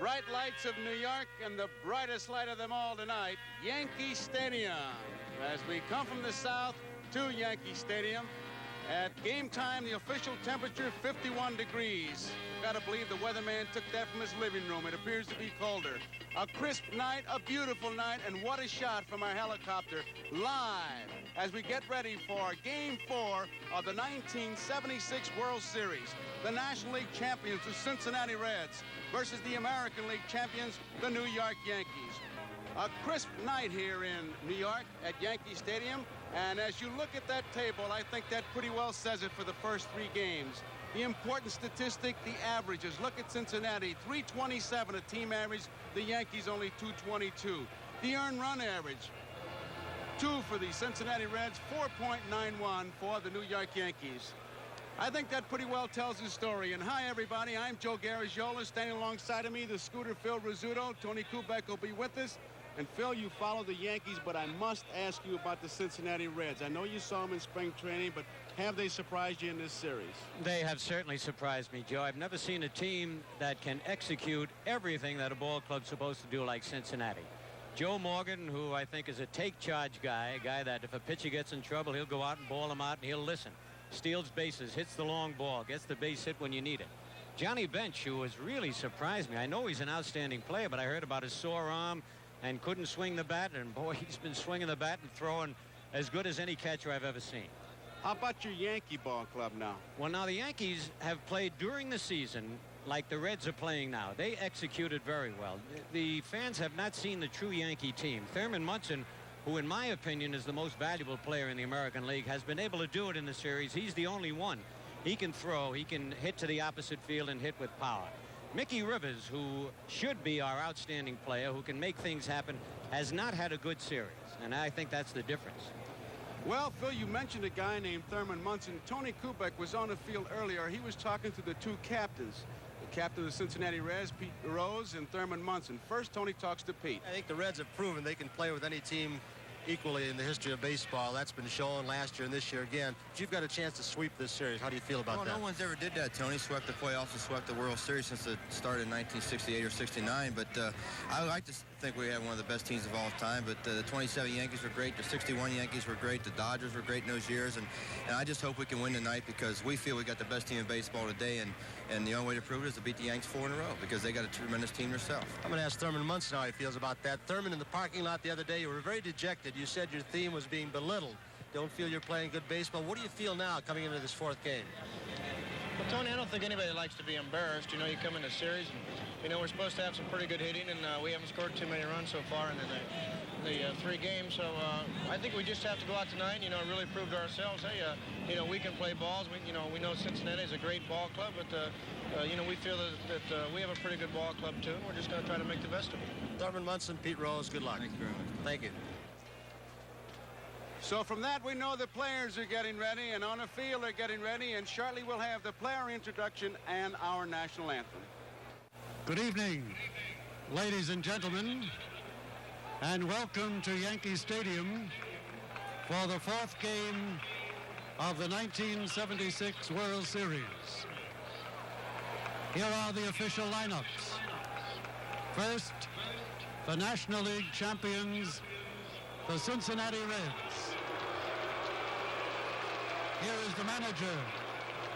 bright lights of New York, and the brightest light of them all tonight, Yankee Stadium. As we come from the south to Yankee Stadium, at game time, the official temperature 51 degrees. Got to believe the weatherman took that from his living room. It appears to be colder. A crisp night, a beautiful night, and what a shot from our helicopter live as we get ready for Game 4 of the 1976 World Series. The National League champions, the Cincinnati Reds, versus the American League champions, the New York Yankees. A crisp night here in New York at Yankee Stadium, and as you look at that table, I think that pretty well says it for the first 3 games. The important statistic, the averages. Look at Cincinnati, 327 a team average. The Yankees only 222. The earned run average, 2 for the Cincinnati Reds, 4.91 for the New York Yankees. I think that pretty well tells the story. And hi, everybody. I'm Joe Garagiola. Standing alongside of me, the scooter Phil Rizzuto. Tony Kubek will be with us. And Phil, you follow the Yankees, but I must ask you about the Cincinnati Reds. I know you saw them in spring training, but have they surprised you in this series? They have certainly surprised me, Joe. I've never seen a team that can execute everything that a ball club's supposed to do like Cincinnati. Joe Morgan, who I think is a take-charge guy, a guy that if a pitcher gets in trouble, he'll go out and ball him out and he'll listen. Steals bases, hits the long ball, gets the base hit when you need it. Johnny Bench, who has really surprised me. I know he's an outstanding player, but I heard about his sore arm and couldn't swing the bat, and boy, he's been swinging the bat and throwing as good as any catcher I've ever seen. How about your Yankee ball club now? Well, now the Yankees have played during the season like the Reds are playing now. They executed very well. The fans have not seen the true Yankee team. Thurman Munson, who in my opinion is the most valuable player in the American League, has been able to do it in the series. He's the only one. He can throw, he can hit to the opposite field and hit with power. Mickey Rivers, who should be our outstanding player, who can make things happen, has not had a good series, and I think that's the difference. Well, Phil, you mentioned a guy named Thurman Munson. Tony Kubek was on the field earlier. He was talking to the 2 captains, the captain of the Cincinnati Reds, Pete Rose, and Thurman Munson. First, Tony talks to Pete. I think the Reds have proven they can play with any team equally in the history of baseball. That's been shown last year and this year again. But you've got a chance to sweep this series. How do you feel about that? No one's ever did that, Tony. Swept the playoffs and swept the World Series since it started in 1968 or 69. But I like to think we have one of the best teams of all time. But the 27 Yankees were great. The 61 Yankees were great. The Dodgers were great in those years. And I just hope we can win tonight because we feel we got the best team in baseball today. And the only way to prove it is to beat the Yanks 4 in a row because they got a tremendous team themselves. I'm going to ask Thurman Munson how he feels about that. Thurman, in the parking lot the other day, you were very dejected. You said your theme was being belittled. Don't feel you're playing good baseball. What do you feel now coming into this 4th game? Well, Tony, I don't think anybody likes to be embarrassed. You know, you come in a series and, you know, we're supposed to have some pretty good hitting, and we haven't scored too many runs so far in the 3 games. So I think we just have to go out tonight and, you know, really prove to ourselves, hey, you know, we can play balls. We know Cincinnati is a great ball club, but, you know, we feel that we have a pretty good ball club, too, and we're just going to try to make the best of it. Thurman Munson, Pete Rose, good luck. Thank you very much. Thank you. So from that, we know the players are getting ready, and on the field they're getting ready, and shortly we'll have the player introduction and our national anthem. Good evening, ladies and gentlemen, and welcome to Yankee Stadium for the 4th game of the 1976 World Series. Here are the official lineups. First, the National League champions, the Cincinnati Reds. Here is the manager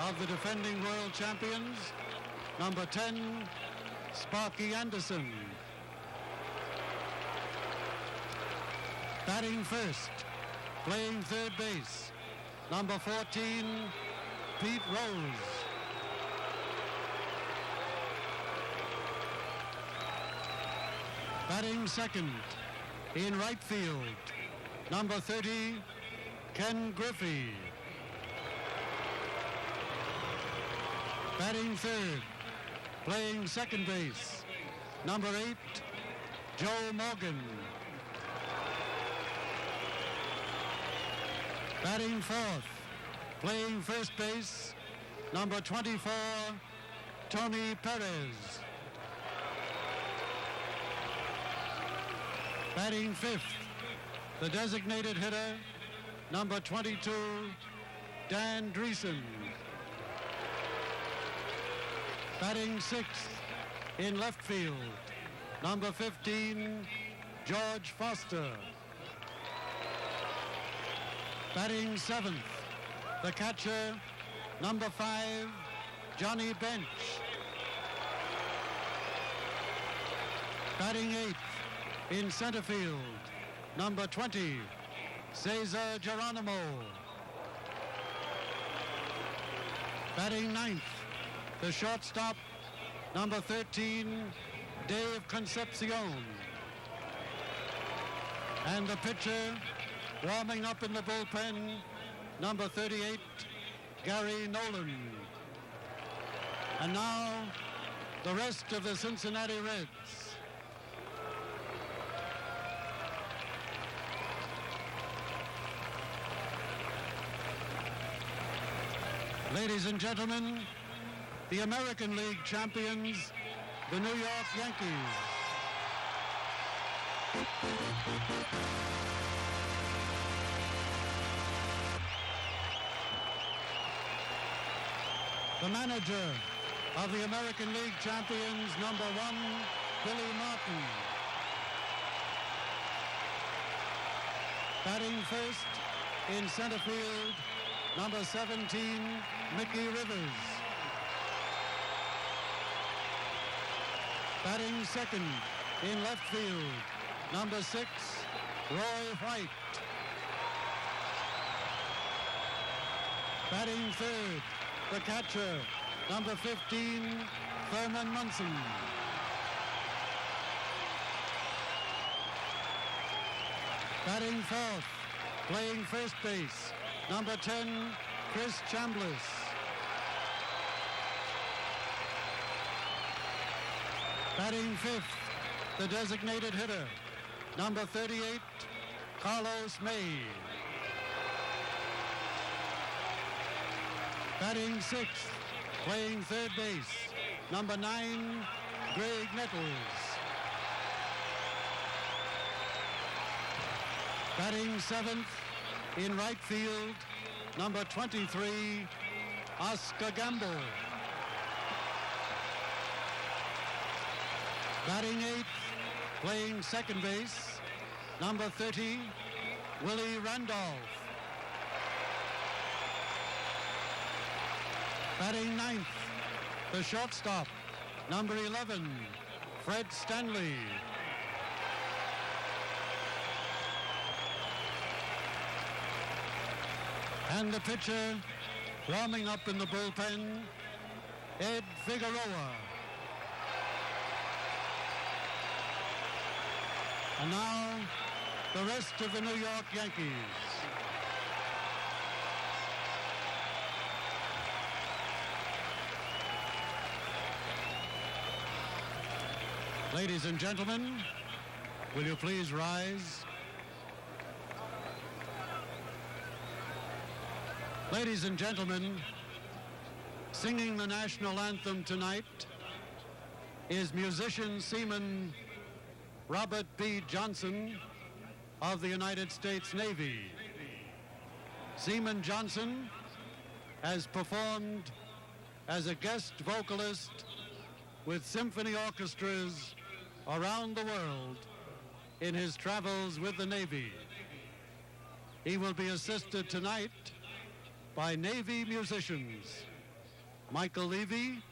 of the defending world champions, number 10, Sparky Anderson. Batting first, playing 3rd base, number 14, Pete Rose. Batting second, in right field, number 30, Ken Griffey. Batting third, playing 2nd base, number 8, Joe Morgan. Batting 4th, playing 1st base, number 24, Tony Perez. Batting 5th, the designated hitter, number 22, Dan Dreesen. Batting 6th, In left field, number 15, George Foster. Batting 7th, the catcher, number 5, Johnny Bench. Batting 8th, in center field, number 20, Cesar Geronimo. Batting 9th, the shortstop, number 13, Dave Concepcion. And the pitcher, warming up in the bullpen, number 38, Gary Nolan. And now, the rest of the Cincinnati Reds. Ladies and gentlemen, the American League champions, the New York Yankees. The manager of the American League champions, number 1, Billy Martin. Batting first in center field, number 17, Mickey Rivers. Batting second in left field, number 6, Roy White. Batting third, the catcher, number 15, Thurman Munson. Batting fourth, playing first base, number 10, Chris Chambliss. Batting fifth, the designated hitter, number 38, Carlos May. Batting sixth, playing third base, number 9, Greg Nettles. Batting seventh, in right field, number 23, Oscar Gamble. Batting eighth, playing second base, number 30, Willie Randolph. Batting ninth, the shortstop, number 11, Fred Stanley. And the pitcher, warming up in the bullpen, Ed Figueroa. And now, the rest of the New York Yankees. Ladies and gentlemen, will you please rise? Ladies and gentlemen, singing the national anthem tonight is musician seaman Robert B. Johnson of the United States Navy. Seaman Johnson has performed as a guest vocalist with symphony orchestras around the world in his travels with the Navy. He will be assisted tonight by Navy musicians Michael Levy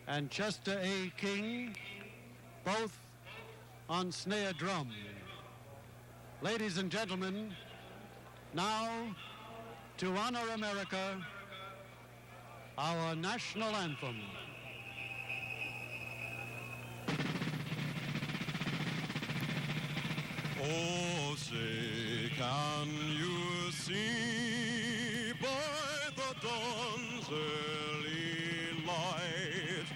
and Chester A. King, both on snare drum. Ladies and gentlemen, now to honor America, our national anthem. Oh, say, can you see by the dawn's early light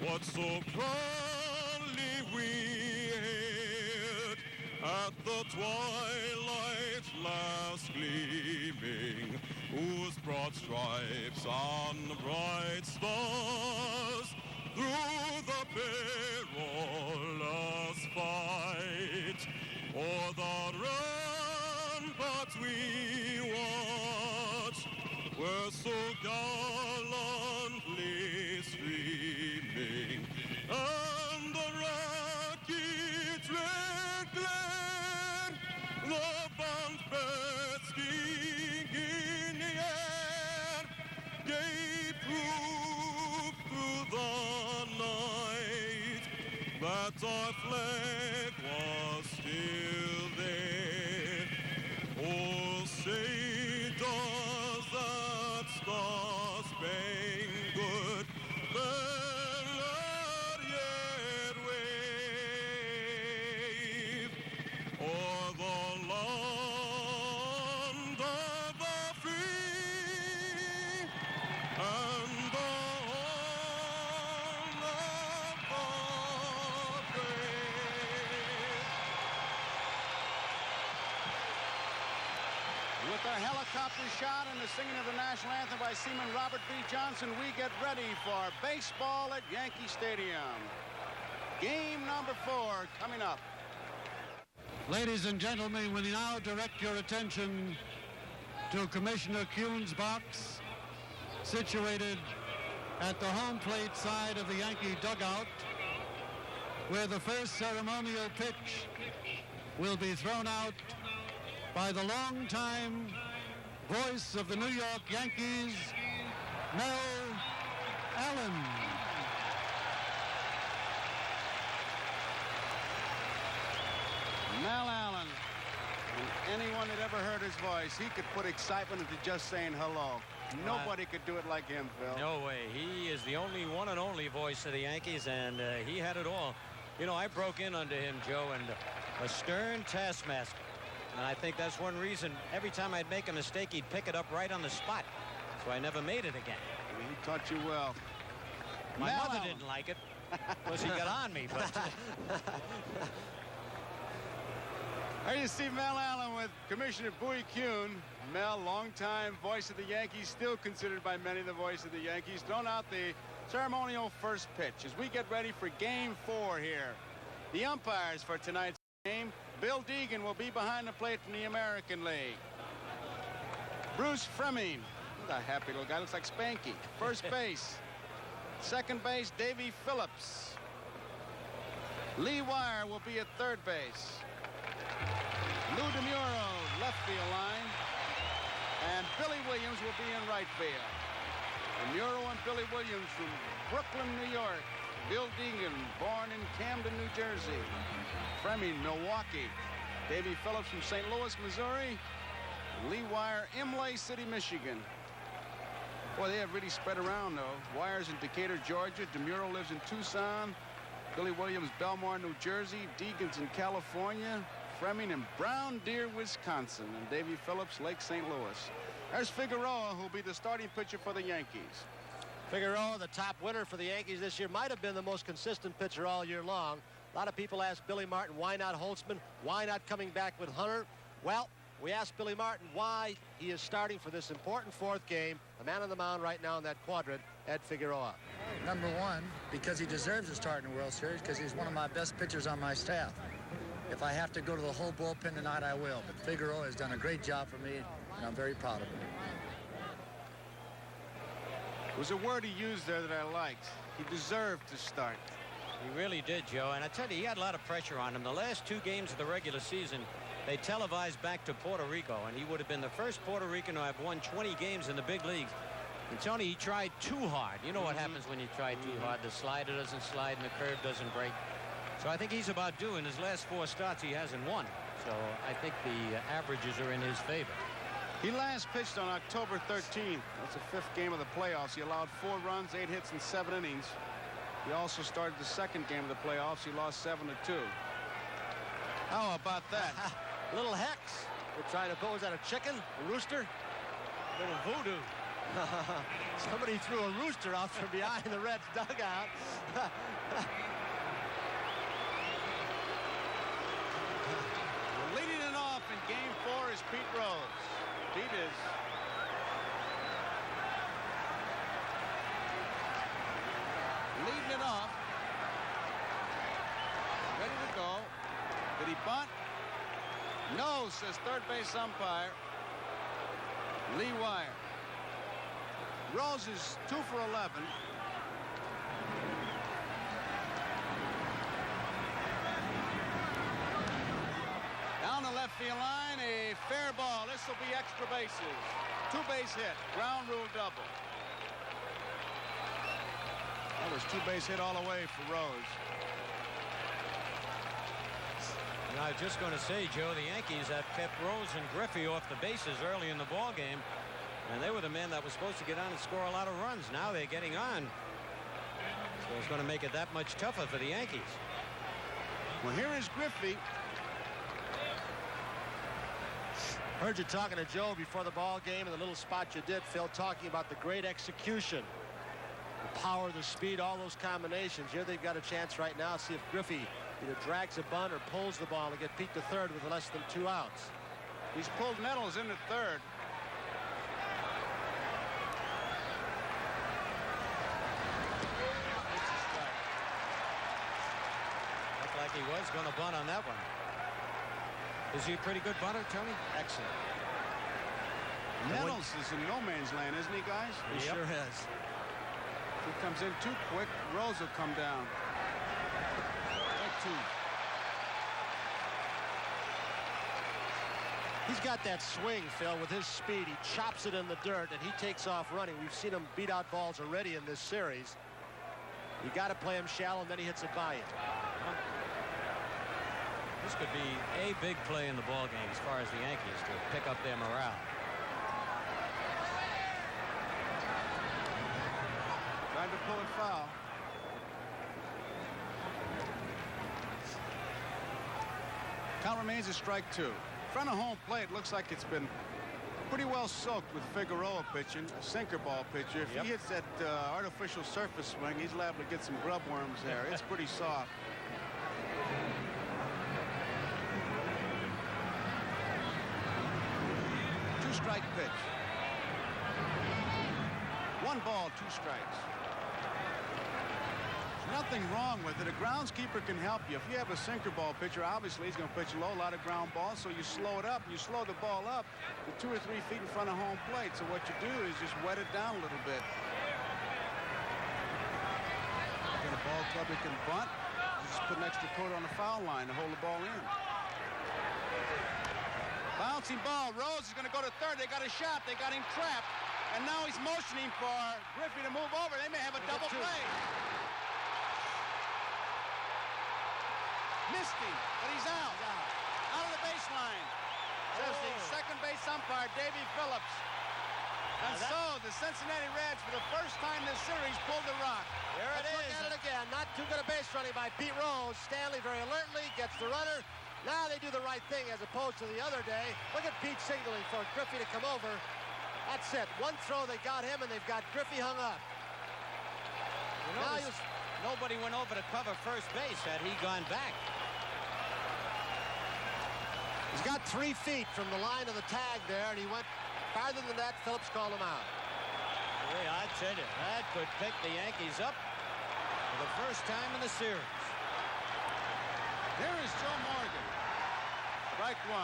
what so proudly we hailed at the twilight's last gleaming, whose broad stripes and bright stars through the perilous fight o'er the ramparts we watched were so gallantly streaming. that our flag was still there. Oh, say does that star-spangled banner yet wave o'er the land of the free and the home of the brave. With the helicopter shot and the singing of the national anthem by Seaman Robert B. Johnson, we get ready for baseball at Yankee Stadium. Game number 4 coming up. Ladies and gentlemen, we now direct your attention to Commissioner Kuhn's box, situated at the home plate side of the Yankee dugout, where the first ceremonial pitch will be thrown out by the longtime voice of the New York Yankees, Mel Allen. Mel Allen. And anyone that ever heard his voice, he could put excitement into just saying hello. Nobody could do it like him, Phil. No way. He is the only one and only voice of the Yankees, and he had it all. You know, I broke in under him, Joe, and a stern taskmaster. And I think that's one reason every time I'd make a mistake, he'd pick it up right on the spot. So I never made it again. He taught you well. My Mel mother Allen. didn't like it. Plus he got on me, but There you see Mel Allen with Commissioner Bowie Kuhn. Mel, longtime voice of the Yankees, still considered by many the voice of the Yankees, thrown out the ceremonial first pitch as we get ready for game 4 here. The umpires for tonight's game, Bill Deegan will be behind the plate from the American League. Bruce Fleming, what a happy little guy, looks like Spanky. First base. Second base, Davy Phillips. Lee Wire will be at third base. Lou DeMuro, left field line. And Billy Williams will be in right field. DeMuro and Billy Williams from Brooklyn, New York. Bill Deegan, born in Camden, New Jersey. Fleming, Milwaukee. Davy Phillips from St. Louis, Missouri. Lee Wire, Imlay City, Michigan. Boy, they have really spread around, though. Wire's in Decatur, Georgia. DeMuro lives in Tucson. Billy Williams, Belmar, New Jersey. Deegan's in California. Fleming in Brown Deer, Wisconsin. And Davy Phillips, Lake St. Louis. There's Figueroa, who'll be the starting pitcher for the Yankees. Figueroa, the top winner for the Yankees this year, might have been the most consistent pitcher all year long. A lot of people ask Billy Martin, why not Holtzman? Why not coming back with Hunter? Well, we asked Billy Martin why he is starting for this important 4th game. The man on the mound right now in that quadrant, Ed Figueroa. Number one, because he deserves to start in the World Series, because he's one of my best pitchers on my staff. If I have to go to the whole bullpen tonight, I will. But Figueroa has done a great job for me, and I'm very proud of him. There was a word he used there that I liked. He deserved to start. he really did, Joe. And I tell you, he had a lot of pressure on him. The last 2 games of the regular season, they televised back to Puerto Rico, and he would have been the first Puerto Rican to have won 20 games in the big leagues. And Tony, he tried too hard. You know what happens when you try too hard. The slider doesn't slide and the curve doesn't break. So I think he's about due. In his last 4 starts, he hasn't won. So I think the averages are in his favor. He last pitched on October 13th. That's the 5th game of the playoffs. He allowed 4 runs, 8 hits in 7 innings. He also started the 2nd game of the playoffs. He lost 7-2. How about that? Little hex. We're trying to, was that a chicken? A rooster? Little voodoo. Somebody threw a rooster out from behind the Reds dugout. Leading it off in game 4 is Pete Rose. Pete is leading it off. Ready to go. Did he bunt? No, says third base umpire Lee Wire. Rose is 2 for 11. Down the left field line, a fair ball. This will be extra bases. 2-base hit, ground rule double. That was 2-base hit all the way for Rose. I was just going to say, Joe, the Yankees have kept Rose and Griffey off the bases early in the ball game, and they were the men that was supposed to get on and score a lot of runs. Now they're getting on, so it's going to make it that much tougher for the Yankees. Well, here is Griffey. Heard you talking to Joe before the ball game, and the little spot you did, Phil, talking about the great execution, the power, the speed, all those combinations. Here they've got a chance right now to see if Griffey either drags a bunt or pulls the ball to get Pete to third with less than 2 outs. He's pulled Nettles into third. Looked like he was going to bunt on that one. Is he a pretty good bunter, Tony? Excellent. Nettles is in no man's land, isn't he, guys? He sure is. If he comes in too quick, Rose will come down. He's got that swing, Phil, with his speed. He chops it in the dirt, and he takes off running. We've seen him beat out balls already in this series. You got to play him shallow, and then he hits it by you. This could be a big play in the ball game as far as the Yankees to pick up their morale. Trying to pull it foul. Count remains a strike 2. Front of home plate looks like it's been pretty well soaked with Figueroa pitching, a sinker ball pitcher. If he hits that artificial surface swing, he's liable to get some grub worms there. It's pretty soft. Two-strike pitch. 1 ball, 2 strikes. Nothing wrong with it. A groundskeeper can help you. If you have a sinker ball pitcher, obviously he's going to pitch low, a lot of ground balls, so you slow it up. You slow the ball up to 2 or 3 feet in front of home plate. So what you do is just wet it down a little bit. In a ball club, you can bunt. You just put an extra coat on the foul line to hold the ball in. Bouncing ball. Rose is going to go to third. They got a shot. They got him trapped. And now he's motioning for Griffey to move over. They may have a double play. Missed him, but he's out. Out of the baseline. Says the second base umpire, Davey Phillips. And so the Cincinnati Reds, for the first time this series, pulled the rock. There it is. Look at it again. Not too good a base running by Pete Rose. Stanley very alertly gets the runner. Now they do the right thing as opposed to the other day. Look at Pete signaling for Griffey to come over. That's it. One throw, they got him, and they've got Griffey hung up. You know, nobody went over to cover first base had he gone back. He's got 3 feet from the line of the tag there, and he went farther than that. Phillips called him out. Boy, I tell you, that could pick the Yankees up for the first time in the series. Here is Joe Morgan. Strike 1.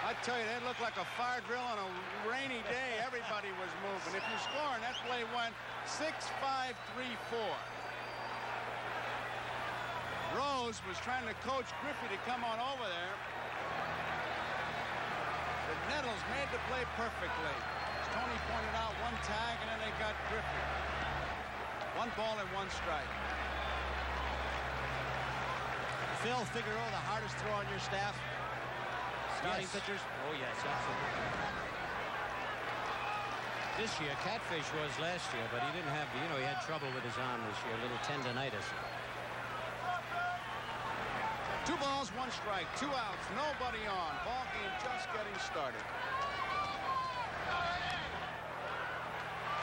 I tell you, that looked like a fire drill on a rainy day. Everybody was moving. If you're scoring, that play went 6-5-3-4. Rose was trying to coach Griffey to come on over there. But Nettles made the play perfectly. As Tony pointed out, 1 tag, and then they got Griffey. 1 ball and 1 strike. Phil Figueroa, the hardest throw on your staff? Starting pitchers? Oh, yes, absolutely. This year, Catfish was last year, but he didn't have, he had trouble with his arm this year, a little tendonitis. 2 balls, 1 strike, 2 outs, nobody on. Ball game just getting started.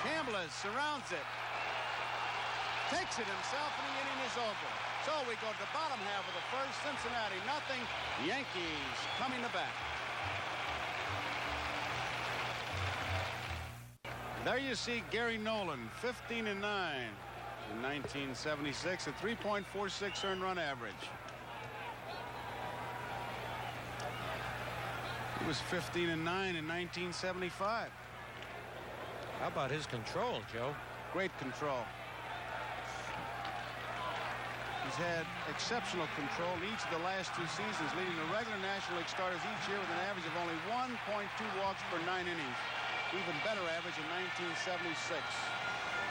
Chambliss surrounds it. Takes it himself, and the inning is over. So we go to the bottom half of the first. Cincinnati, nothing. Yankees coming to bat. There you see Gary Nolan, 15-9 in 1976, a 3.46 earned run average. He was 15-9 in 1975. How about his control, Joe? Great control. He's had exceptional control each of the last 2 seasons, leading the regular National League starters each year with an average of only 1.2 walks per 9 innings. Even better average in 1976.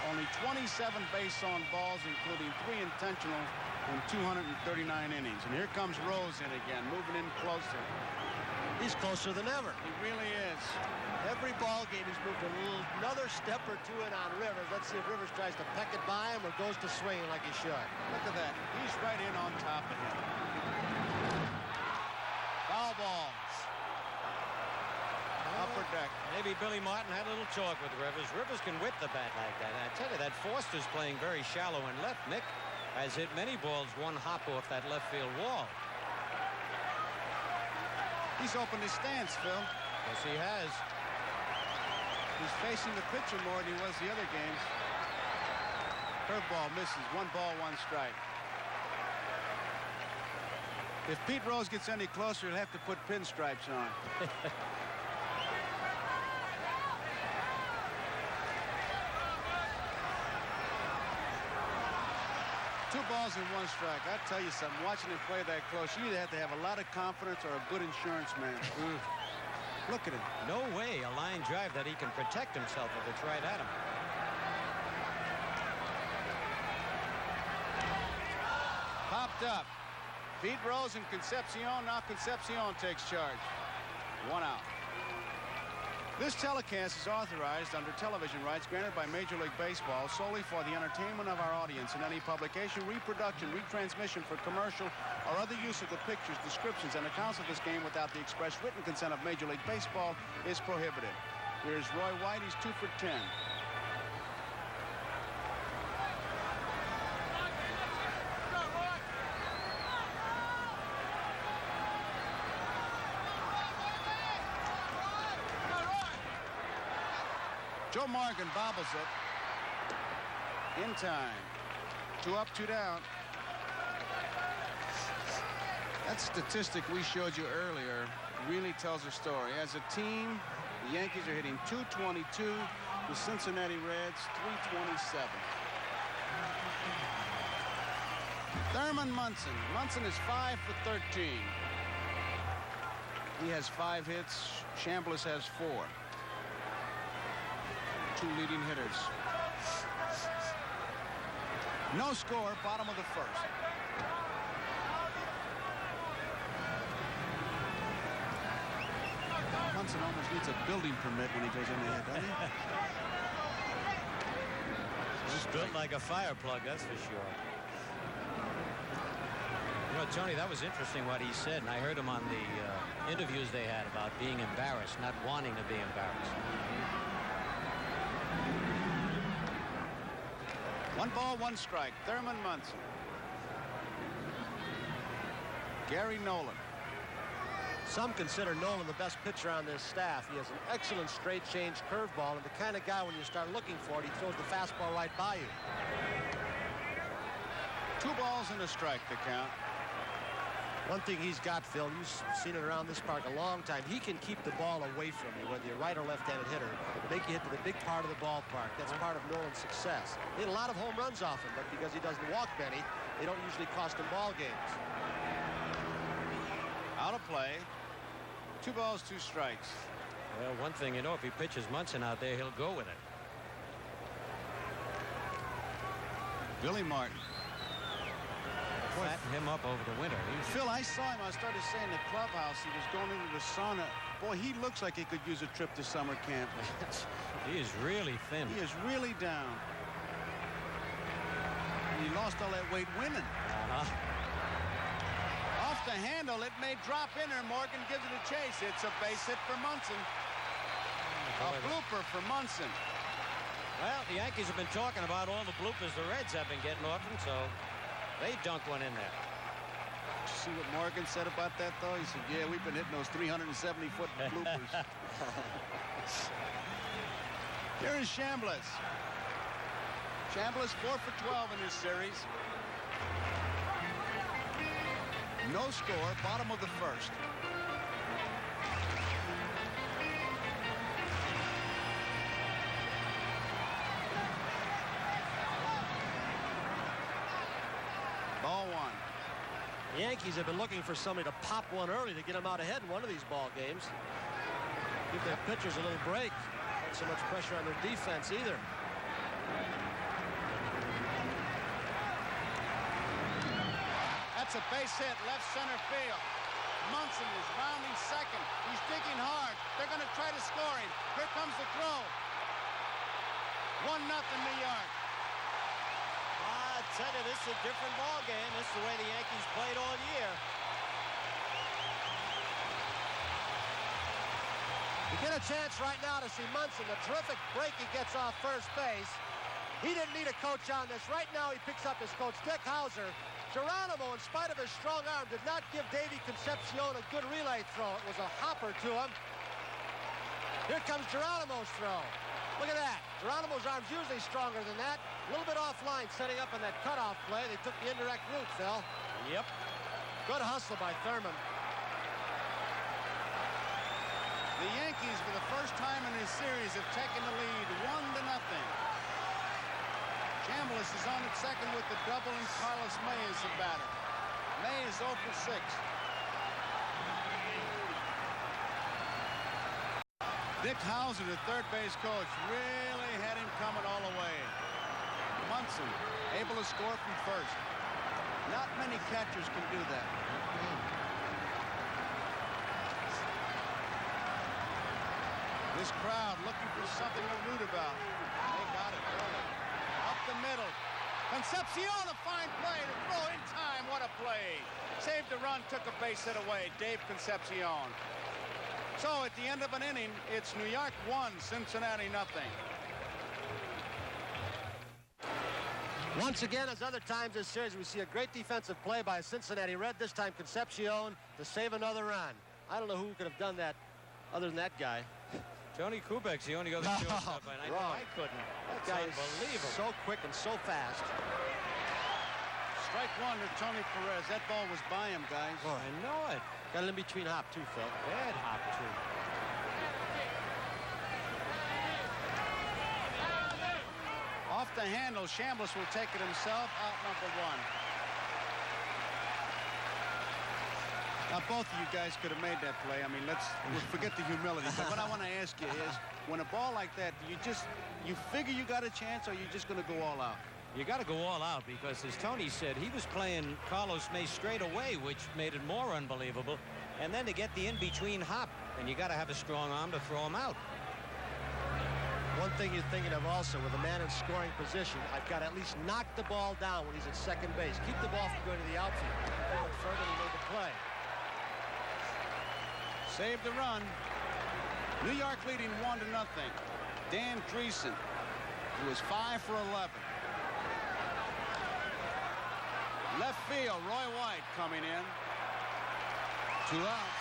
Only 27 base on balls, including 3 intentional in 239 innings. And here comes Rose in again, moving in closer. He's closer than ever. He really is. Every ball game he's moved another step or two in on Rivers. Let's see if Rivers tries to peck it by him or goes to swinging like he should. Look at that. He's right in on top of him. Foul ball. Upper deck. Maybe Billy Martin had a little talk with Rivers. Rivers can whip the bat like that. And I tell you, that Foster's playing very shallow and left. Nick has hit many balls one hop off that left field wall. He's opened his stance, Phil. Yes, he has. He's facing the pitcher more than he was the other games. Curveball misses. 1 ball, 1 strike. If Pete Rose gets any closer, he'll have to put pinstripes on. 2 balls and 1 strike. I tell you something, watching him play that close, you either have to have a lot of confidence or a good insurance man. Look at him. No way a line drive that he can protect himself if it's right at him. Popped up. Pete Rose and Concepcion. Now Concepcion takes charge. 1 out. This telecast is authorized under television rights granted by Major League Baseball solely for the entertainment of our audience, and any publication, reproduction, retransmission for commercial or other use of the pictures, descriptions, and accounts of this game without the express written consent of Major League Baseball is prohibited. Here's Roy White. He's 2 for 10. Joe Morgan bobbles it. In time. 2 up, 2 down. That statistic we showed you earlier really tells a story. As a team, the Yankees are hitting .222. The Cincinnati Reds, .327. Thurman Munson. Munson is 5 for 13. He has 5 hits. Chambliss has 4. 2 leading hitters. No score, bottom of the first. Munson almost needs a building permit when he goes in there, doesn't he? He's built like a fire plug, that's for sure. You know, Tony, that was interesting what he said, and I heard him on the interviews they had about being embarrassed, not wanting to be embarrassed. 1 ball, 1 strike. Thurman Munson. Gary Nolan. Some consider Nolan the best pitcher on this staff. He has an excellent straight change curveball, and the kind of guy when you start looking for it, he throws the fastball right by you. 2 balls and a strike to count. One thing he's got, Phil, you've seen it around this park a long time. He can keep the ball away from you, whether you're right or left-handed hitter, make you hit to the big part of the ballpark. That's part of Nolan's success. He had a lot of home runs off him, but because he doesn't walk many, they don't usually cost him ball games. Out of play. 2 balls, 2 strikes. Well, one thing, you know, if he pitches Munson out there, he'll go with it. Billy Martin. Fatten him up over the winter. Phil, I saw him. I started saying in the clubhouse he was going into the sauna. Boy, he looks like he could use a trip to summer camp. He is really thin. He is really down. And he lost all that weight winning. Off the handle, it may drop in there. Morgan gives it a chase. It's a base hit for Munson. A blooper for Munson. Well, the Yankees have been talking about all the bloopers the Reds have been getting off them, so they dunked one in there. See what Morgan said about that, though? He said, yeah, we've been hitting those 370-foot bloopers. Here is Chambliss. Chambliss 4 for 12 in this series. No score, bottom of the first. Ball 1. The Yankees have been looking for somebody to pop one early to get them out ahead in one of these ball games. Give their pitchers a little break. Not so much pressure on their defense either. That's a base hit, left center field. Munson is rounding second. He's digging hard. They're going to try to score him. Here comes the throw. 1-0 New York. I tell you, this is a different ball game. This is the way the Yankees played all year. You get a chance right now to see Munson, the terrific break he gets off first base. He didn't need a coach on this. Right now he picks up his coach, Dick Hauser. Geronimo, in spite of his strong arm, did not give Davey Concepcion a good relay throw. It was a hopper to him. Here comes Geronimo's throw. Look at that. Geronimo's arm's usually stronger than that. A little bit offline, setting up on that cutoff play. They took the indirect route, Phil. Yep. Good hustle by Thurman. The Yankees, for the first time in this series, have taken the lead 1-0. Chambliss is on at second with the double, and Carlos May is the batter. May is 0 for 6. Dick Hauser, the third base coach, really had him coming all the way. Munson able to score from first. Not many catchers can do that. This crowd looking for something to root about. They got it early. Up the middle. Concepcion, a fine play to throw in time. What a play. Saved the run, took a base hit away. Dave Concepcion. So at the end of an inning, it's New York 1, Cincinnati 0. Once again, as other times this series, we see a great defensive play by a Cincinnati Red. This time Concepcion to save another run. I don't know who could have done that other than that guy. Tony Kubek's the only other shortstop, and I know I couldn't. That guy is unbelievable. so quick and so fast. Strike one to Tony Perez. That ball was by him, guys. Oh, I know it. Got it in between hop, too, Phil. Bad hop, too. Off the handle, Chambliss will take it himself. Out number 1. Now, both of you guys could have made that play. I mean, we'll forget the humility. But what I want to ask you is, when a ball like that, you figure you got a chance, or you just going to go all out? You got to go all out because, as Tony said, he was playing Carlos May straight away, which made it more unbelievable. And then to get the in-between hop, and you got to have a strong arm to throw him out. One thing you're thinking of also, with a man in scoring position, I've got to at least knock the ball down when he's at second base. Keep the ball from going to the outfield. Going further, he made the play. Saved the run. New York leading 1-0. Dan Dreesen, who was 5 for 11. Left field, Roy White coming in. 2 outs.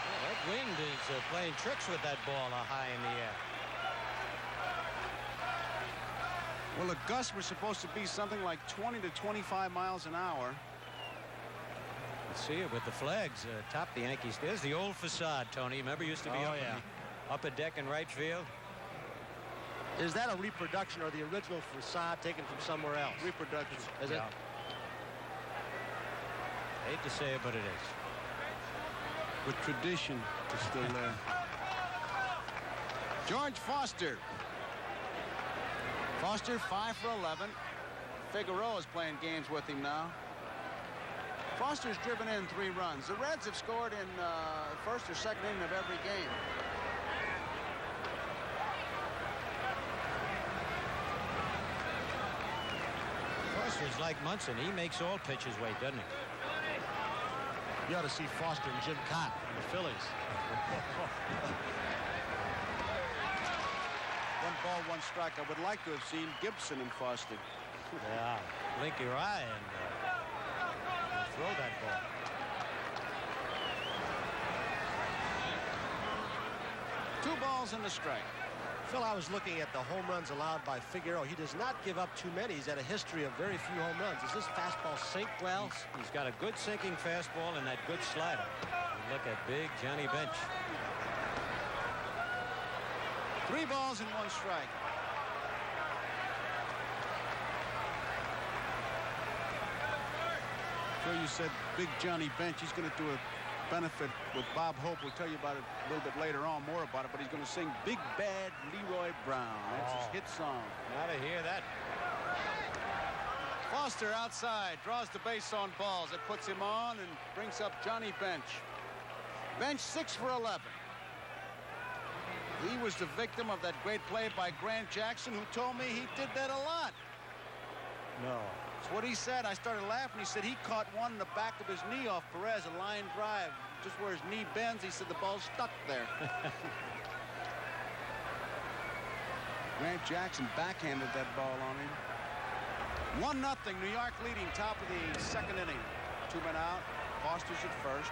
Yeah, that wind is playing tricks with that ball high in the air. Well, the gusts were supposed to be something like 20 to 25 miles an hour. Let's see it with the flags top the Yankees. There's the old facade, Tony. Remember, used to be up in the upper deck in right field. Is that a reproduction or the original facade taken from somewhere else? Reproduction. Is it? Hate to say it, but it is. But tradition is still there. George Foster. Foster 5 for 11. Figueroa is playing games with him now. Foster's driven in 3 runs. The Reds have scored in first or second inning of every game. Foster's like Munson. He makes all pitches wait, doesn't he? You ought to see Foster and Jim Cott in the Phillies. 1 ball, 1 strike. I would like to have seen Gibson and Foster. Yeah, blink your eye and throw that ball. Two balls and a strike. Phil, I was looking at the home runs allowed by Figueroa. He does not give up too many. He's had a history of very few home runs. Does this fastball sink well? He's got a good sinking fastball and that good slider. And look at big Johnny Bench. 3 balls and 1 strike. So you said big Johnny Bench. He's going to do a benefit with Bob Hope. We'll tell you about it a little bit later on, more about it, but he's going to sing Big Bad Leroy Brown. That's his hit song. Gotta hear that. Foster outside, draws the base on balls. It puts him on and brings up Johnny Bench. Bench 6 for 11. He was the victim of that great play by Grant Jackson, who told me he did that a lot. No. That's what he said. I started laughing. He said he caught one in the back of his knee off Perez, a line drive. Just where his knee bends, he said the ball's stuck there. Grant Jackson backhanded that ball on him. 1-0, New York leading, top of the second inning. 2 men out. Foster's at first.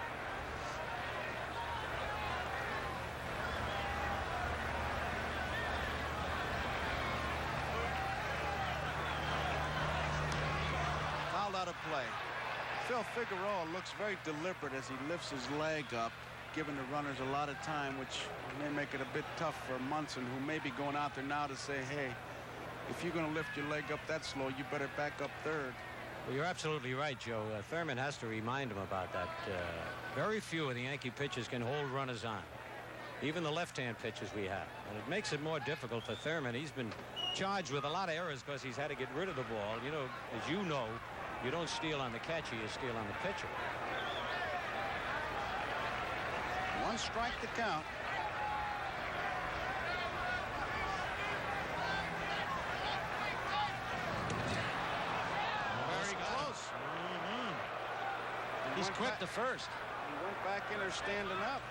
Fouled out of play. Phil Figueroa looks very deliberate as he lifts his leg up, giving the runners a lot of time, which may make it a bit tough for Munson, who may be going out there now to say, hey, if you're going to lift your leg up that slow, you better back up third. Well, you're absolutely right, Joe. Thurman has to remind him about that. Very few of the Yankee pitchers can hold runners on, even the left-hand pitchers we have. And it makes it more difficult for Thurman. He's been charged with a lot of errors because he's had to get rid of the ball. You know, as you know, you don't steal on the catcher, you steal on the pitcher. 1 strike to count. Very close. He's quick to first. He went back in there standing up.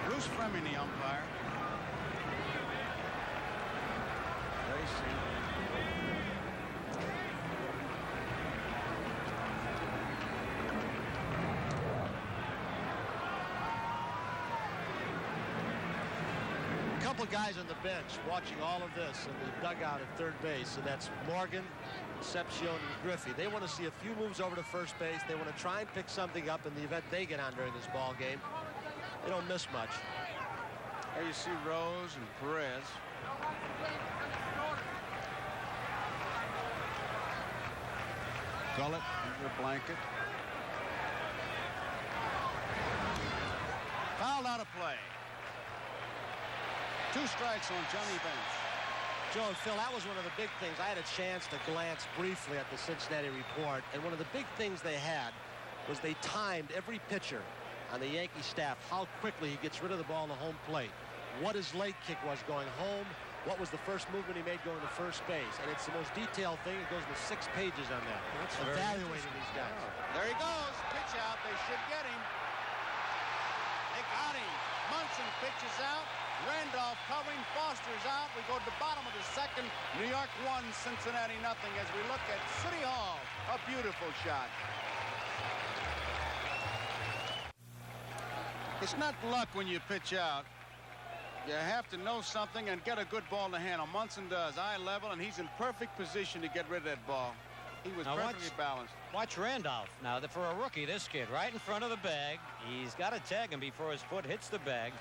Bruce Fleming, the umpire. A couple guys on the bench watching all of this in the dugout at third base, and that's Morgan, Concepcion, and Griffey. They want to see a few moves over to first base. They want to try and pick something up in the event they get on during this ball game. They don't miss much. There you see Rose and Perez. Gullett under a blanket. Fouled out of play. 2 strikes on Johnny Bench. Joe and Phil, that was one of the big things. I had a chance to glance briefly at the Cincinnati report, and one of the big things they had was they timed every pitcher on the Yankee staff, how quickly he gets rid of the ball on the home plate, what his leg kick was going home, what was the first movement he made going to first base. And it's the most detailed thing. It goes into 6 pages on that. That's evaluating these guys. There he goes. Pitch out. They should get him. They got him. Munson pitches out. Randolph covering. Foster's out. We go to the bottom of the second. New York 1, Cincinnati nothing, as we look at City Hall. A beautiful shot. It's not luck when you pitch out. You have to know something and get a good ball in the handle. Munson does. Eye level, and he's in perfect position to get rid of that ball. He was perfectly balanced. Watch Randolph. Now, for a rookie, this kid, right in front of the bag. He's got to tag him before his foot hits the bag.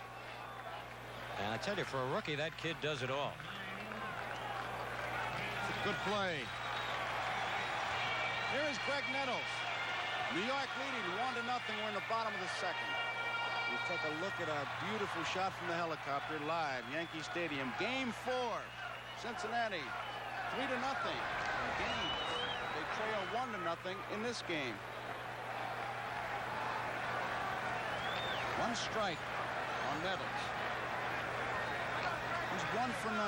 And I tell you, for a rookie, that kid does it all. Good play. Here is Greg Nettles. New York leading 1-0. We're in the bottom of the second. We take a look at a beautiful shot from the helicopter live. Yankee Stadium. Game 4. Cincinnati 3-0. Game. They trail 1-0 in this game. 1 strike on Nettles. He's 1 for 9.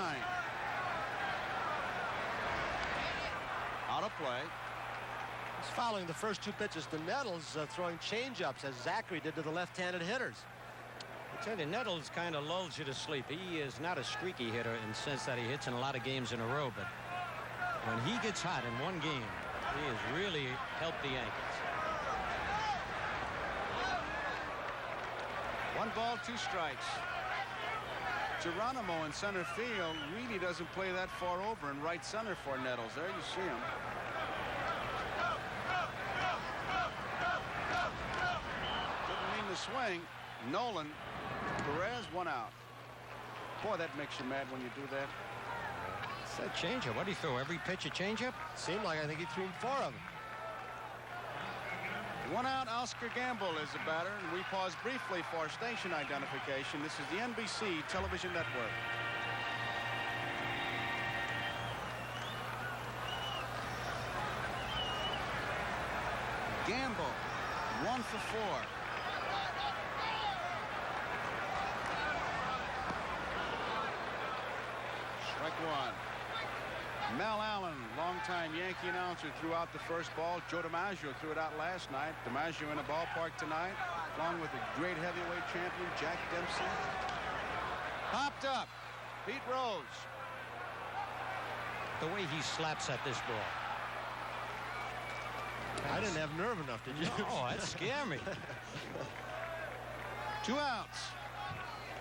Out of play. He's following the first 2 pitches to Nettles, throwing changeups as Zachary did to the left-handed hitters. I tell you, Nettles kind of lulls you to sleep. He is not a streaky hitter in the sense that he hits in a lot of games in a row, but when he gets hot in one game, he has really helped the Yankees. 1 ball, 2 strikes. Geronimo in center field really doesn't play that far over in right center for Nettles. There you see him. Didn't mean to swing. Nolan. Perez 1 out. Boy, that makes you mad when you do that. It's that changeup. What do you throw? Every pitch a changeup? Seemed like I think he threw 4 of them. One out, Oscar Gamble is the batter, and we pause briefly for station identification. This is the NBC television network. Gamble, 1 for 4. Strike one. Mel Allen, longtime Yankee announcer, threw out the first ball. Joe DiMaggio threw it out last night. DiMaggio in the ballpark tonight, along with the great heavyweight champion, Jack Dempsey. Popped up. Pete Rose. The way he slaps at this ball. I didn't have nerve enough, did you? Oh, that scared me. 2 outs.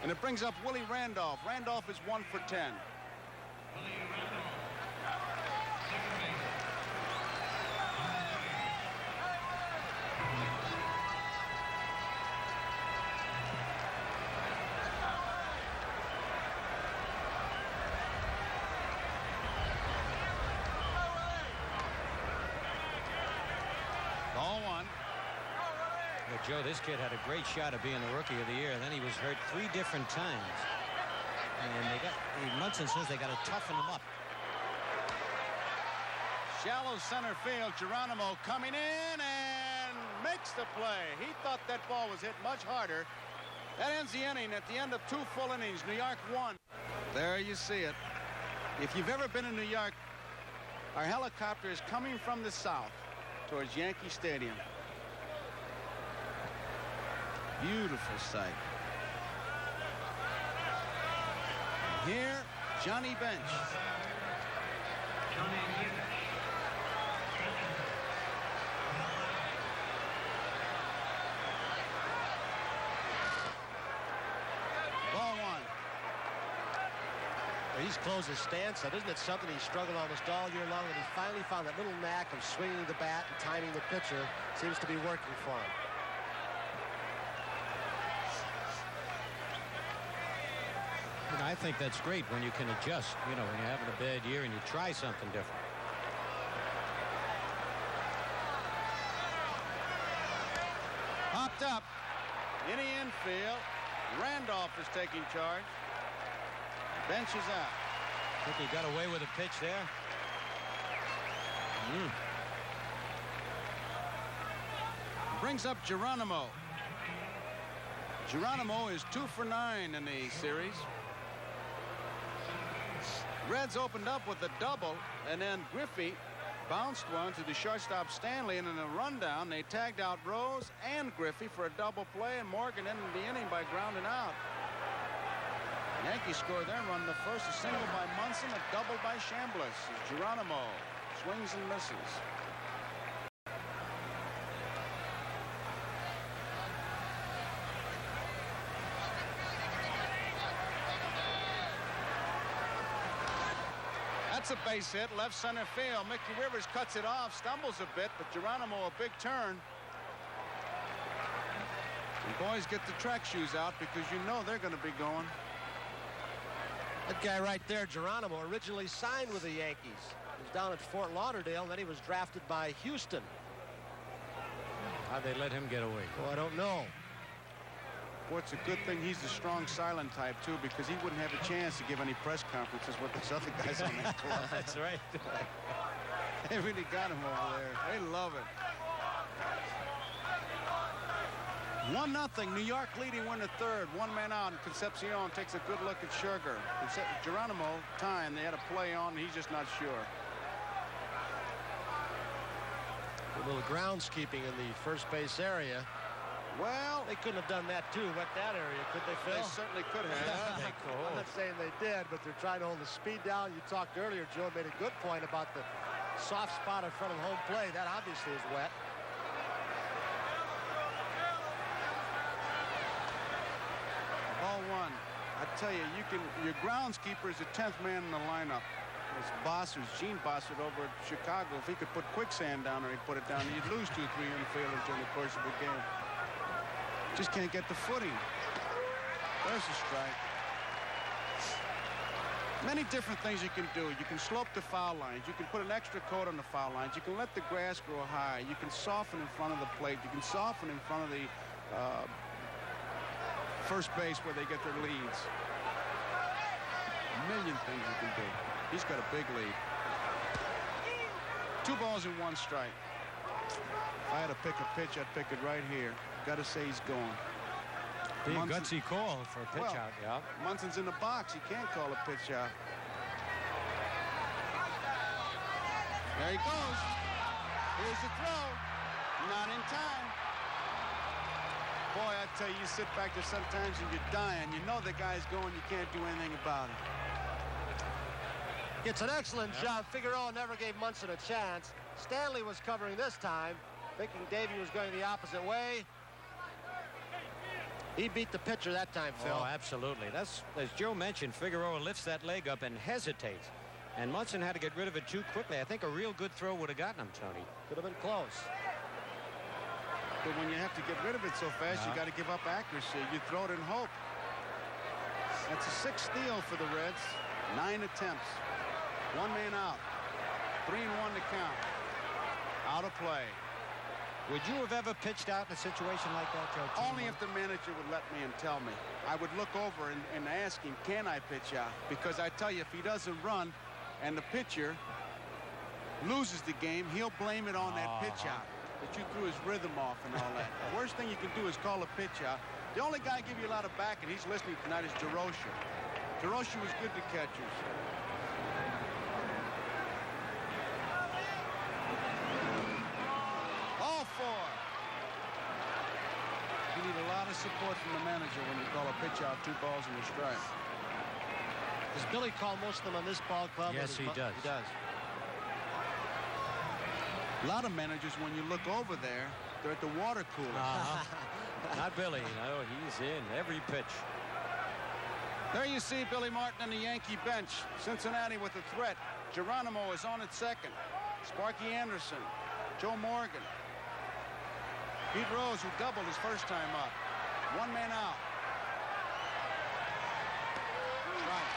And it brings up Willie Randolph. Randolph is 1 for 10. Ball 1. Well, Joe, this kid had a great shot of being the Rookie of the Year, and then he was hurt 3 different times. And Munson says they got to toughen him up. Shallow center field. Geronimo coming in and makes the play. He thought that ball was hit much harder. That ends the inning. At the end of 2 full innings, New York won. There you see it. If you've ever been in New York, our helicopter is coming from the south towards Yankee Stadium. Beautiful sight. Here, Johnny Bench. Ball 1. He's closed his stance. That isn't it something he struggled almost all year long, and he finally found that little knack of swinging the bat and timing the pitcher. Seems to be working for him. I think that's great when you can adjust, when you're having a bad year and you try something different. Popped up in the infield. Randolph is taking charge. Bench is out. I think he got away with a pitch there. Brings up Geronimo. Geronimo is 2 for 9 in the series. Reds opened up with a double, and then Griffey bounced one to the shortstop Stanley, and in a rundown they tagged out Rose and Griffey for a double play, and Morgan ended the inning by grounding out. Yankees scored their run the first, a single by Munson, a double by Chambliss. Geronimo swings and misses. That's a base hit, left center field. Mickey Rivers cuts it off, stumbles a bit, but Geronimo a big turn. And boys, get the track shoes out because you know they're going to be going. That guy right there, Geronimo, originally signed with the Yankees. He was down at Fort Lauderdale, and then he was drafted by Houston. How'd they let him get away? Oh, I don't know. Boy, it's a good thing he's the strong silent type too, because he wouldn't have a chance to give any press conferences with those other guys on that court. That's right. They really got him over there. They love it. 1-0. New York leading 1/3. 1 man out, and Concepcion takes a good look at Sugar. Geronimo time. They had a play on. He's just not sure. A little groundskeeping in the first base area. Well, They couldn't have done that too. Wet that area, could they, Phil? they certainly could have. I'm not saying they did, but they're trying to hold the speed down. You talked earlier, Joe made a good point about the soft spot in front of home plate. That obviously is wet. Ball 1. I tell you, your groundskeeper is the 10th man in the lineup. It's Bossers, Gene Bossert over at Chicago. If he could put quicksand down there, he'd put it down. You'd lose 2 or 3 infielders during the course of the game. Just can't get the footing. There's a strike. Many different things you can do. You can slope the foul lines. You can put an extra coat on the foul lines. You can let the grass grow high. You can soften in front of the plate. You can soften in front of the first base where they get their leads. A million things you can do. He's got a big lead. 2 balls and 1 strike. If I had to pick a pitch, I'd pick it right here. Got to say he's gone. Big gutsy call for a pitch out. Yeah. Munson's in the box. He can't call a pitch out. There he goes. Here's the throw. Not in time. Boy, I tell you, you sit back there sometimes and you're dying. You know the guy's going. You can't do anything about it. It's an excellent job. Figueroa never gave Munson a chance. Stanley was covering this time, thinking Davey was going the opposite way. He beat the pitcher that time, Phil. Oh, absolutely. That's, as Joe mentioned, Figueroa lifts that leg up and hesitates. And Munson had to get rid of it too quickly. I think a real good throw would have gotten him, Tony. Could have been close. But when you have to get rid of it so fast, you got to give up accuracy. You throw it in hope. That's a 6th steal for the Reds. 9 attempts. 1 man out. 3-1 to count. Out of play. Would you have ever pitched out in a situation like that, Joe? Only if the manager would let me and tell me. I would look over and ask him, can I pitch out? Because I tell you, if he doesn't run and the pitcher loses the game, he'll blame it on that pitch out. That you threw his rhythm off and all that. The worst thing you can do is call a pitch out. The only guy give you a lot of back, and he's listening tonight, is DeRocher. DeRocher was good to catchers. All 4. You need a lot of support from the manager when you call a pitch out, 2 balls and a strike. Does Billy call most of them on this ball club? Yes, he does. He does. A lot of managers, when you look over there, they're at the water cooler. Not Billy. No, he's in every pitch. There you see Billy Martin and the Yankee bench. Cincinnati with a threat. Geronimo is on at second. Sparky Anderson. Joe Morgan. Pete Rose, who doubled his first time up. 1 man out. Strike.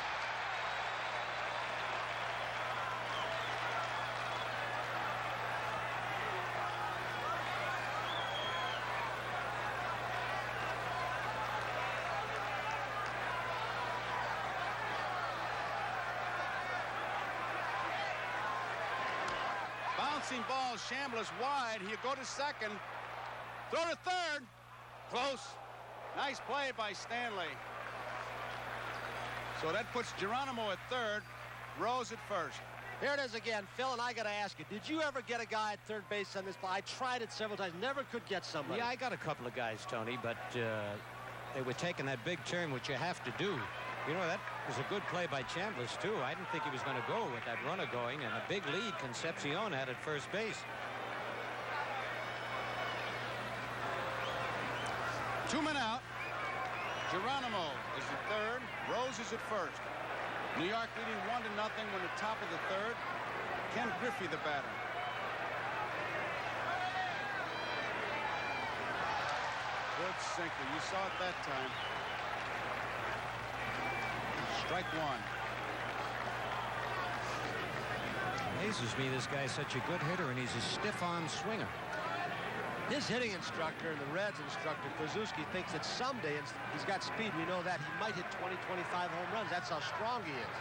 Bouncing ball, Chambliss wide. He'll go to second. Throw to third. Close. Nice play by Stanley. So that puts Geronimo at third, Rose at first. Here it is again, Phil, and I got to ask you, did you ever get a guy at third base on this ball? I tried it several times, never could get somebody. Yeah, I got a couple of guys, Tony, but they were taking that big turn, which you have to do. You know, that was a good play by Chambliss, too. I didn't think he was going to go with that runner going, and a big lead Concepcion had at first base. 2 men out. Geronimo is at third. Rose is at first. New York leading 1-0 when the top of the third. Ken Griffey, the batter. Good sinker. You saw it that time. Strike 1. Amazes me this guy's such a good hitter, and he's a stiff-arm swinger. His hitting instructor and the Reds instructor, Krasuski, thinks that someday, and he's got speed, we know that, he might hit 20, 25 home runs. That's how strong he is.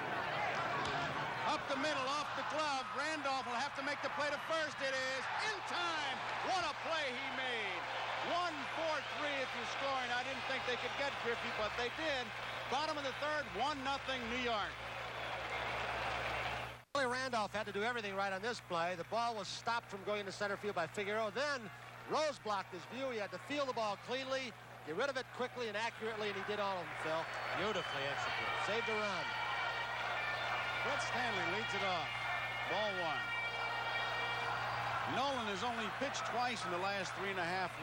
Up the middle, off the glove. Randolph will have to make the play to first. It is in time. What a play he made. 1-4-3 if you're scoring. I didn't think they could get Griffey, but they did. Bottom of the third, 1-0 New York. Billy Randolph had to do everything right on this play. The ball was stopped from going into center field by Figueroa. Then Rose blocked his view. He had to feel the ball cleanly, get rid of it quickly and accurately, and he did all of them, Phil. Beautifully executed. Saved a run. Fred Stanley leads it off. Ball 1. Nolan has only pitched twice in the last 3.5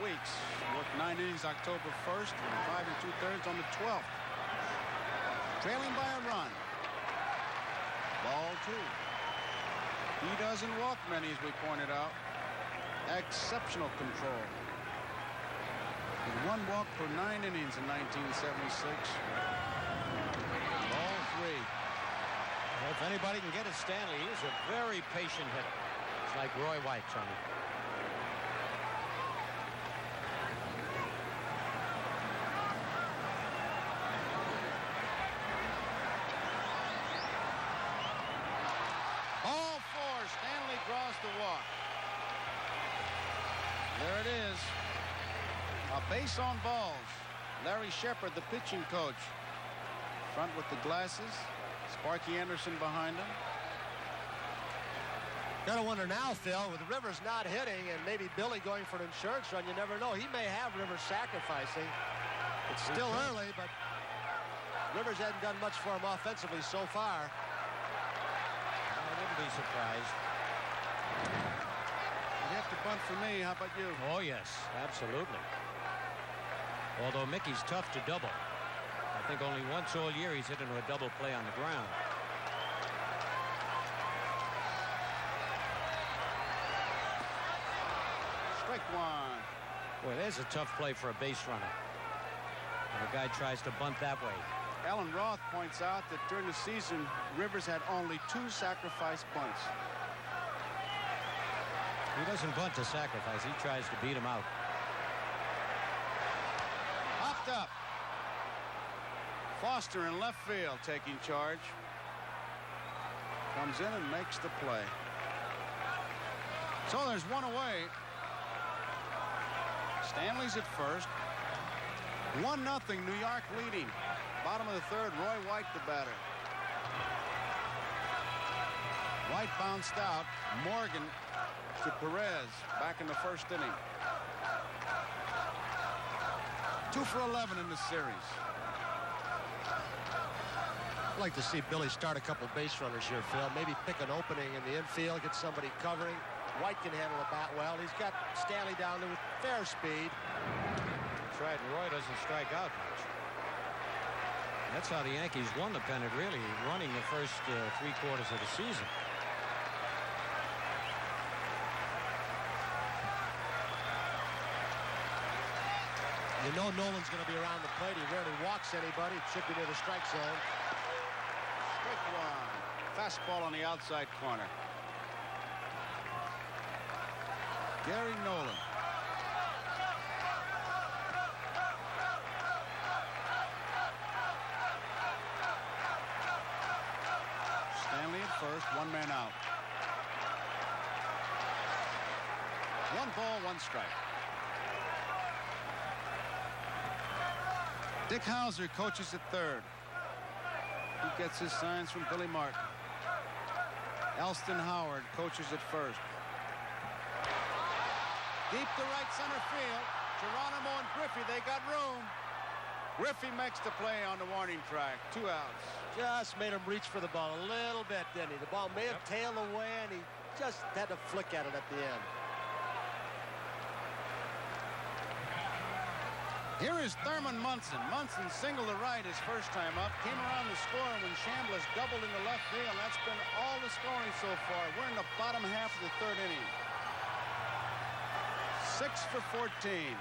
weeks. Worked 9 innings October 1st and 5 2/3 on the 12th. Trailing by a run. Ball 2. He doesn't walk many, as we pointed out. Exceptional control. With 1 walk per 9 innings in 1976. Ball 3. If anybody can get it, Stanley. He's a very patient hitter. It's like Roy White, Tony. Ball 4. Stanley draws the walk. There it is. A base on balls. Larry Shepard, the pitching coach. Front with the glasses. Sparky Anderson behind him. Gotta wonder now, Phil, with Rivers not hitting and maybe Billy going for an insurance run, you never know. He may have Rivers sacrificing. It's still early, but Rivers hasn't done much for him offensively so far. I wouldn't be surprised. You have to bunt for me. How about you? Oh, yes, absolutely. Although Mickey's tough to double. I think only once all year he's hit into a double play on the ground. Strike one. Boy, there's a tough play for a base runner. And the guy tries to bunt that way. Alan Roth points out that during the season, Rivers had only 2 sacrifice bunts. He doesn't bunt to sacrifice. He tries to beat him out. Popped up. Foster in left field taking charge. Comes in and makes the play. So there's one away. Stanley's at first. 1-0, New York leading. Bottom of the third, Roy White the batter. White bounced out. Morgan to Perez back in the first inning. 2 for 11 in the series. I'd like to see Billy start a couple base runners here, Phil. Maybe pick an opening in the infield, get somebody covering. White can handle the bat well. He's got Stanley down there with fair speed. That's right, and Roy doesn't strike out much. That's how the Yankees won the pennant, really, running the first 3 quarters of the season. You know Nolan's going to be around the plate. He rarely walks anybody. It should be near the strike zone. Strike one. Fastball on the outside corner. Gary Nolan. Stanley at first, 1 man out. 1 ball, 1 strike. Dick Hauser coaches at third. He gets his signs from Billy Martin. Elston Howard coaches at first. Deep to right center field. Geronimo and Griffey, they got room. Griffey makes the play on the warning track. 2 outs. Just made him reach for the ball a little bit, didn't he? The ball may have tailed away, and he just had to flick at it at the end. Here is Thurman Munson. Munson singled to right his first time up. Came around the score when Chambliss doubled into left field. That's been all the scoring so far. We're in the bottom half of the 3rd inning. 6 for 14.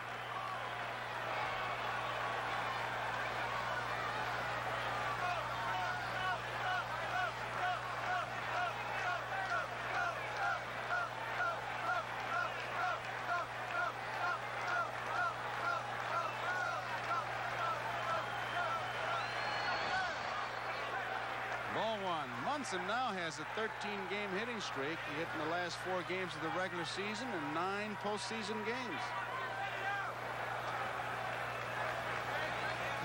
Ball 1. Munson now has a 13-game hitting streak. He hit in the last 4 games of the regular season and 9 postseason games.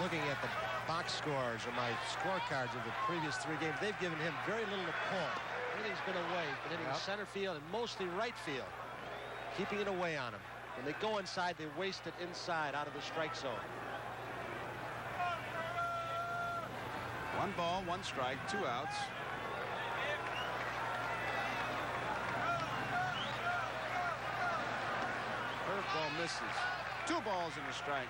Looking at the box scores or my scorecards of the previous 3 games, they've given him very little to pull. Everything's been away. He's been hitting center field and mostly right field, keeping it away on him. When they go inside, they waste it inside out of the strike zone. 1 ball, 1 strike, 2 outs. Curveball misses. 2 balls and a strike.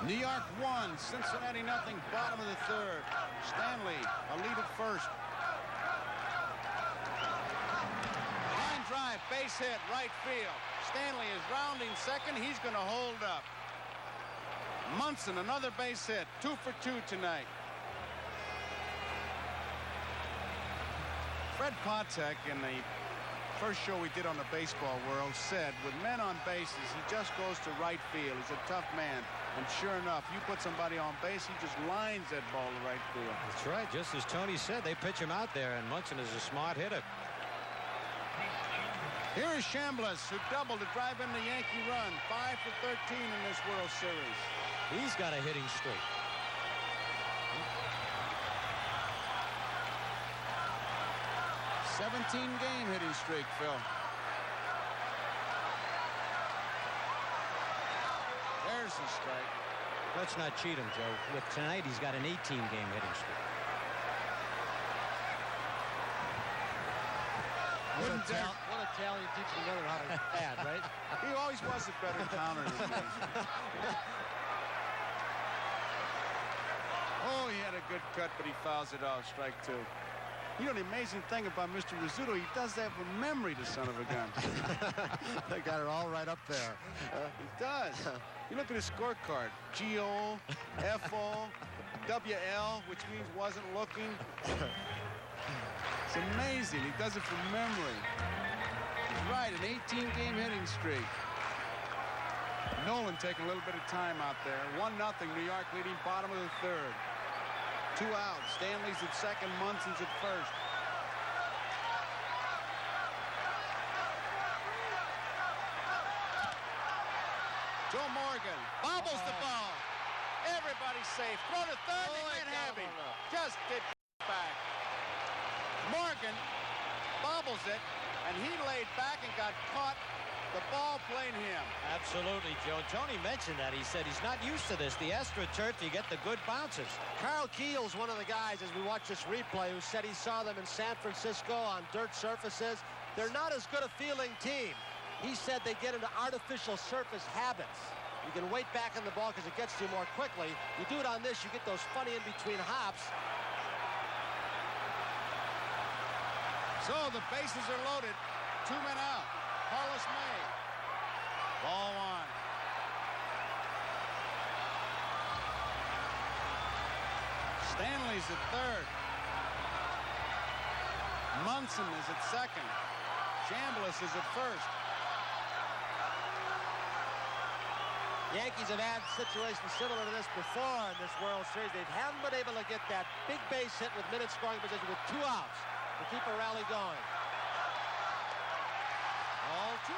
New York 1, Cincinnati nothing, bottom of the 3rd. Stanley, a lead at first. Line drive, base hit, right field. Stanley is rounding second. He's going to hold up. Munson, another base hit. 2 for 2 tonight. Fred Patek, in the first show we did on the baseball world, said with men on bases, he just goes to right field. He's a tough man. And sure enough, you put somebody on base, he just lines that ball to right field. That's right. Just as Tony said, they pitch him out there, and Munson is a smart hitter. Here is Chambliss, who doubled to drive in the Yankee run. 5 for 13 in this World Series. He's got a hitting streak. Game hitting streak, Phil. There's the strike. Let's not cheat him, Joe. Look, tonight he's got an 18-game hitting streak. What a talent teaching another how to add, right? He always was a better counter than me. Oh, he had a good cut, but he fouls it off. Strike 2. You know, the amazing thing about Mr. Rizzuto, he does that from memory, the son of a gun. They got it all right up there. He does. You look at his scorecard. G-O, F-O, W-L, which means wasn't looking. It's amazing. He does it from memory. He's right, an 18-game hitting streak. Nolan taking a little bit of time out there. 1-0, New York leading bottom of the third. 2 out. Stanley's at second, Munson's at first. Joe Morgan bobbles the ball. Everybody's safe. Throw to third. They can't have him. Just did back. Morgan bobbles it, and he laid back and got caught. The ball played him. Absolutely, Joe. Tony mentioned that. He said he's not used to this. The AstroTurf, you get the good bounces. Carl Keel's one of the guys, as we watch this replay, who said he saw them in San Francisco on dirt surfaces. They're not as good a feeling team. He said they get into artificial surface habits. You can wait back on the ball because it gets to you more quickly. You do it on this, you get those funny in-between hops. So the bases are loaded. 2 men out. Carlos May. Ball 1. Stanley's at third. Munson is at second. Chambliss is at first. Yankees have had situations similar to this before in this World Series. They haven't been able to get that big base hit with minute scoring position with 2 outs to keep a rally going. All 2.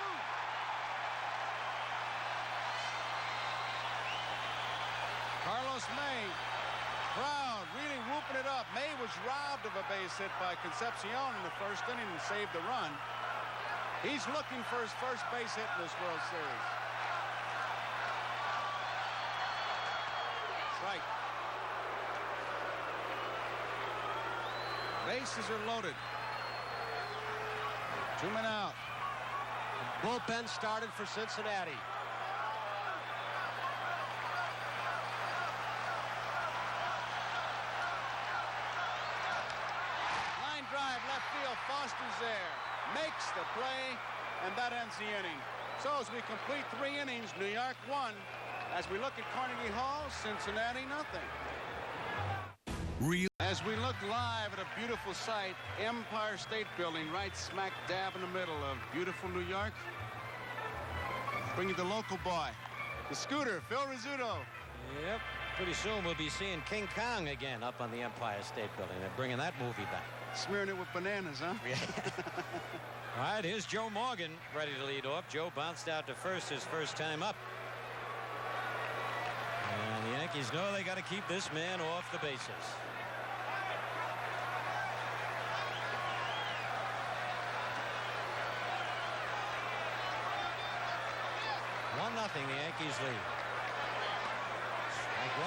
Carlos May, crowd really whooping it up. May was robbed of a base hit by Concepcion in the first inning and saved the run. He's looking for his first base hit in this World Series. Right. Bases are loaded. 2 men out. Bullpen started for Cincinnati. Line drive left field. Foster's there. Makes the play, and that ends the inning. So as we complete 3 innings, New York 1. As we look at Carnegie Hall, Cincinnati nothing. As we look live at a beautiful sight, Empire State Building right smack dab in the middle of beautiful New York. Bringing the local boy, the scooter, Phil Rizzuto. Yep. Pretty soon we'll be seeing King Kong again up on the Empire State Building. They're bringing that movie back. Smearing it with bananas, huh? All right, here's Joe Morgan ready to lead off. Joe bounced out to first his first time up. And the Yankees know they got to keep this man off the bases. Nothing. The Yankees lead. Strike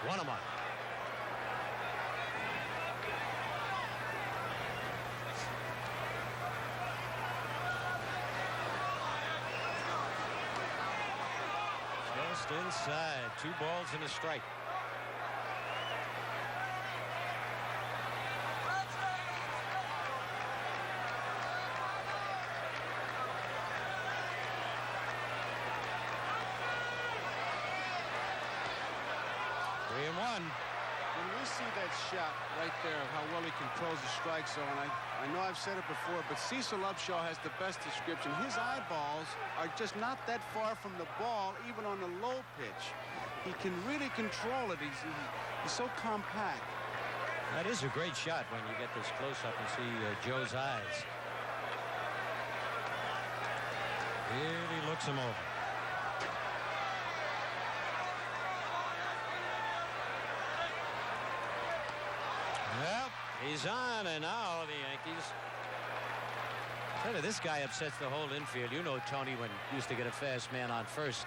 1. One of them. inside. 2 balls and a strike. Three and one. When we see that shot right there of how well he controls the strike zone, I know I've said it before, but Cecil Upshaw has the best description. His eyeballs are just not that far from the ball, even on the low pitch. He can really control it. He's so compact. That is a great shot when you get this close up and see Joe's eyes. Really looks him over. Well, he's on, and now the Yankees. Tell you, this guy upsets the whole infield. You know, Tony, when you used to get a fast man on first.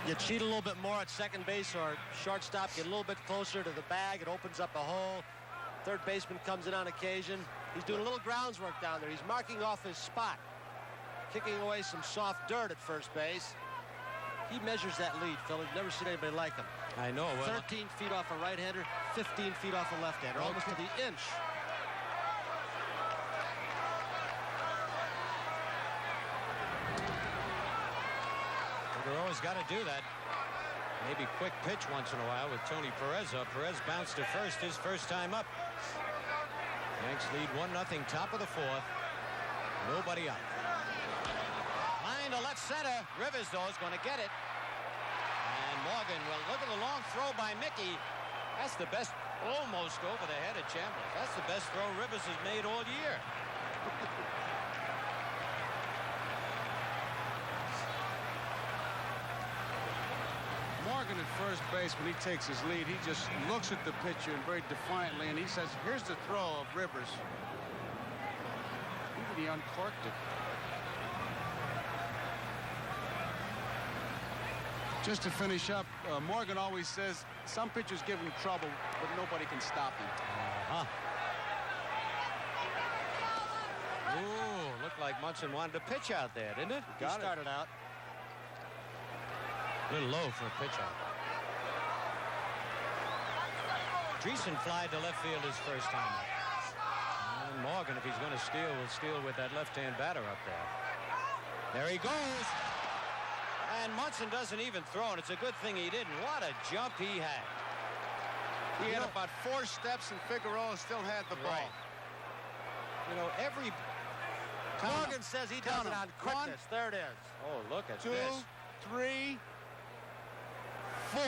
You cheat a little bit more at second base or shortstop, get a little bit closer to the bag. It opens up a hole. Third baseman comes in on occasion. He's doing a little grounds work down there. He's marking off his spot, kicking away some soft dirt at first base. He measures that lead, Phil. I've never seen anybody like him. I know. Well, 13 feet off a right-hander, 15 feet off a left-hander, almost to the inch. They're always got to do that. Maybe quick pitch once in a while with Tony Perez up. Perez bounced to first his first time up. Yanks lead 1-0, top of the 4th. Nobody out. Line to left center. Rivers, though, is going to get it. And Morgan, well, look at the long throw by Mickey. That's the best, almost over the head of Chambliss. That's the best throw Rivers has made all year. Morgan at first base, when he takes his lead, he just looks at the pitcher and very defiantly, and he says, here's the throw of Rivers. Even he uncorked it. Just to finish up, Morgan always says some pitchers give him trouble, but nobody can stop him. Ooh, looked like Munson wanted to pitch out there, didn't it? He started out. A little low for a pitch out. Dreesen fly to left field his first time up. And Morgan, if he's going to steal, will steal with that left-hand batter up there. There he goes. And Munson doesn't even throw, and it's a good thing he didn't. What a jump he had. He had about 4 steps, and Figueroa still had the ball. Right. You know, every... Morgan says he does it on quickness. There it is. Oh, look at 2, this. 3, 4.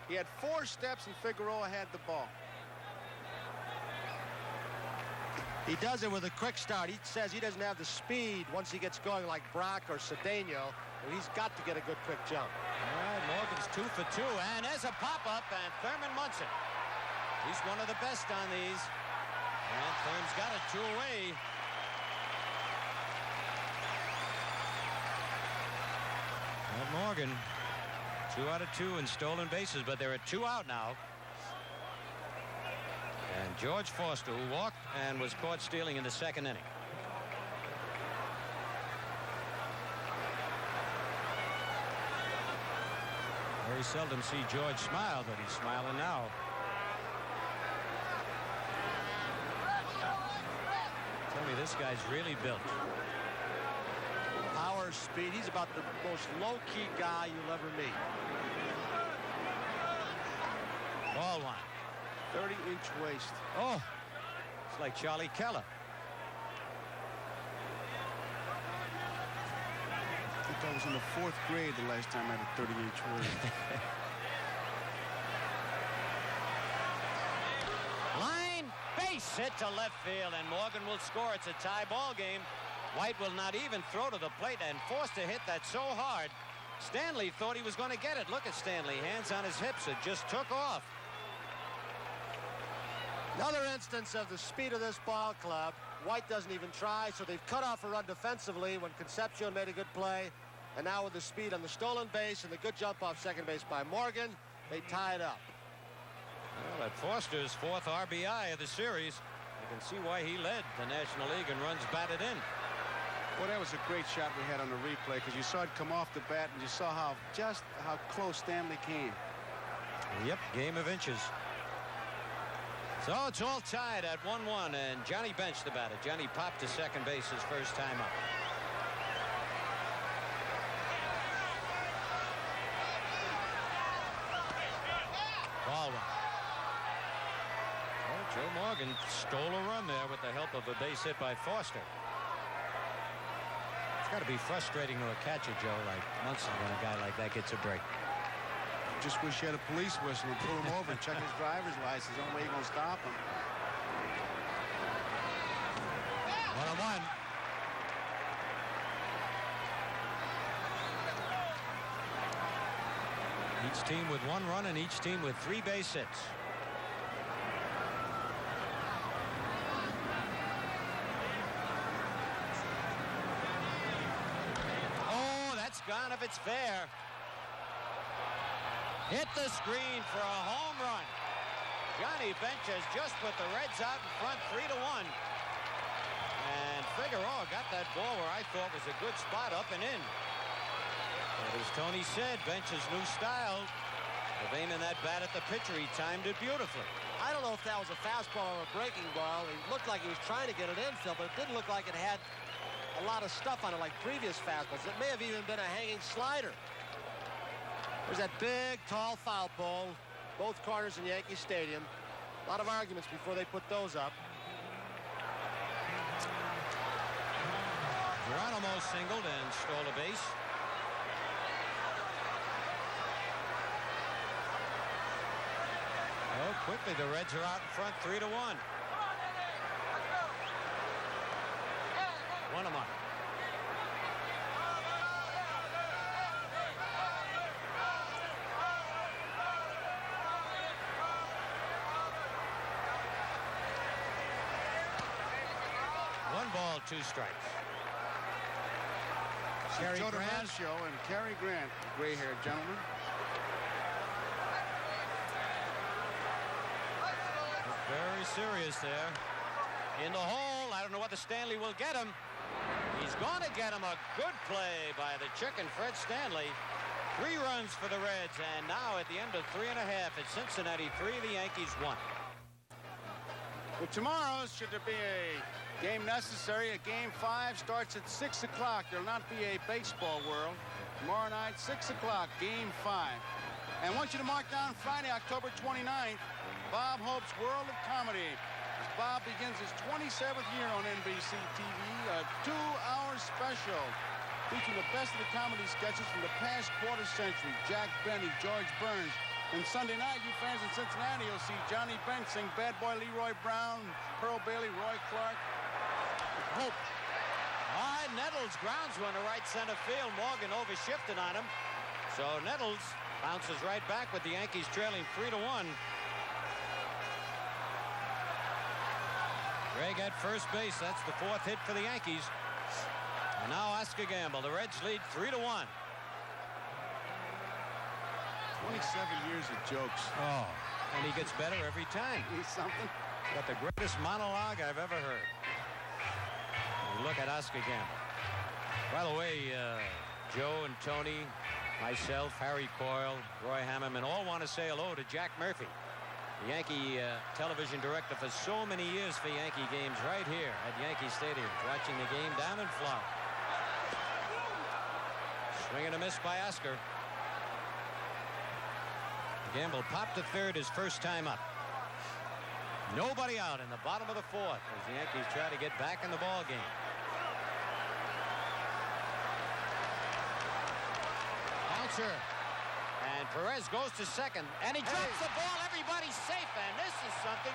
He had 4 steps, and Figueroa had the ball. He does it with a quick start. He says he doesn't have the speed once he gets going like Brock or Cedeno. He's got to get a good quick jump. All right, Morgan's 2 for 2, and there's a pop-up, and Thurman Munson. He's one of the best on these. And Thurman's got it 2 away. Well, Morgan, 2 out of 2 in stolen bases, but there are 2 out now. And George Foster, who walked and was caught stealing in the 2nd inning. Very seldom see George smile, but he's smiling now. Tell me, this guy's really built. Power, speed. He's about the most low-key guy you'll ever meet. Ball 1. 30-inch waist. Oh, it's like Charlie Keller. I think I was in the 4th grade the last time I had a 30-inch waist. Line, base hit to left field, and Morgan will score. It's a tie ball game. White will not even throw to the plate, and Foster hit that so hard. Stanley thought he was going to get it. Look at Stanley, hands on his hips. It just took off. Another instance of the speed of this ball club. White doesn't even try, so they've cut off a run defensively when Concepcion made a good play. And now with the speed on the stolen base and the good jump off second base by Morgan, they tie it up. Well, at Foster's 4th RBI of the series, you can see why he led the National League and runs batted in. Well, that was a great shot we had on the replay because you saw it come off the bat and you saw how close Stanley came. Yep, game of inches. So it's all tied at 1-1, and Johnny benched the batter. Johnny popped to second base his first time up. Ball one. Well, Joe Morgan stole a run there with the help of a base hit by Foster. It's got to be frustrating to a catcher, Joe, like Munson, when a guy like that gets a break. Just wish you had a police whistle and pull him over and check his driver's license. The only way you're going to stop him. 1-1. Each team with 1 run and each team with 3 base hits. Oh, that's gone if it's fair. Hit the screen for a home run. Johnny benches just put the Reds out in front 3-1. And Figueroa got that ball where I thought was a good spot, up and in. But as Tony said, Bench's new style of aiming that bat at the pitcher, he timed it beautifully. I don't know if that was a fastball or a breaking ball. It looked like he was trying to get it in, Phil, but it didn't look like it had a lot of stuff on it like previous fastballs. It may have even been a hanging slider. There's that big, tall foul pole, both corners in Yankee Stadium. A lot of arguments before they put those up. Geronimo singled and stole a base. Oh, quickly the Reds are out in front 3-1. 1-1. One ball, 2 strikes. Cary Grant show and Cary Grant, gray-haired gentleman. Very serious there. In the hole. I don't know whether Stanley will get him. He's going to get him. A good play by the chicken, Fred Stanley. 3 runs for the Reds, and now at the end of 3 1/2, it's Cincinnati 3, the Yankees 1. Well, tomorrow, should there be a game necessary, a game 5 starts at 6 o'clock. There'll not be a baseball world. Tomorrow night, 6 o'clock, game 5. And I want you to mark down Friday, October 29th, Bob Hope's World of Comedy. As Bob begins his 27th year on NBC TV, a 2-hour special featuring the best of the comedy sketches from the past quarter century. Jack Benny, George Burns. And Sunday night, you fans in Cincinnati will see Johnny Bench sing Bad Boy Leroy Brown, Pearl Bailey, Roy Clark. Hope. All right, Nettles grounds one to right center field. Morgan overshifted on him. So Nettles bounces right back with the Yankees trailing 3-1. Greg at first base. That's the 4th hit for the Yankees. And now Oscar Gamble. The Reds lead 3-1. 27 years of jokes. Oh, and he gets better every time. He's something. Got the greatest monologue I've ever heard. And look at Oscar Gamble. By the way, Joe and Tony, myself, Harry Coyle, Roy Hammerman all want to say hello to Jack Murphy, the Yankee television director for so many years for Yankee games right here at Yankee Stadium, watching the game down in Florida. Swing and a miss by Oscar. Gamble popped to third his first time up. Nobody out in the bottom of the 4th as the Yankees try to get back in the ball game. Bouncer. And Perez goes to second. And he drops the ball. Everybody's safe. And this is something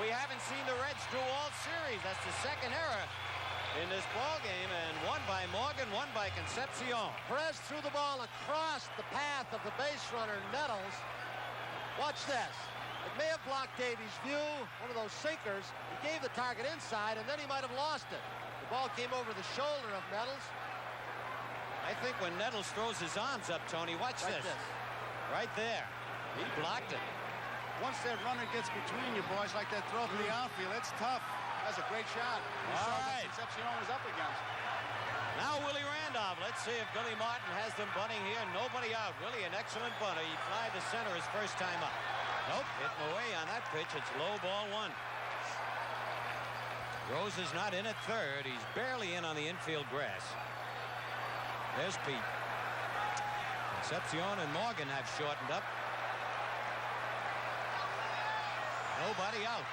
we haven't seen the Reds do all series. That's the second error in this ball game, and one by Morgan, one by Concepcion. Perez threw the ball across the path of the base runner, Nettles. Watch this. It may have blocked Davies' view, one of those sinkers. He gave the target inside, and then he might have lost it. The ball came over the shoulder of Nettles. I think when Nettles throws his arms up, Tony, watch this. Right there. He blocked it. Once that runner gets between you boys like that throw from the outfield, it's tough. That's a great shot. You saw what Concepcion was up against. Now Willie Randolph. Let's see if Billy Martin has them bunting here. Nobody out. Willie, an excellent bunter. He fly to center his first time up. Nope, hitting away on that pitch. It's low, ball one. Rose is not in at third. He's barely in on the infield grass. There's Pete. Concepcion and Morgan have shortened up. Nobody out.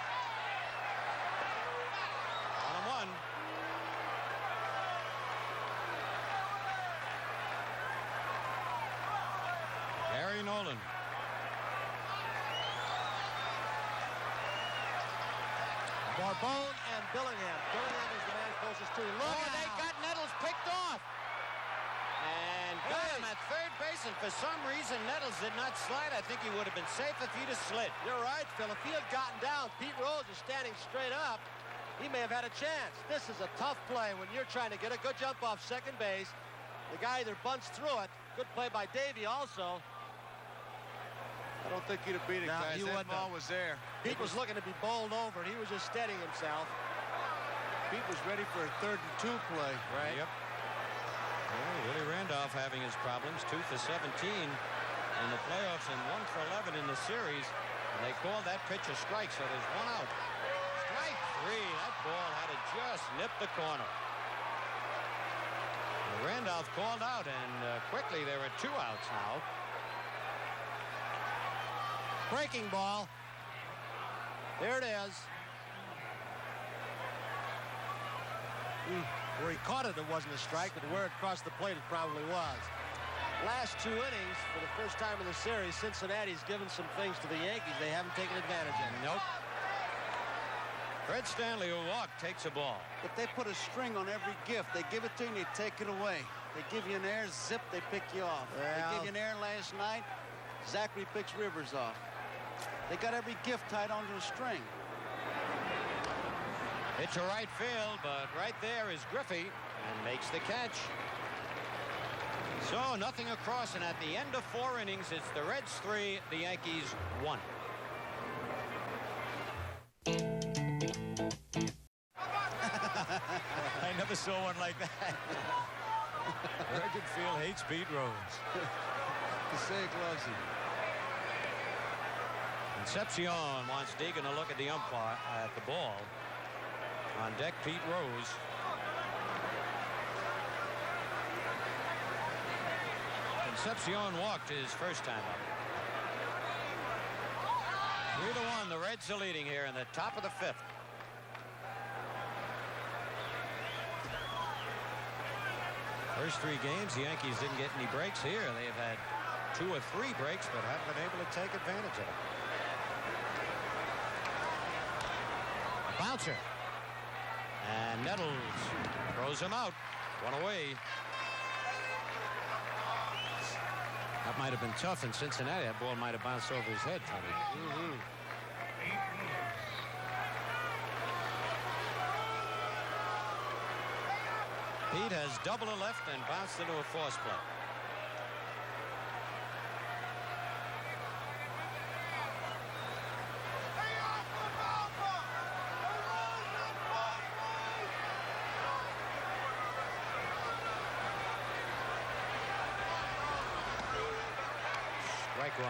1-1. Gary Nolan. Barbone and Billingham. Billingham is the man closest to him. Look, They got Nettles picked off. And got him at third base, and for some reason Nettles did not slide. I think he would have been safe if he'd have slid. You're right, Phil. If he had gotten down, Pete Rose is standing straight up. He may have had a chance. This is a tough play when you're trying to get a good jump off second base. The guy either bunts through it. Good play by Davey also. I don't think he'd have beat it, No, guys. he That wouldn't ball have. was there. Pete was looking to be bowled over, and he was just steadying himself. Pete was ready for a 3rd and 2 play. Right. Yep. Well, Willie Randolph having his problems. 2 for 17 in the playoffs and 1 for 11 in the series. And they called that pitch a strike, so there's 1 out. Strike 3. That ball had to just nip the corner. Well, Randolph called out, and quickly there are 2 outs now. Breaking ball. There it is. Where he caught it, it wasn't a strike, but where it crossed the plate, it probably was. Last 2 innings, for the first time in the series, Cincinnati's given some things to the Yankees they haven't taken advantage of. Nope. Fred Stanley, who walked, takes a ball. But they put a string on every gift. They give it to you and they take it away. They give you an air, zip, they pick you off. Well, They give you an air last night, Zachary picks Rivers off. They got every gift tied onto a string. It's a right field, but right there is Griffey and makes the catch. So nothing across, and at the end of 4 innings, it's the Reds 3, the Yankees 1. I never saw one like that. Field hates Pete Rose. Passaic loves him. Concepcion wants Deegan to look at the umpire at the ball. On deck, Pete Rose. Concepcion walked his first time up. 3-1, the Reds are leading here in the top of the 5th. First 3 games, the Yankees didn't get any breaks here. They've had 2 or 3 breaks, but haven't been able to take advantage of it. A bouncer. And Nettles throws him out. 1 away. That might have been tough in Cincinnati. That ball might have bounced over his head, Tony. Pete has double a left and bounced into a force play. Strike 1.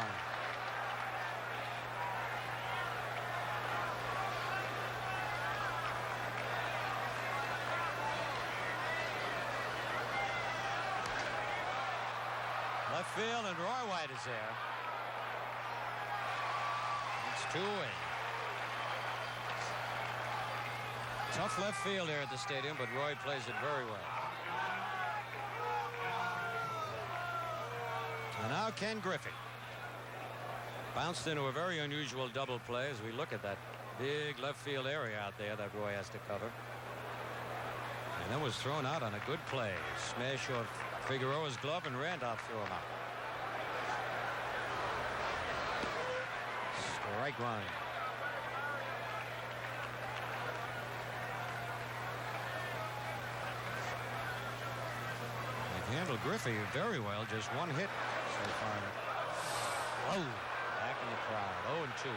Left field, and Roy White is there. It's 2 away. Tough left field here at the stadium, but Roy plays it very well. And now Ken Griffey. Bounced into a very unusual double play as we look at that big left field area out there that Roy has to cover. And then was thrown out on a good play. Smash off Figueroa's glove, and Randolph threw him out. Strike 1. They've handled Griffey very well. Just 1 hit so far. Oh, back in the crowd. 0-2.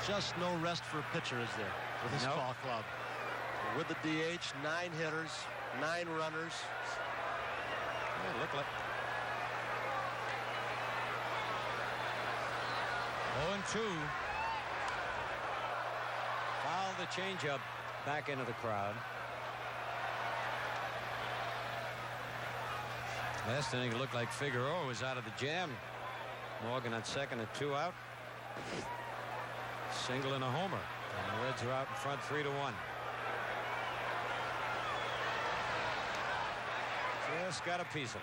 Just no rest for a pitcher, is there, with this ball club? With the DH, 9 hitters, 9 runners. Yeah, look like 0-2. Foul the changeup back into the crowd. Last inning, it looked like Figueroa was out of the jam. Morgan on second and 2 out. Single and a homer. And the Reds are out in front 3-1. Just got a piece of it.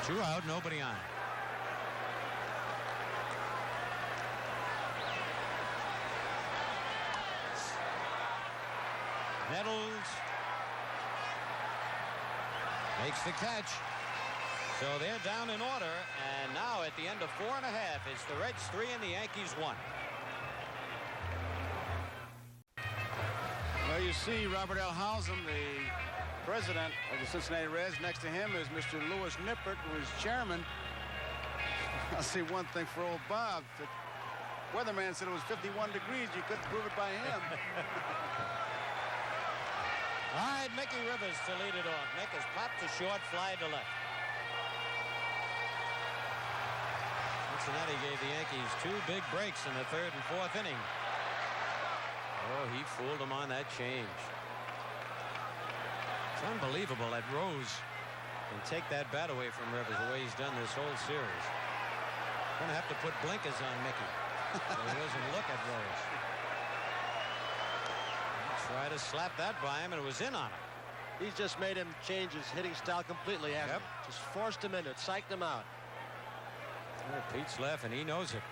Two out, nobody on. Nettles makes the catch. So they're down in order, and now at the end of 4 1/2, it's the Reds 3 and the Yankees 1. Well, you see Robert L. Howsam, the president of the Cincinnati Reds. Next to him is Mr. Lewis Nippert, who is chairman. I'll say one thing for old Bob. The weatherman said it was 51 degrees. You couldn't prove it by him. All right, Mickey Rivers to lead it off. Mick has popped a short fly to left. Cincinnati gave the Yankees 2 big breaks in the 3rd and 4th inning. Oh, he fooled them on that change. It's unbelievable that Rose can take that bat away from Rivers the way he's done this whole series. Gonna have to put blinkers on Mickey so he doesn't look at Rose. Try to slap that by him, and it was in on him. He's just made him change his hitting style completely, hasn't he? Just forced him into it, psyched him out. Well, Pete's left, and he knows it.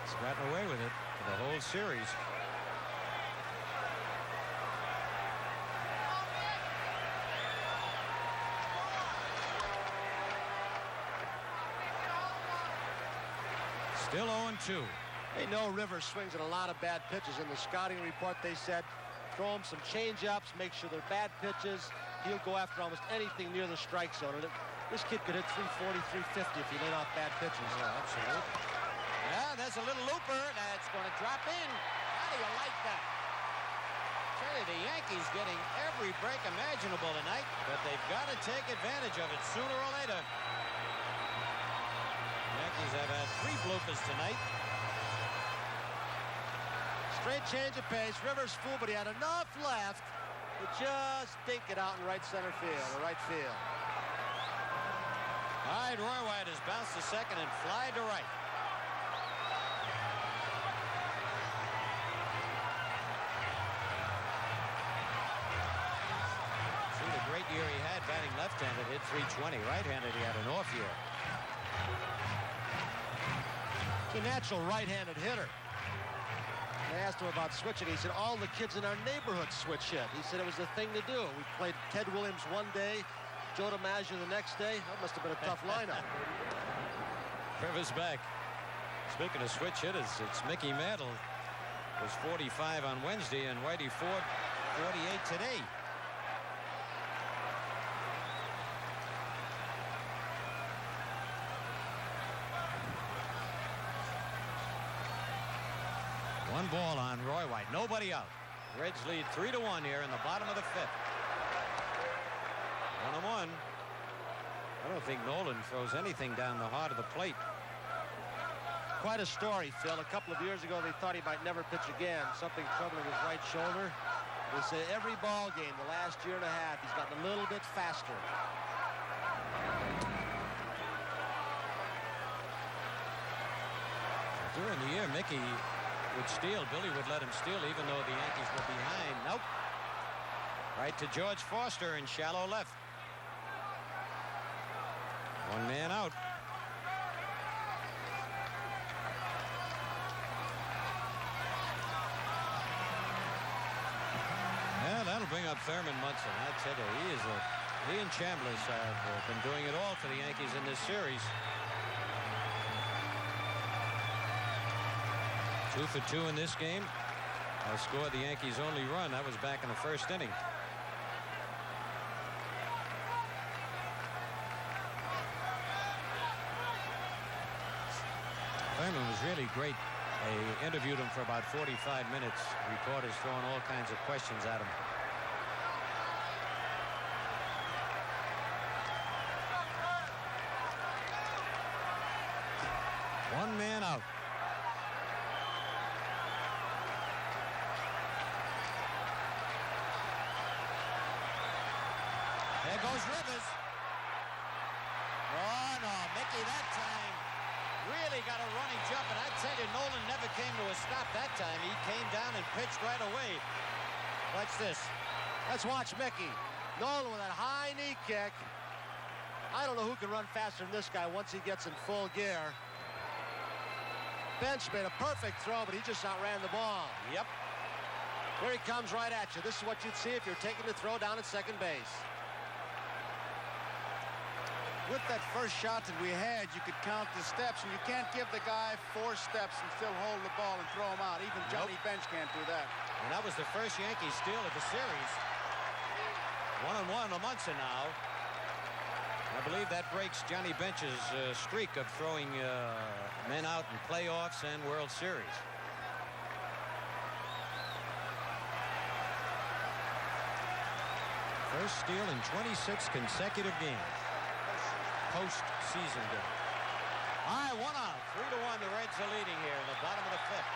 He's gotten away with it for the whole series. Still 0-2. They know Rivers swings at a lot of bad pitches. In the scouting report, they said throw him some change-ups, make sure they're bad pitches. He'll go after almost anything near the strike zone. And this kid could hit 340, 350 if he laid off bad pitches. Oh, absolutely. Yeah, there's a little looper that's going to drop in. How do you like that? Tell you, the Yankees getting every break imaginable tonight, but they've got to take advantage of it sooner or later. Yankees have had 3 bloopers tonight. Straight change of pace. Rivers fooled, but he had enough left to just dink it out in right center field, or right field. All right, Roy White has bounced to second and fly to right. See the great year he had batting left-handed, hit 320. Right-handed, he had an off year. He's a natural right-handed hitter. I asked him about switching. He said all the kids in our neighborhood switch hit. He said it was the thing to do. We played Ted Williams one day, Joe DiMaggio the next day. That must have been a tough lineup. Rivers back. Speaking of switch hitters, it's Mickey Mantle. Was 45 on Wednesday, and Whitey Ford 48 today. One ball on Roy White. Nobody out. Reds lead 3-1 here in the bottom of the 5th. 1-1. I don't think Nolan throws anything down the heart of the plate. Quite a story, Phil. A couple of years ago, they thought he might never pitch again. Something troubling his right shoulder. They say every ball game the last year and a half, he's gotten a little bit faster. During the year, Mickey would steal. Billy would let him steal even though the Yankees were behind. Nope. Right to George Foster in shallow left. One man out. Yeah, that'll bring up Thurman Munson. I tell you, he and Chambliss have been doing it all for the Yankees in this series. 2 for 2 in this game. I scored the Yankees' only run. That was back in the first inning. Thurman was really great. They interviewed him for about 45 minutes. Reporters throwing all kinds of questions at him. One man out. There goes Rivers. Oh, no, Mickey that time really got a running jump, and I tell you, Nolan never came to a stop that time. He came down and pitched right away. Watch this. Let's watch Mickey. Nolan with that high knee kick. I don't know who can run faster than this guy once he gets in full gear. Bench made a perfect throw, but he just outran the ball. Yep. Here he comes right at you. This is what you'd see if you're taking the throw down at second base. With that first shot that we had, you could count the steps, and you can't give the guy 4 steps and still hold the ball and throw him out. Even Johnny Bench can't do that. And that was the first Yankee steal of the series. 1-1 to Munson now. I believe that breaks Johnny Bench's streak of throwing men out in playoffs and World Series. First steal in 26 consecutive games. Postseason game. All right, 1 out. 3-1. The Reds are leading here in the bottom of the 5th.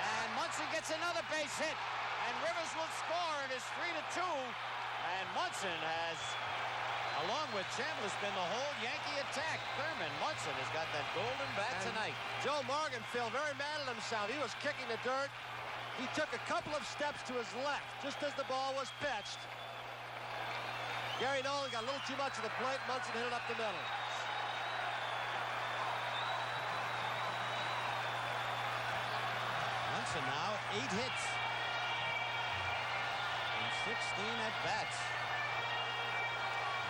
And Munson gets another base hit. And Rivers will score. It is 3-2. And Munson has, along with Chambliss, been the whole Yankee attack. Thurman, Munson has got that golden bat tonight. Joe Morgan felt very mad at himself. He was kicking the dirt. He took a couple of steps to his left just as the ball was pitched. Gary Nolan got a little too much of the plate. Munson hit it up the middle. Munson now 8 hits and 16 at bats.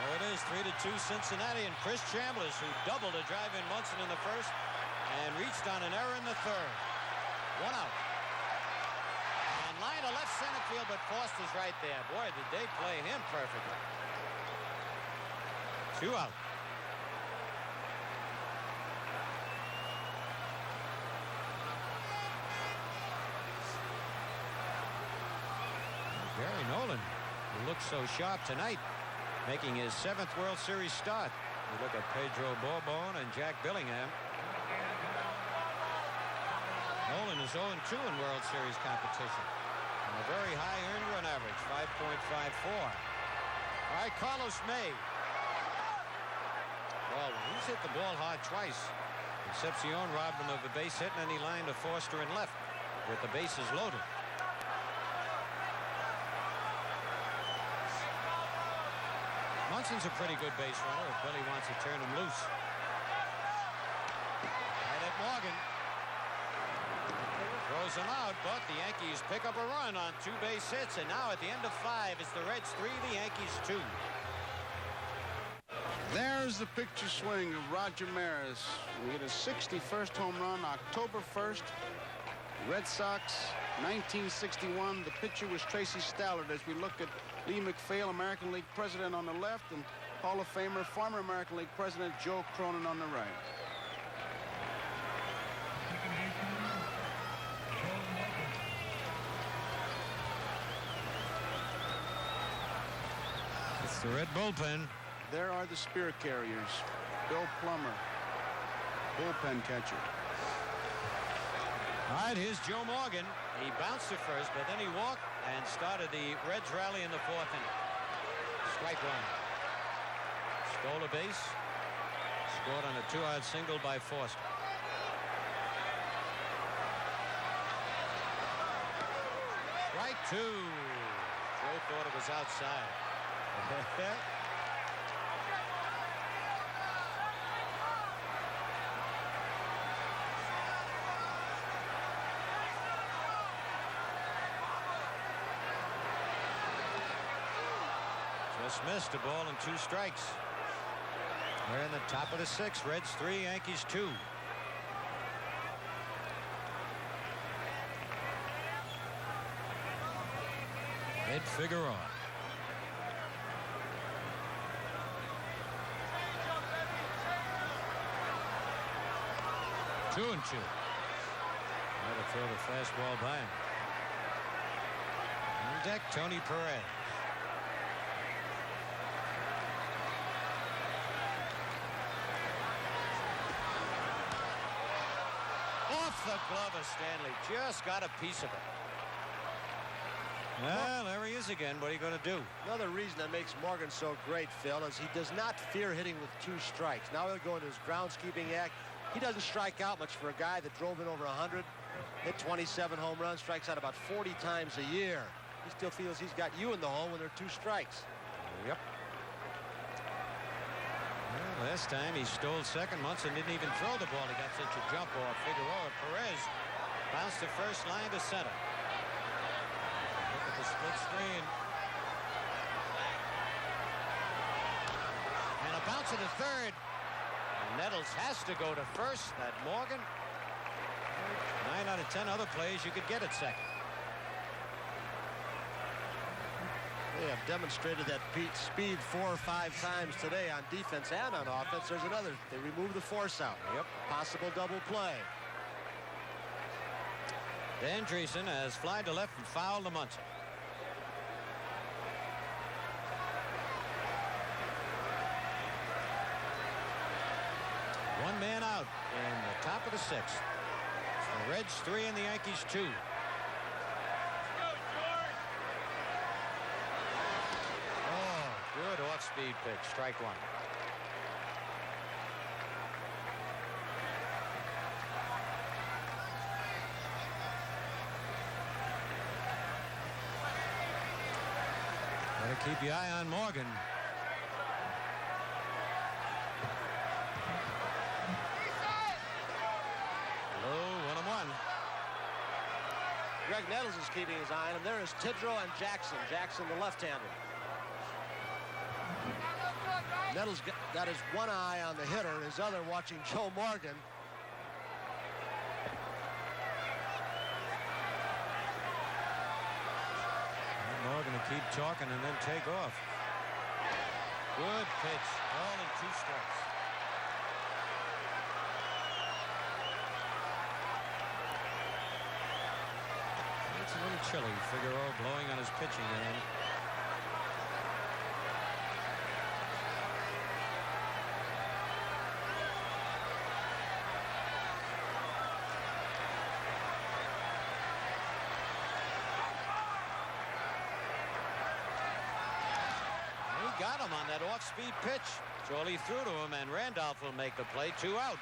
There it is, 3-2 Cincinnati, and Chris Chambliss, who doubled to drive in Munson in the first and reached on an error in the third. 1 out. And line to left center field, but Foster's right there. Boy, did they play him perfectly. 2 out. Gary Nolan, who looks so sharp tonight, making his 7th World Series start. You look at Pedro Bourbon and Jack Billingham. Nolan is 0-2 in World Series competition. And a very high earned run average, 5.54. All right, Carlos May. Well, he's hit the ball hard twice. Concepcion robbed him of a base hit, and then he lined to Foster in left with the bases loaded. Munson's a pretty good base runner if Billy wants to turn him loose. Right at Morgan. Throws him out, but the Yankees pick up a run on 2 base hits, and now at the end of 5, it's the Reds 3, the Yankees 2. There's the picture swing of Roger Maris. We hit his 61st home run October 1st. Red Sox, 1961. The pitcher was Tracy Stallard. As we look at Lee McPhail, American League president, on the left, and Hall of Famer, former American League president Joe Cronin on the right. It's the Red bullpen. There are the spirit carriers. Bill Plummer, bullpen catcher. All right, here's Joe Morgan. He bounced to first, but then he walked and started the Reds rally in the 4th inning. Strike 1. Stole a base. Scored on a 2-out single by Foster. Strike 2. Joe thought it was outside. Just missed a ball and 2 strikes. We're in the top of the 6th. Reds 3, Yankees 2. Ed Figueroa. 2-2. Try to throw the fastball by him. On deck, Tony Perez. Off the glove of Stanley. Just got a piece of it. Well, there he is again. What are you going to do? Another reason that makes Morgan so great, Phil, is he does not fear hitting with 2 strikes. Now he'll go into his groundskeeping act. He doesn't strike out much for a guy that drove in over 100, hit 27 home runs, strikes out about 40 times a year. He still feels he's got you in the hole when there are 2 strikes. Yep. Well, last time he stole second. Munson didn't even throw the ball. He got such a jump off. Figueroa. Perez bounced to first, line to center. Look at the split screen. And a bounce to the third. And Nettles has to go to first. That Morgan. 9 out of 10 other plays you could get at second. They have demonstrated that speed 4 or 5 times today on defense and on offense. There's another. They remove the force out. Yep. Possible double play. Dan Dreesen has fly to left and fouled to Munson. One man out in the top of the 6th. The Reds 3 and the Yankees 2. Oh, good off-speed pitch. Strike 1. Better keep your eye on Morgan. Greg Nettles is keeping his eye on him. There is Tidrow and Jackson. Jackson, the left-hander. Nettles got his one eye on the hitter, his other watching Joe Morgan. Morgan to keep talking and then take off. Good pitch. All in 2 strikes. It's a little chilly. Figueroa blowing on his pitching hand. He got him on that off-speed pitch. That's all he threw to him, and Randolph will make the play. 2 out.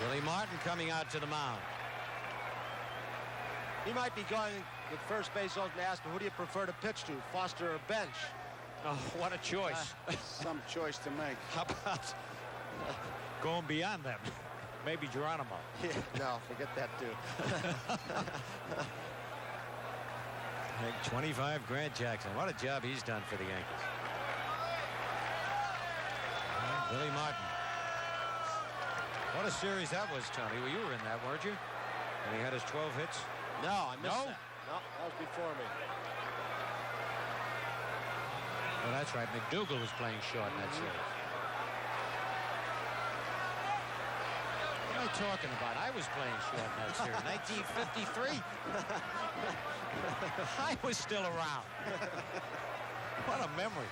Billy Martin coming out to the mound. He might be going with first base and ask him, who do you prefer to pitch to, Foster or Bench? Oh, what a choice. Some choice to make. How about going beyond them? Maybe Geronimo. Yeah, no, forget that too. Like 25 Grant Jackson. What a job he's done for the Yankees. And Billy Martin. What a series that was, Tony. Well, you were in that, weren't you? And he had his 12 hits. No, I missed No? that. No, that was before me. Well, that's right. McDougal was playing short in that series. What am I talking about? I was playing short in that series. 1953. I was still around. What a memory.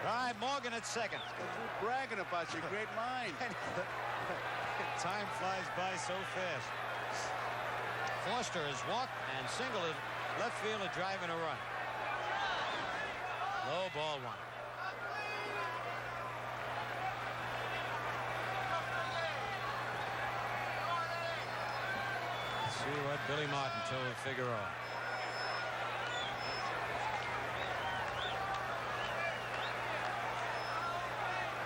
All right, Morgan at second. You're bragging about your great mind. Time flies by so fast. Foster has walked and singled it left field, a drive and a run. Low, ball 1. Let's see what Billy Martin told Figueroa.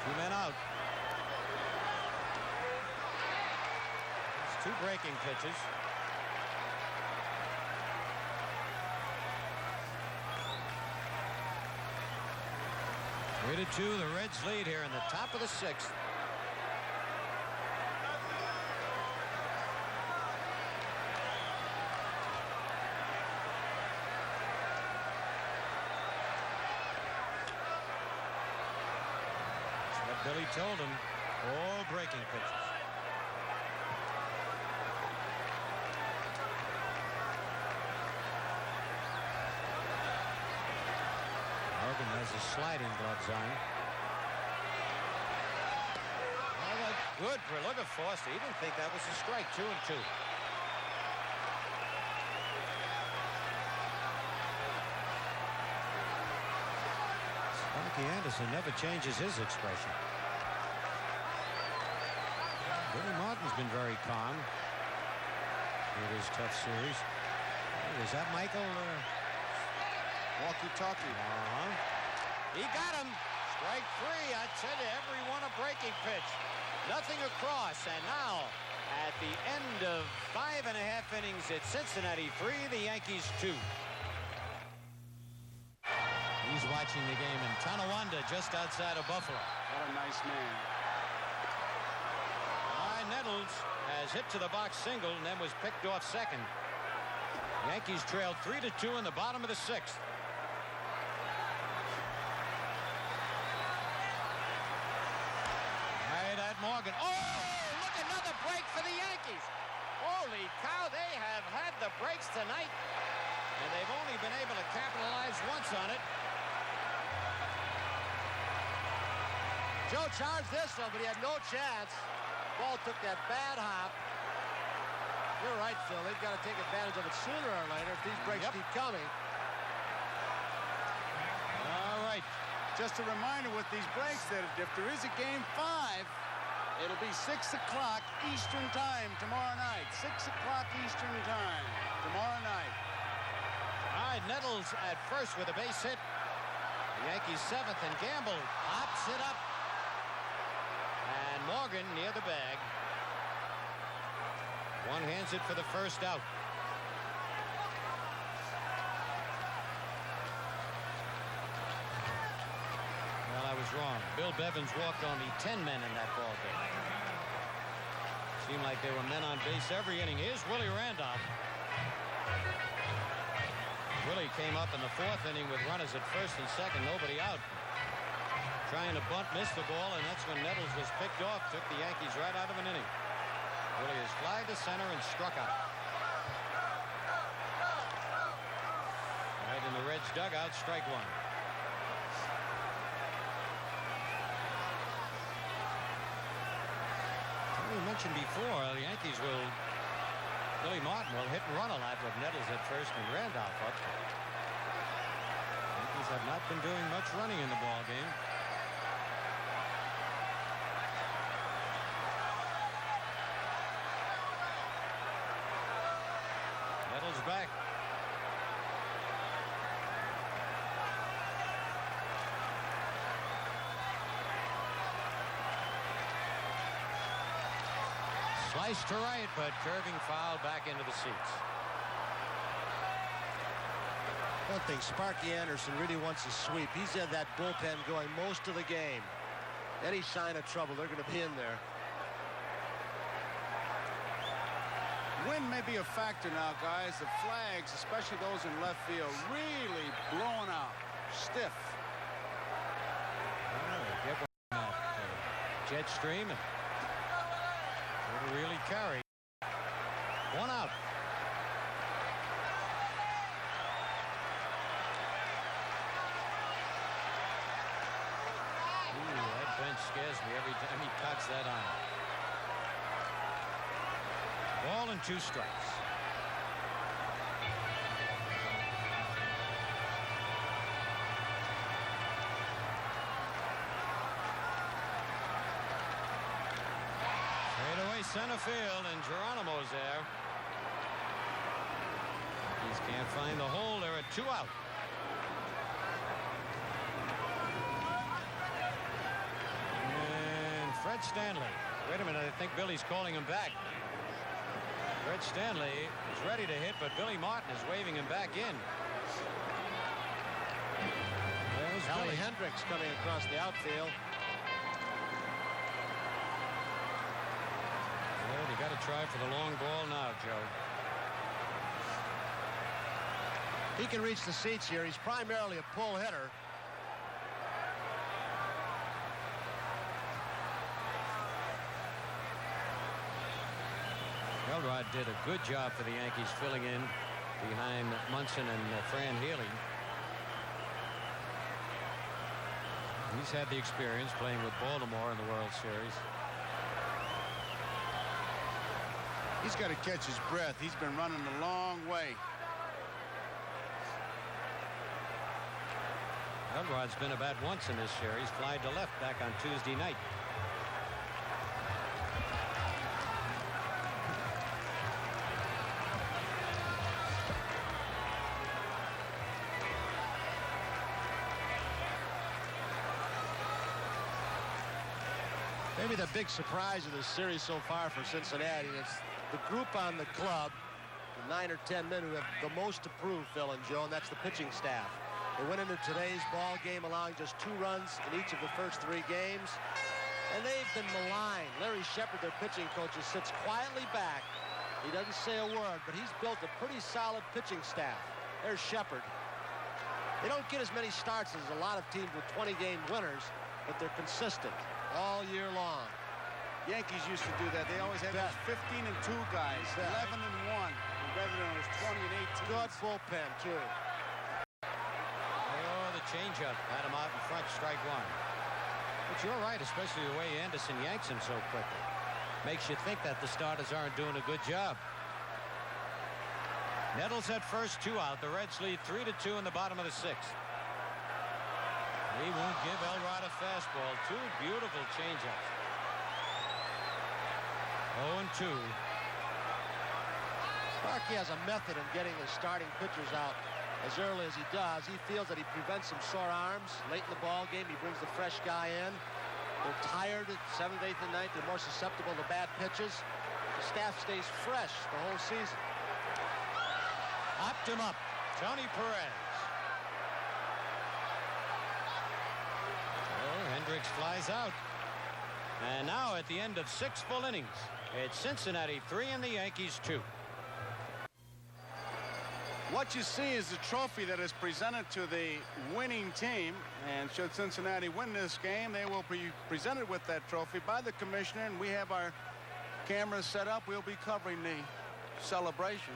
Two men out. It's 2 breaking pitches. 3-2, the Reds lead here in the top of the 6th. Billy told him, all breaking pitches. Morgan has his sliding gloves on. Good for a look at Foster. He didn't think that was a strike. 2-2. Sparky Anderson never changes his expression. Billy Martin's been very calm in this tough series. Was that Michael? Walkie-talkie. He got him. Strike 3. I tell you, everyone a breaking pitch. Nothing across. And now, at the end of 5.5 innings, it's Cincinnati 3, the Yankees 2. He's watching the game in Tonawanda, just outside of Buffalo. What a nice man. Nettles has hit to the box single and then was picked off second. Yankees trailed 3-2 in the bottom of the 6th. Right at Morgan. Oh, look, another break for the Yankees. Holy cow, they have had the breaks tonight, and they've only been able to capitalize once on it. Joe charged this one, but he had no chance. Ball took that bad hop. You're right, Phil. They've got to take advantage of it sooner or later if these breaks keep coming. All right. Just a reminder with these breaks that if there is a game 5, it'll be 6 o'clock Eastern time tomorrow night. 6 o'clock Eastern time tomorrow night. All right, Nettles at first with a base hit. The Yankees 7th, and Gamble pops it up. And Morgan near the bag. One hands it for the first out. Well, I was wrong. Bill Bevins walked only 10 men in that ball game. Seemed like there were men on base every inning. Here's Willie Randolph. Willie came up in the 4th inning with runners at first and second, nobody out. Trying to bunt, missed the ball, and that's when Nettles was picked off. Took the Yankees right out of an inning. Willie has flied to center and struck out. Right in the Reds dugout, strike 1. We mentioned before, the Yankees will, Billy Martin will hit and run a lot with Nettles at first and Randolph up. Yankees have not been doing much running in the ball game. Back. Sliced to right, but curving foul back into the seats. One thing, Sparky Anderson really wants a sweep. He's had that bullpen going most of the game. Any sign of trouble, they're going to be in there. Wind may be a factor now, guys. The flags, especially those in left field, really blowing out. Stiff. Get one out. Jet stream and it'll really carry. One out. Ooh, that bench scares me every time he cocks that on. Ball and 2 strikes. Straight away center field, and Geronimo's there. Yankees can't find the hole. There are 2 out. And Fred Stanley. Wait a minute, I think Billy's calling him back. Fred Stanley is ready to hit, but Billy Martin is waving him back in. There's Billy Billy. Hendricks coming across the outfield. Well, you got to try for the long ball now, Joe. He can reach the seats here. He's primarily a pull hitter. Elrod did a good job for the Yankees filling in behind Munson and Fran Healy. He's had the experience playing with Baltimore in the World Series. He's got to catch his breath. He's been running a long way. Elrod's been about once in this series. Fly to left back on Tuesday night. Maybe the big surprise of this series so far for Cincinnati is the group on the club, the 9 or 10 men who have the most to prove, Phil and Joe, and that's the pitching staff. They went into today's ball game allowing just 2 runs in each of the first 3 games, and they've been maligned. Larry Shepard, their pitching coach, sits quietly back. He doesn't say a word, but he's built a pretty solid pitching staff. There's Shepard. They don't get as many starts as a lot of teams with 20-game winners, but they're consistent all year long. Yankees used to do that. They always had those 15 and 2 guys, 11 and 1, rather than those 20 and 18. Good bullpen too. Oh, the changeup had him out in front, strike 1. But you're right, especially the way Anderson yanks him so quickly. Makes you think that the starters aren't doing a good job. Nettles at first, 2 out. The Reds lead 3-2 in the bottom of the 6th. He won't give Elrod a fastball. 2 beautiful changeups. 0-2. Sparky has a method in getting his starting pitchers out as early as he does. He feels that he prevents some sore arms. Late in the ball game, he brings the fresh guy in. They're tired at 7th, 8th, and 9th. They're more susceptible to bad pitches. The staff stays fresh the whole season. Hopped him up. Tony Perez. Hendricks flies out. And now at the end of 6 full innings, it's Cincinnati 3 and the Yankees 2. What you see is the trophy that is presented to the winning team, and should Cincinnati win this game, they will be presented with that trophy by the commissioner, and we have our cameras set up. We'll be covering the celebration.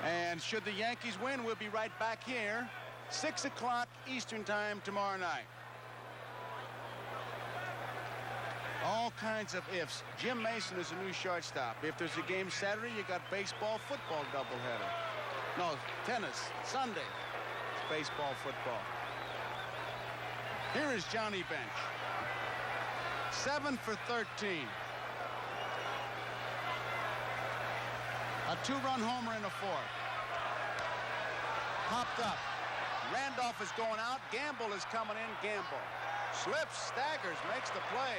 And should the Yankees win, we'll be right back here, 6 o'clock Eastern time tomorrow night. All kinds of ifs. Jim Mason is a new shortstop. If there's a game Saturday, you got baseball, football doubleheader. No, tennis, Sunday. It's baseball, football. Here is Johnny Bench. 7 for 13. A 2-run homer in the 4th. Popped up. Randolph is going out. Gamble is coming in. Gamble slips, staggers, makes the play.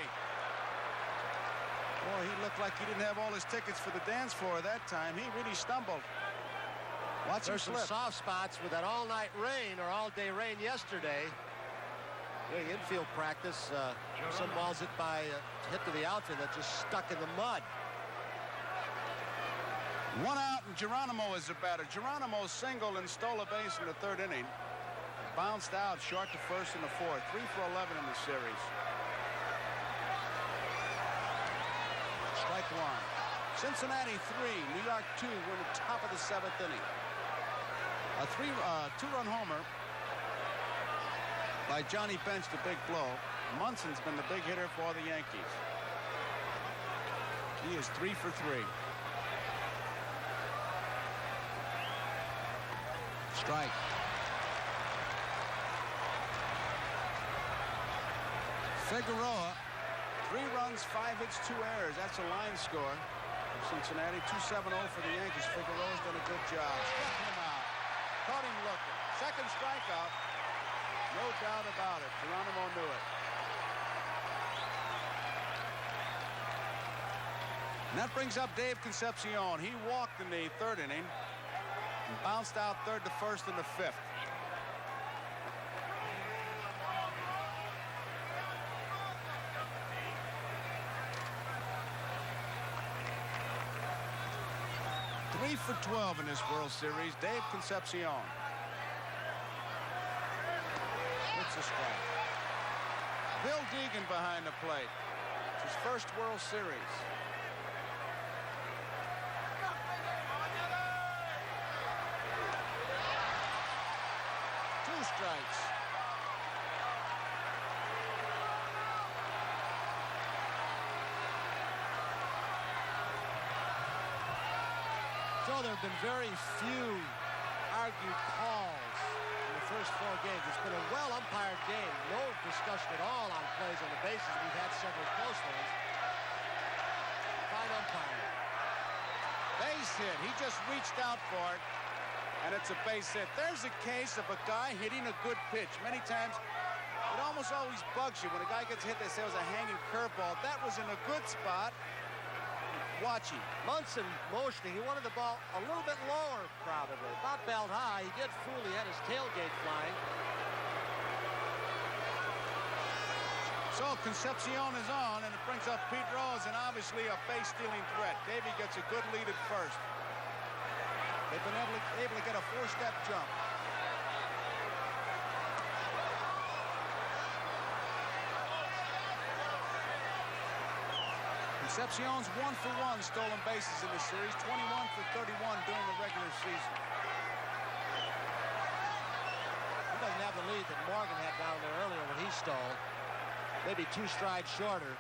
Boy, he looked like he didn't have all his tickets for the dance floor that time. He really stumbled. Watch him There's some slip. soft spots with that all-night rain or all-day rain yesterday. During infield practice, some balls hit to the outfield that just stuck in the mud. 1 out, and Geronimo is the batter. Geronimo singled and stole a base in the 3rd inning. Bounced out short to first in the 4th. 3 for 11 in the series. Strike 1. Cincinnati 3, New York 2. We're in the top of the 7th inning. A 2-run homer by Johnny Bench, the big blow. Munson's been the big hitter for the Yankees. He is 3 for 3. Strike. Figueroa, 3 runs, 5 hits, 2 errors. That's a line score. Cincinnati 2-7-0 for the Yankees. Figueroa's done a good job. Struck him out. Caught him looking. Second strikeout. No doubt about it. Geronimo knew it. And that brings up Dave Concepcion. He walked in the 3rd inning and bounced out 3rd to 1st in the 5th. Three for 12 in this World Series. Dave Concepcion. It's a strike. Bill Deegan behind the plate. It's his first World Series. know, there have been very few argued calls in the first 4 games. It's been a well-umpired game. No discussion at all on plays on the bases. We've had several close ones. Fine umpiring. Base hit. He just reached out for it, and it's a base hit. There's a case of a guy hitting a good pitch. Many times, it almost always bugs you. When a guy gets hit, they say it was a hanging curveball. That was in a good spot. Watching. Munson motioning. He wanted the ball a little bit lower, probably. About belt high. He did fool. He had his tailgate flying. So Concepcion is on, and it brings up Pete Rose, and obviously a base-stealing threat. Davey gets a good lead at first. They've been able to get a 4-step jump. Concepcion's 1 for 1 stolen bases in the series, 21 for 31 during the regular season. He doesn't have the lead that Morgan had down there earlier when he stole. Maybe 2 strides shorter.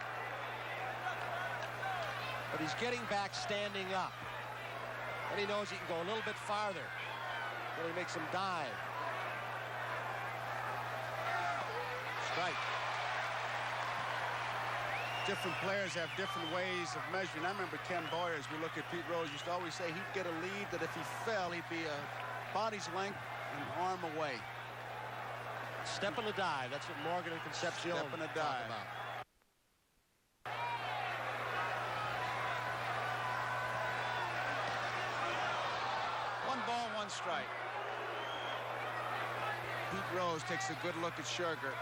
But he's getting back standing up. And he knows he can go a little bit farther. Then he makes him dive. Strike. Different players have different ways of measuring. I remember Ken Boyer, as we look at Pete Rose, used to always say he'd get a lead, that if he fell, he'd be a body's length and arm away. Step in the dive. That's what Morgan and Concepcion Step in the talk dive. about. One ball, 1 strike. Pete Rose takes a good look at Sugar,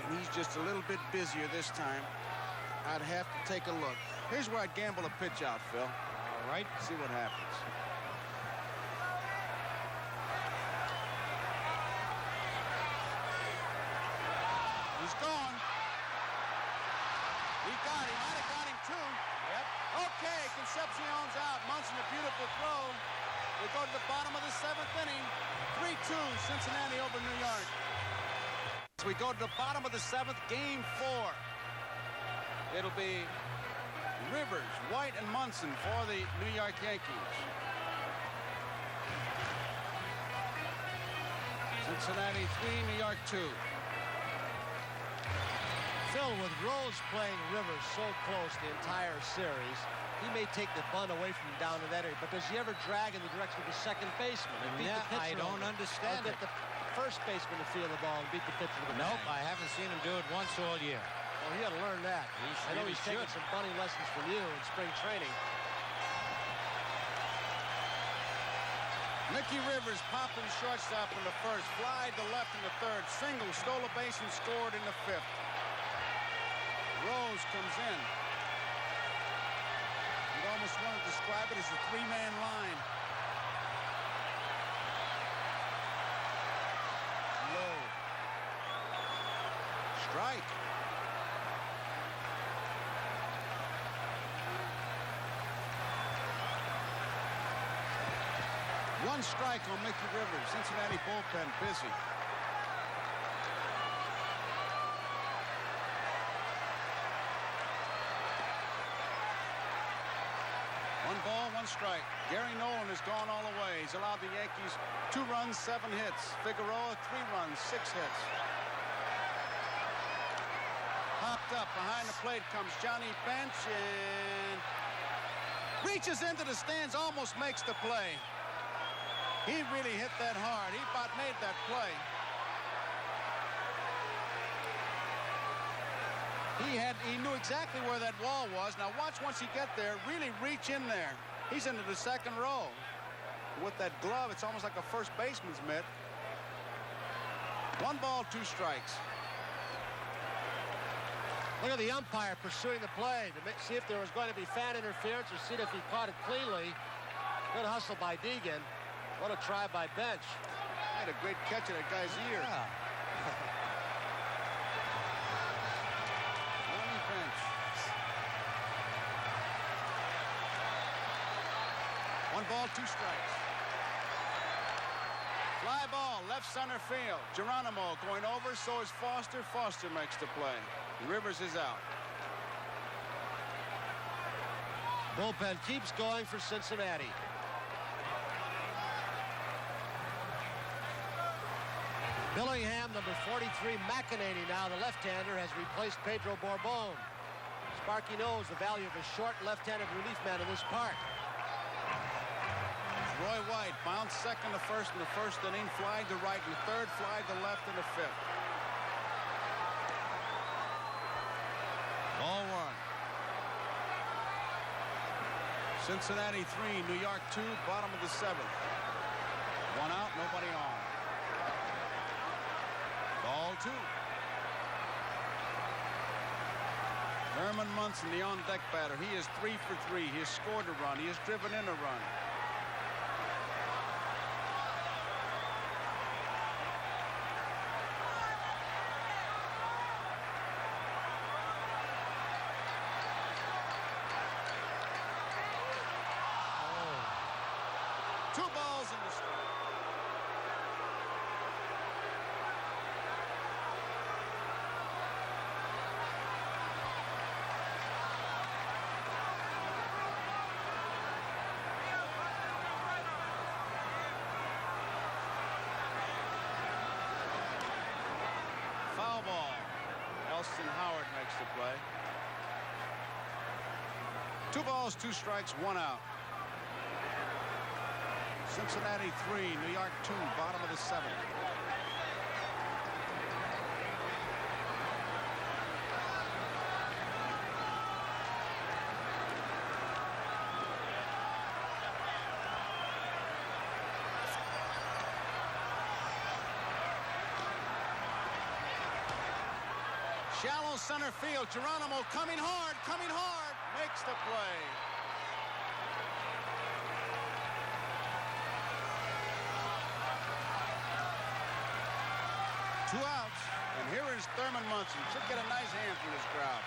and he's just a little bit busier this time. I'd have to take a look. Here's where I'd gamble a pitch out, Phil. All right. See what happens. He's gone. He got him. Might have got him too. Yep. Okay, Concepcion's out. Munson, a beautiful throw. We go to the bottom of the 7th inning. 3-2, Cincinnati over New York. As we go to the bottom of the 7th, game 4. It'll be Rivers, White, and Munson for the New York Yankees. Cincinnati 3, New York 2. Phil, with Rose playing Rivers so close the entire series, he may take the bunt away from him down in that area, but does he ever drag in the direction of the second baseman? And beat Yeah, the pitcher I don't over? understand Or it. get the first baseman to feel the ball and beat the pitcher with the Nope, bag? I haven't seen him do it once all year. Well, he ought to learn that. He I know really he's taking should. some bunting lessons from you in spring training. Mickey Rivers popping shortstop in the first, fly to left in the third, single, stole a base and scored in the 5th. Rose comes in. You'd almost want to describe it as a 3-man line. Low. Strike. One strike on Mickey Rivers. Cincinnati bullpen busy. One ball, 1 strike. Gary Nolan has gone all the way. He's allowed the Yankees 2 runs, 7 hits. Figueroa 3 runs, 6 hits. Popped up behind the plate comes Johnny Bench and reaches into the stands, almost makes the play. He really hit that hard. He about made that play. He knew exactly where that wall was. Now watch once he get there, really reach in there. He's into the 2nd row. With that glove, it's almost like a first baseman's mitt. 1 ball, 2 strikes. Look at the umpire pursuing the play to see if there was going to be fan interference or see if he caught it cleanly. Good hustle by Deegan. What a try by Bench. Had a great catch of that guy's ear. Yeah. Johnny Bench. 1 ball, 2 strikes. Fly ball, left center field. Geronimo going over, so is Foster. Foster makes the play. Rivers is out. Bullpen keeps going for Cincinnati. Billingham, number 43, McEnany now, the left-hander, has replaced Pedro Borbon. Sparky knows the value of a short left-handed relief man in this park. Roy White bounced second to first in the first inning, flied to right in the third, flied to left in the fifth. Ball one. Cincinnati 3, New York 2, bottom of the seventh. One out, nobody on. Ball two. Thurman Munson, the on-deck batter. He is 3 for 3. He has scored a run. He has driven in a run. Two balls in the strike. Foul ball. Elston Howard makes the play. 2 balls, 2 strikes, 1 out. Cincinnati 3, New York 2, bottom of the seventh. Shallow center field. Geronimo coming hard, makes the play. Two outs, and here is Thurman Munson. Should get a nice hand from this crowd.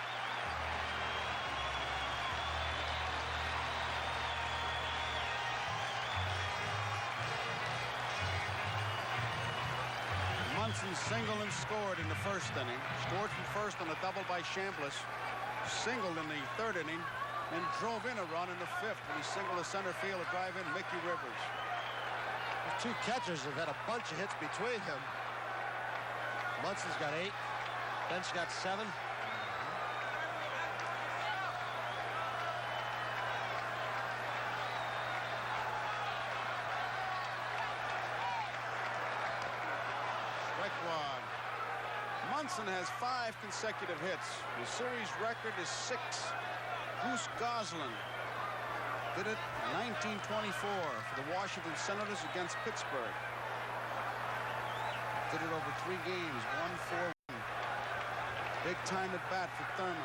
Munson singled and scored in the first inning. Scored from first on a double by Chambliss. Singled in the third inning, and drove in a run in the fifth when he singled to center field to drive in Mickey Rivers. The 2 catchers have had a bunch of hits between them. Munson's got 8. Bench got 7. Strike one. Munson has 5 consecutive hits. The series record is 6. Goose Goslin did it in 1924 for the Washington Senators against Pittsburgh. Did it over 3 games, 1-4-1. Big time at bat for Thurman.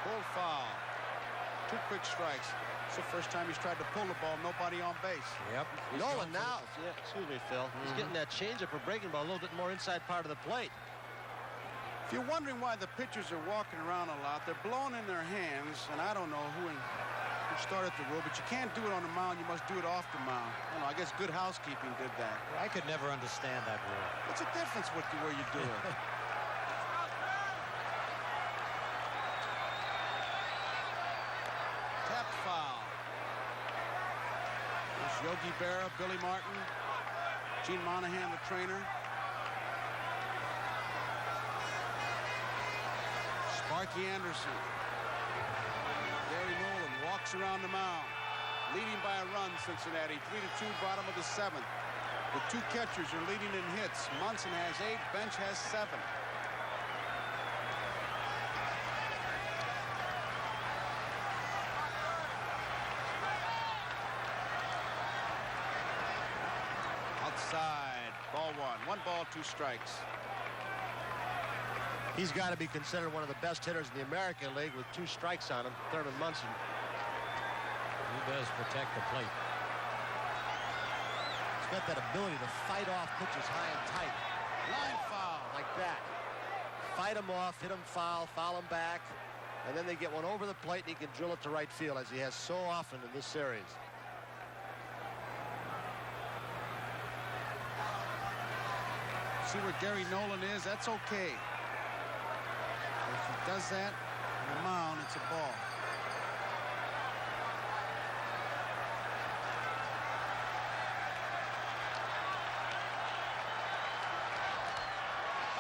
Pull foul. 2 quick strikes. It's the first time he's tried to pull the ball, nobody on base. Yep. Nolan now, excuse me, Phil. He's getting that changeup or breaking ball a little bit more inside part of the plate. If you're wondering why the pitchers are walking around a lot, they're blowing in their hands, and I don't know who started the rule, but you can't do it on the mound. You must do it off the mound. I don't know. I guess good housekeeping did that. I could never understand that rule. What's the difference with the way you do it? Tap foul. There's Yogi Berra, Billy Martin, Gene Monahan, the trainer. Sparky Anderson. Gary Nolan walks around the mound. Leading by a run, Cincinnati. 3-2, bottom of the seventh. The 2 catchers are leading in hits. Munson has 8, Bench has 7. Outside, ball 1. 1 ball, 2 strikes. He's got to be considered one of the best hitters in the American League with 2 strikes on him, Thurman Munson. He does protect the plate. He's got that ability to fight off pitches high and tight. Line foul. Like that. Fight him off, hit him foul him back, and then they get one over the plate and he can drill it to right field, as he has so often in this series. See where Gary Nolan is? That's okay. does that on the mound, it's a ball.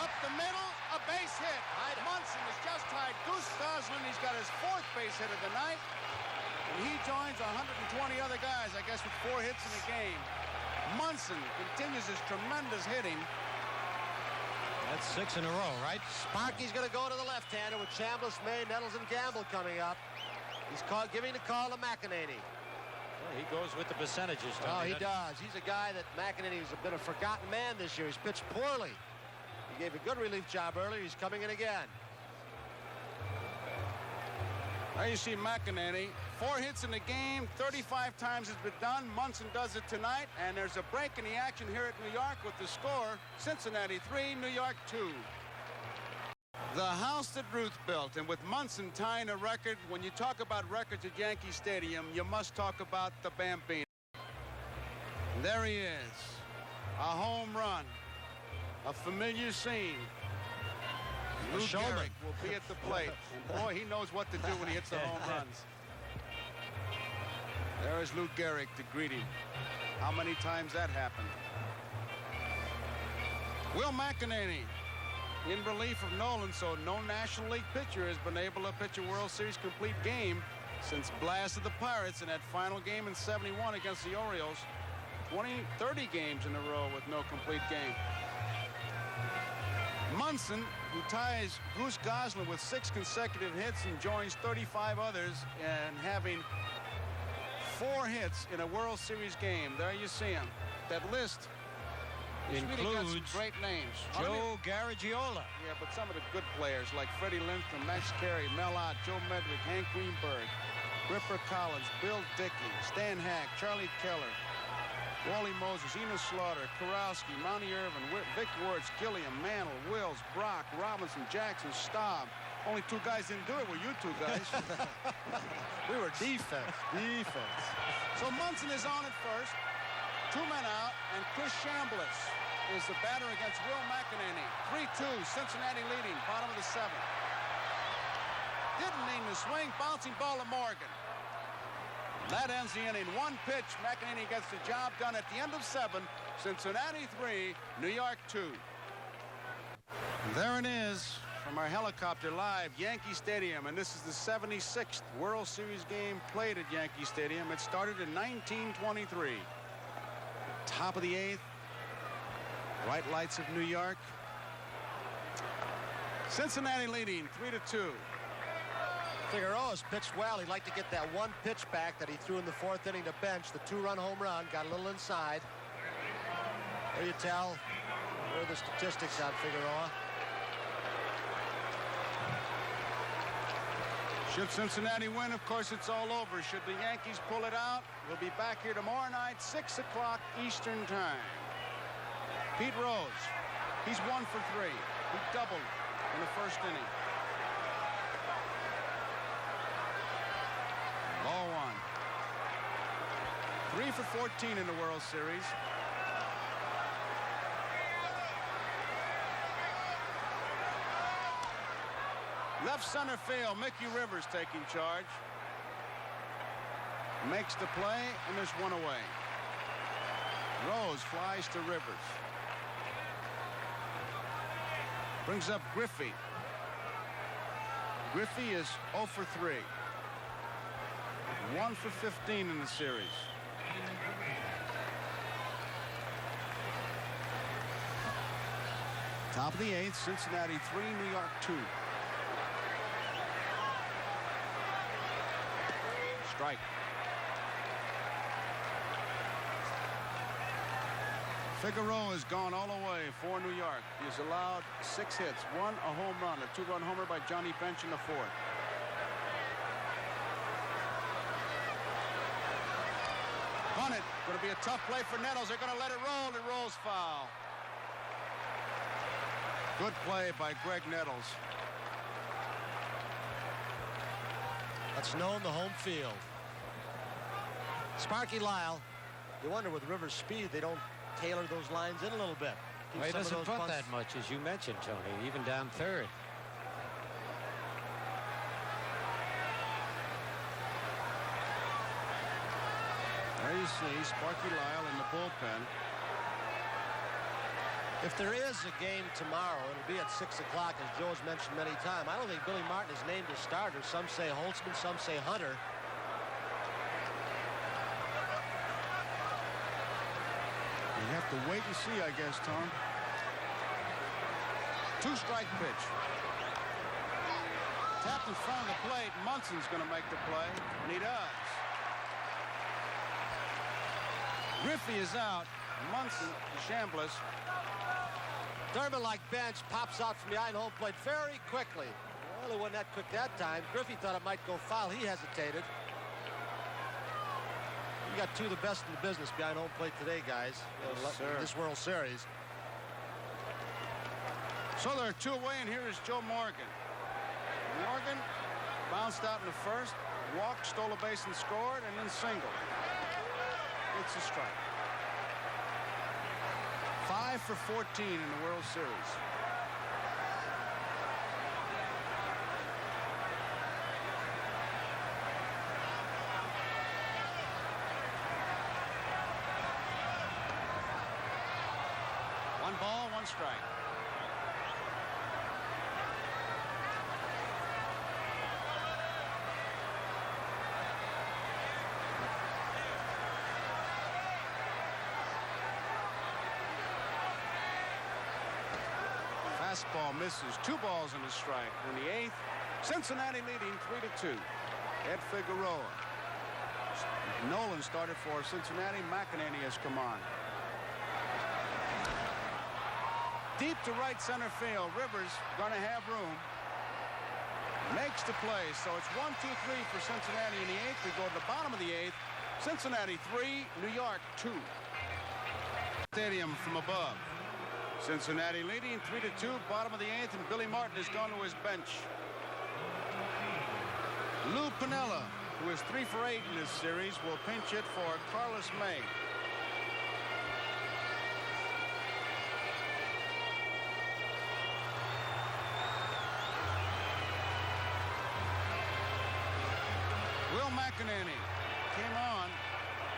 Up the middle, a base hit. Munson has just tied Goose Goslin. He's got his 4th base hit of the night. And he joins 120 other guys, I guess, with 4 hits in the game. Munson continues his tremendous hitting. That's 6 in a row, right? Sparky's going to go to the left-hander with Chambliss, May, Nettles, and Gamble coming up. He's giving the call to McEnany. Well, he goes with the percentages, Tony. Oh, he does. He's a guy that McEnany has been a forgotten man this year. He's pitched poorly. He gave a good relief job earlier. He's coming in again. There you see McEnany. 4 hits in the game, 35 times it's been done. Munson does it tonight, and there's a break in the action here at New York with the score, Cincinnati 3, New York 2. The house that Ruth built, and with Munson tying a record, when you talk about records at Yankee Stadium, you must talk about the Bambino. There he is, a home run, a familiar scene. Lou Gehrig will be at the plate. And boy, he knows what to do when he hits the home runs. There is Lou Gehrig to greet him. How many times that happened? Will McEnany in relief of Nolan, so no National League pitcher has been able to pitch a World Series complete game since blasted the Pirates in that final game in '71 against the Orioles. 30 games in a row with no complete game. Munson, who ties Goose Goslin with 6 consecutive hits and joins 35 others and having 4 hits in a World Series game. There you see him. That list includes really got some great names. Joe Garagiola. Yeah, but some of the good players like Freddie Lindstrom, Max Carey, Mel Ott, Joe Medwick, Hank Greenberg, Ripper Collins, Bill Dickey, Stan Hack, Charlie Keller, Wally Moses, Enos Slaughter, Kurowski, Monty Irvin, Vic Wirtz, Gilliam, Mantle, Wills, Brock, Robinson, Jackson, Staub. Only 2 guys didn't do it. Were you 2 guys? We were defense. So Munson is on at first. 2 men out, and Chris Chambliss is the batter against Will McEnany. 3-2, Cincinnati leading, bottom of the 7th. Didn't mean to swing, bouncing ball to Morgan. That ends the inning. 1 pitch, McEnany gets the job done at the end of 7. Cincinnati 3, New York 2. There it is from our helicopter live, Yankee Stadium, and this is the 76th World Series game played at Yankee Stadium. It started in 1923. Top of the 8th. Bright lights of New York. Cincinnati leading 3-2. Figueroa has pitched well. He'd like to get that 1 pitch back that he threw in the 4th inning to bench. The 2-run home run got a little inside. There you tell where the statistics on Figueroa. Should Cincinnati win, of course, it's all over. Should the Yankees pull it out, we'll be back here tomorrow night, 6 o'clock Eastern time. Pete Rose, he's 1 for 3. He doubled in the 1st inning. Ball 1. 3 for 14 in the World Series. Left center field, Mickey Rivers taking charge. Makes the play, and there's 1 away. Rose flies to Rivers. Brings up Griffey. Griffey is 0 for 3. 1 for 15 in the series. Top of the 8th, Cincinnati 3, New York 2. Strike. Figueroa has gone all the way for New York. He has allowed 6 hits, 1 a home run, a 2-run homer by Johnny Bench in the 4th. Punt it. Going to be a tough play for Nettles. They're going to let it roll. It rolls foul. Good play by Greg Nettles. That's known the home field. Sparky Lyle. You wonder with Rivers' speed, they don't tailor those lines in a little bit. Well, he doesn't put that much, as you mentioned, Tony, even down 3rd. see Sparky Lyle in the bullpen. If there is a game tomorrow, it'll be at 6 o'clock, as Joe's mentioned many times. I don't think Billy Martin is named as starter. Some say Holtzman, some say Hunter. You have to wait and see, I guess, Tom. 2-strike pitch. Tapped in front of the plate. Munson's going to make the play, and he does. Griffey is out. Munson, Chambliss. Dermot, like bench, pops out from behind home plate very quickly. Well, it wasn't that quick that time. Griffey thought it might go foul. He hesitated. You got two of the best in the business behind home plate today, guys. Yes, in this World Series. So there are 2 away, and here is Joe Morgan. Morgan bounced out in the first, walked, stole a base and scored, and then singled. It's a strike. 5 for 14 in the World Series. One ball, 1 strike. Fastball misses. 2 balls and a strike. In the 8th, Cincinnati leading 3-2. Ed Figueroa. Nolan started for Cincinnati. McEnany has come on. Deep to right center field. Rivers going to have room. Makes the play. So it's 1-2-3 for Cincinnati in the 8th. We go to the bottom of the 8th. Cincinnati 3, New York 2. Stadium from above. Cincinnati leading 3-2, bottom of the 8th, and Billy Martin has gone to his bench. Lou Piniella, who is 3 for 8 in this series, will pinch hit for Carlos May. Will McEnany came on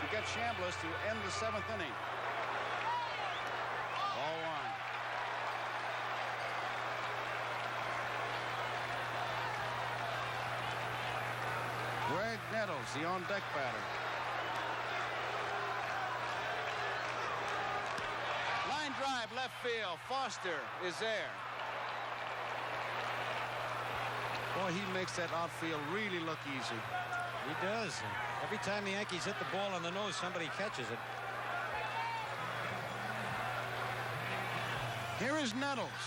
to get Chambliss to end the 7th inning. Ball 1. Greg Nettles, the on-deck batter. Line drive, left field. Foster is there. Boy, he makes that outfield really look easy. He does. Every time the Yankees hit the ball on the nose, somebody catches it. Here is Nettles.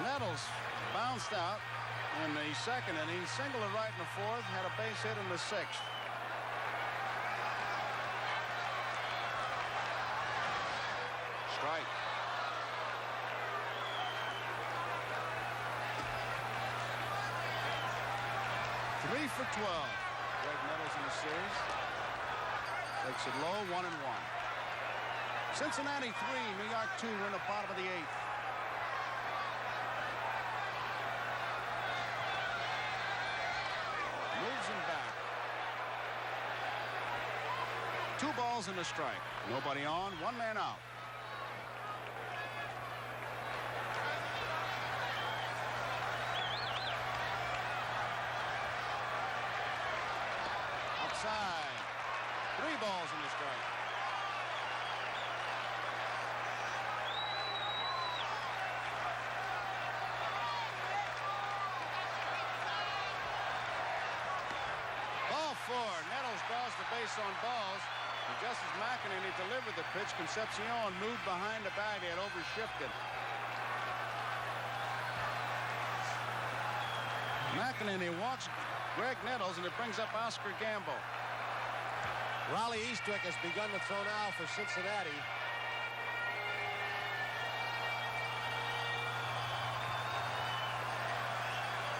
Nettles bounced out in the 2nd inning, singled it right in the 4th, had a base hit in the 6th. Strike. Three for 12. Greg Nettles in the series. Takes it low, 1-1. Cincinnati 3, New York 2. We're in the bottom of the 8th. Moves him back. 2 balls and a strike. Nobody on, 1 man out. Outside. 3 balls and a strike. Ball 4. Nettles draws the base on balls. And just as McEnany delivered the pitch, Concepcion moved behind the bag. He had overshifted. McEnany walks Greg Nettles, and it brings up Oscar Gamble. Raleigh Eastwick has begun to throw now for Cincinnati.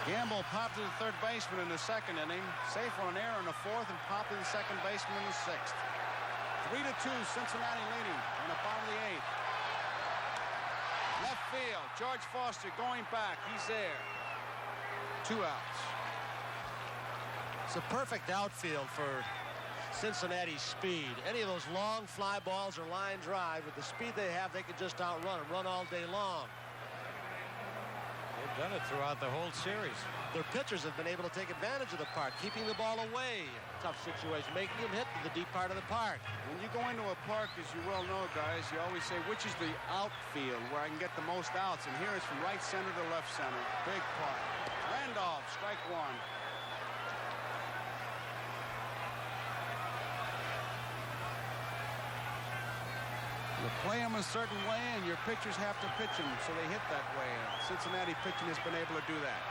Gamble popped to the 3rd baseman in the 2nd inning. Safe on an error in the 4th and popped to the 2nd baseman in the 6th. 3-2, Cincinnati leading in the bottom of the 8th. Left field, George Foster going back. He's there. 2 outs. It's a perfect outfield for Cincinnati's speed. Any of those long fly balls or line drive, with the speed they have, they can just outrun them, run all day long. They've done it throughout the whole series. Their pitchers have been able to take advantage of the park, keeping the ball away. Tough situation, making them hit to the deep part of the park. When you go into a park, as you well know, guys, you always say, which is the outfield where I can get the most outs? And here it's from right center to left center. Big park. Randolph, strike one. You play them a certain way, and your pitchers have to pitch them, so they hit that way. Cincinnati pitching has been able to do that.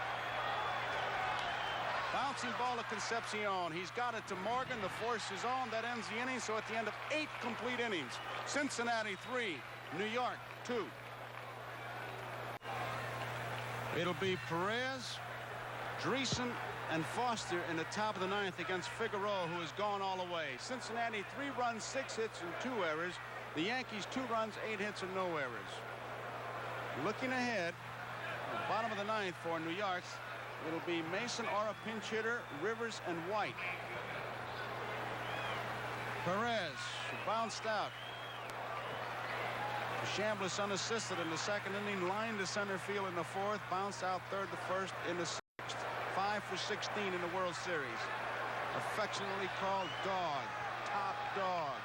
Bouncing ball to Concepcion. He's got it to Morgan. The force is on. That ends the inning. So at the end of 8 complete innings, Cincinnati 3, New York 2. It'll be Perez, Dreesen, and Foster in the top of the 9th against Figueroa, who has gone all the way. Cincinnati 3 runs, 6 hits, and 2 errors. The Yankees 2 runs, 8 hits, and no errors. Looking ahead, the bottom of the 9th for New York, it'll be Mason or a pinch hitter, Rivers, and White. Perez bounced out. Chambliss unassisted in the 2nd inning, lined to center field in the 4th, bounced out 3rd to 1st in the 6th. 5 for 16 in the World Series. Affectionately called Dog, Top Dog.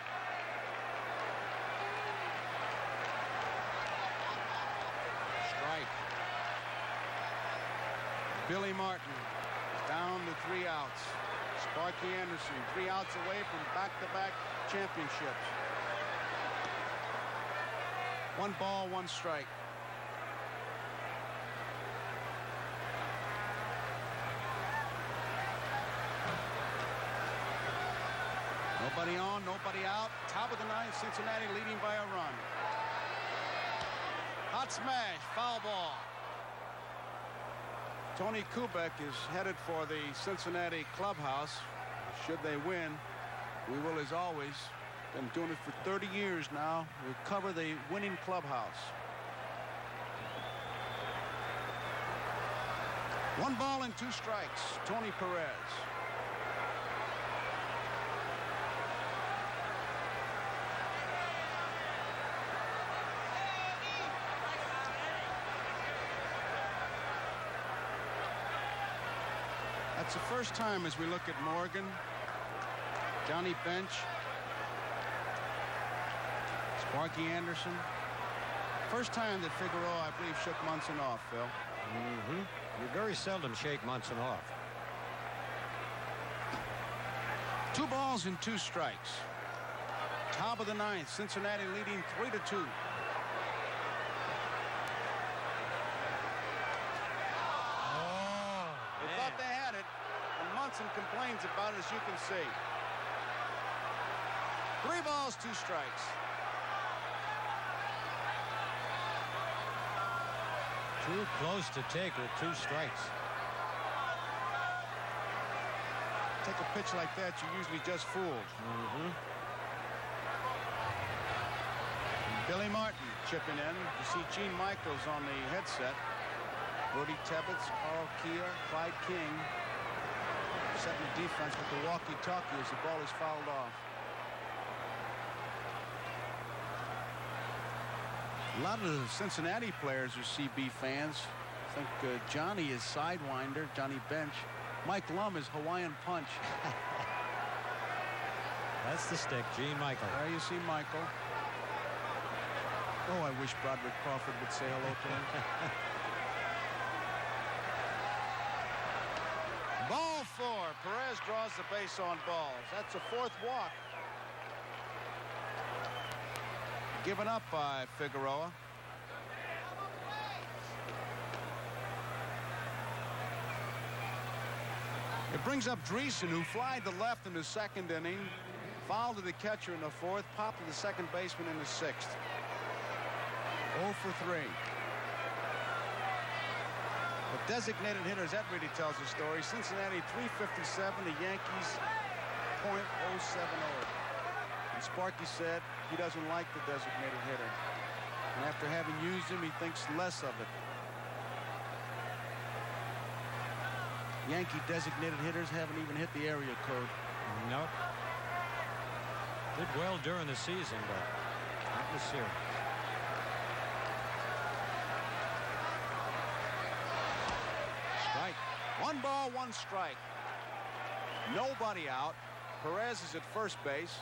Strike. Billy Martin is down to 3 outs. Sparky Anderson 3 outs away from back-to-back championships. 1 ball, 1 strike. Nobody on, nobody out. Top of the 9th, Cincinnati leading by a run. Hot smash, foul ball. Tony Kubek is headed for the Cincinnati clubhouse. Should they win, we will, as always, been doing it for 30 years now. We'll cover the winning clubhouse. 1 ball and 2 strikes. Tony Perez. That's the first time as we look at Morgan, Johnny Bench, Sparky Anderson. First time that Figueroa, I believe, shook Munson off, Phil. You very seldom shake Munson off. 2 balls and 2 strikes. Top of the 9th, Cincinnati leading 3-2. They thought they had it, and Munson complains about it, as you can see. 3 balls, 2 strikes. Too close to take with 2 strikes. Take a pitch like that, you're usually just fooled. Billy Martin chipping in. You see Gene Michaels on the headset. Brody Tebbets, Carl Keir, Clyde King setting the defense with the walkie-talkie as the ball is fouled off. A lot of the Cincinnati players are CB fans. I think Johnny is Sidewinder, Johnny Bench. Mike Lum is Hawaiian Punch. That's the stick, Gene Michael. There you see Michael. Oh, I wish Broderick Crawford would say hello to him. Ball 4. Perez draws the base on balls. That's a 4th walk. Given up by Figueroa. It brings up Dreesen, who flied to left in the 2nd inning, fouled to the catcher in the 4th, popped to the 2nd baseman in the 6th. 0 for 3. But designated hitters, that really tells the story. Cincinnati 357, the Yankees .070. And Sparky said he doesn't like the designated hitter. And after having used him, he thinks less of it. Yankee designated hitters haven't even hit the area code. Nope. Did well during the season, but not in the series. Strike. 1 ball, 1 strike. Nobody out. Perez is at first base.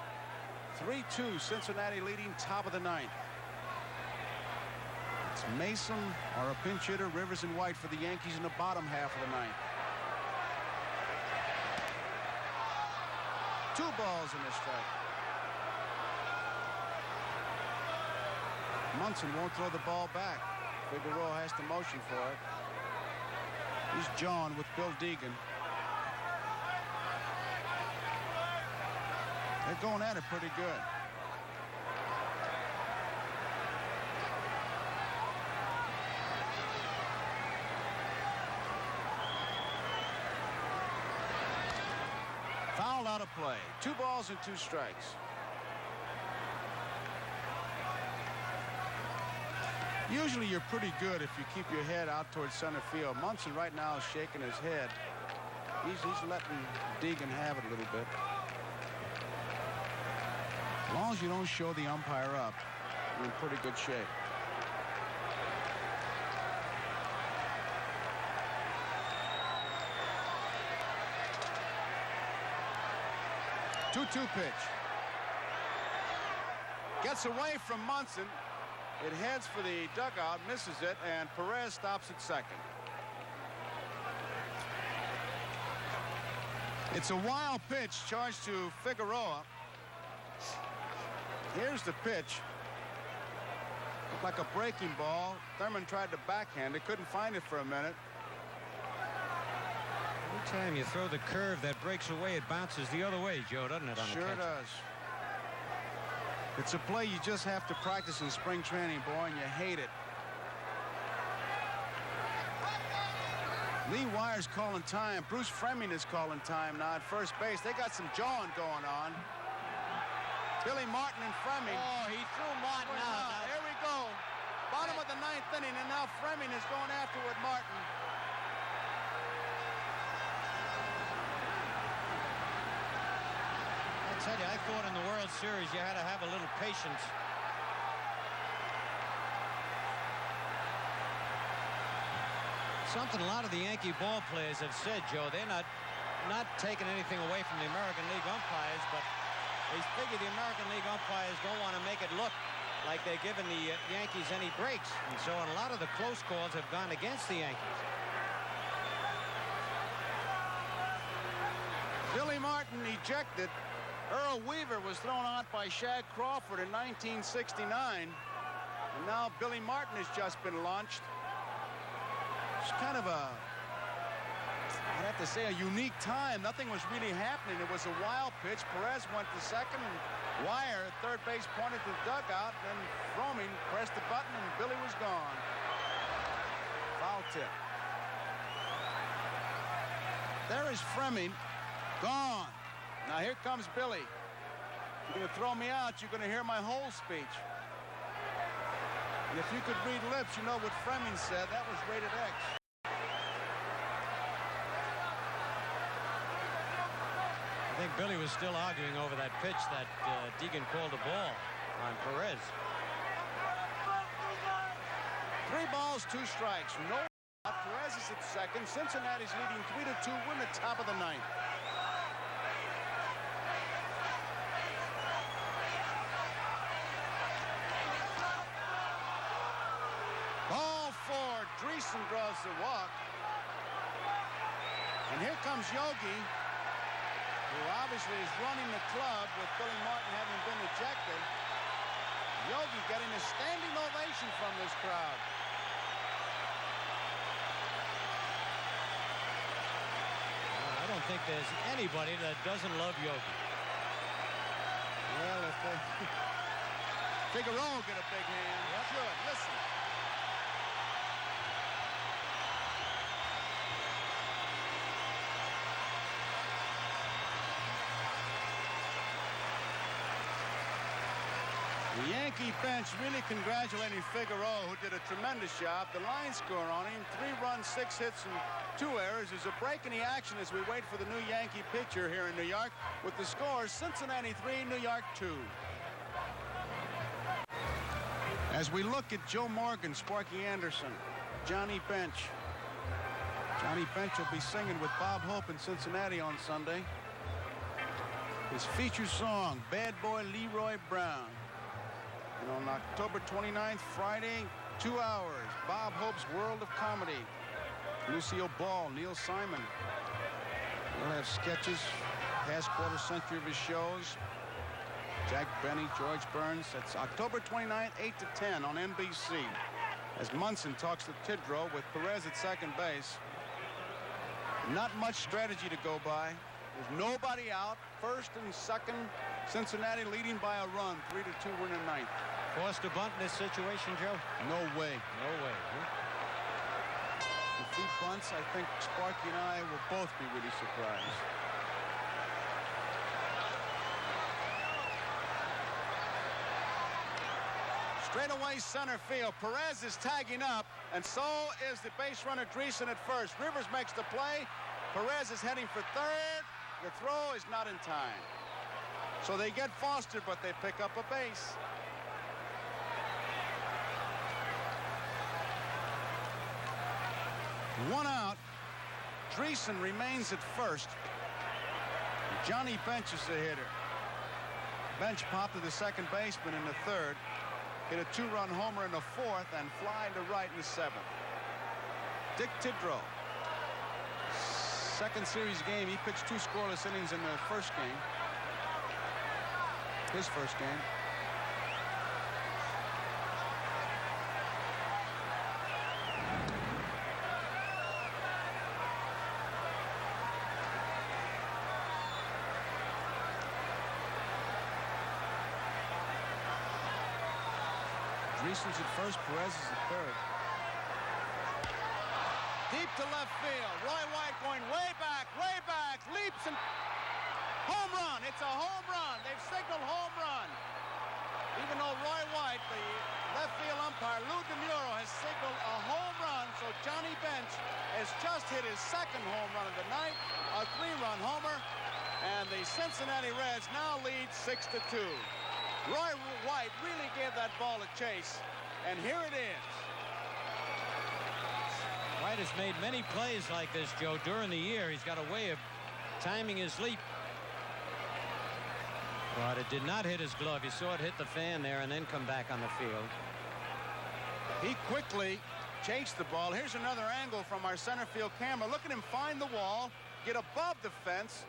3-2, Cincinnati leading, top of the 9th. It's Mason or a pinch hitter, Rivers and White for the Yankees in the bottom half of the 9th. 2 balls in this strike. Munson won't throw the ball back. Figueroa has to motion for it. Here's John with Bill Deegan. They're going at it pretty good. Foul out of play. 2 balls and 2 strikes. Usually you're pretty good if you keep your head out towards center field. Munson right now is shaking his head. He's letting Deegan have it a little bit. As long as you don't show the umpire up, you're in pretty good shape. Two-two pitch. Gets away from Munson. It heads for the dugout, misses it, and Perez stops at second. It's a wild pitch charged to Figueroa. Here's the pitch. Looked like a breaking ball. Thurman tried to backhand it, couldn't find it for a minute. Every time you throw the curve that breaks away, it bounces the other way, Joe, doesn't it? On the Sure catcher? does. It's a play you just have to practice in spring training, boy, and you hate it. Lee Wire's calling time. Bruce Fleming is calling time now at first base. They got some jawing going on. Billy Martin and Fleming. Oh, he threw Martin out. Here we go. Bottom of the 9th inning, and now Fleming is going after with Martin. I tell you, I thought in the World Series you had to have a little patience. Something a lot of the Yankee ball players have said, Joe. They're not taking anything away from the American League umpires, but they figure the American League umpires don't want to make it look like they're giving the Yankees any breaks. And so a lot of the close calls have gone against the Yankees. Billy Martin ejected. Earl Weaver was thrown out by Shag Crawford in 1969. And now Billy Martin has just been launched. It's kind of a, I'd have to say, a unique time. Nothing was really happening. It was a wild pitch. Perez went to second, and Wire at third base pointed to the dugout. Then Fromming pressed the button, and Billy was gone. Foul tip. There is Fleming. Gone. Now here comes Billy. You're going to throw me out, you're going to hear my whole speech. And if you could read lips, you know what Fleming said. That was rated X. I think Billy was still arguing over that pitch that Deegan called a ball on Perez. 3 balls, 2 strikes. No. Perez is at second. Cincinnati's leading 3-2. We're in the top of the 9th. Ball 4. Dreesen draws the walk. And here comes Yogi, who obviously is running the club with Billy Martin having been ejected. Yogi getting a standing ovation from this crowd. I don't think there's anybody that doesn't love Yogi. Well, if they... Figueroa get a big hand. Yep. Should. Listen. The Yankee bench really congratulating Figueroa, who did a tremendous job. The line score on him, 3 runs, 6 hits, and 2 errors. There's a break in the action as we wait for the new Yankee pitcher here in New York with the scores Cincinnati 3, New York 2. As we look at Joe Morgan, Sparky Anderson, Johnny Bench. Johnny Bench will be singing with Bob Hope in Cincinnati on Sunday. His feature song, Bad Boy Leroy Brown. And on October 29th, Friday, 2 hours, Bob Hope's World of Comedy. Lucille Ball, Neil Simon. We'll have sketches, past quarter century of his shows. Jack Benny, George Burns. That's October 29th, 8 to 10 on NBC. As Munson talks to Tidrow with Perez at second base. Not much strategy to go by. There's nobody out. First and second, Cincinnati leading by a run. 3 to 2, we're in the ninth. Forced to bunt in this situation, Joe? No way. No way. If he bunts, I think Sparky and I will both be really surprised. Straightaway center field. Perez is tagging up, and so is the base runner Dreesen at first. Rivers makes the play. Perez is heading for third. The throw is not in time. So they get Foster, but they pick up a base. One out. Dreesen remains at first. Johnny Bench is the hitter. Bench popped to the second baseman in the third. Hit a 2-run homer in the fourth and fly to right in the seventh. Dick Tidrow. Second series game. He pitched 2 scoreless innings in the first game. His first game. Dreesen's at first, Perez is at third. Deep to left field. Roy White going way back, leaps and home run. It's a home run. They've signaled home run. Even though Roy White, the left field umpire, Lou DeMuro, has signaled a home run, so Johnny Bench has just hit his second home run of the night, a 3-run homer, and the Cincinnati Reds now lead 6 to 2. Roy White really gave that ball a chase, and here it is. White has made many plays like this, Joe, during the year. He's got a way of timing his leap. But it did not hit his glove. You saw it hit the fan there and then come back on the field. He quickly chased the ball. Here's another angle from our center field camera. Look at him find the wall, get above the fence.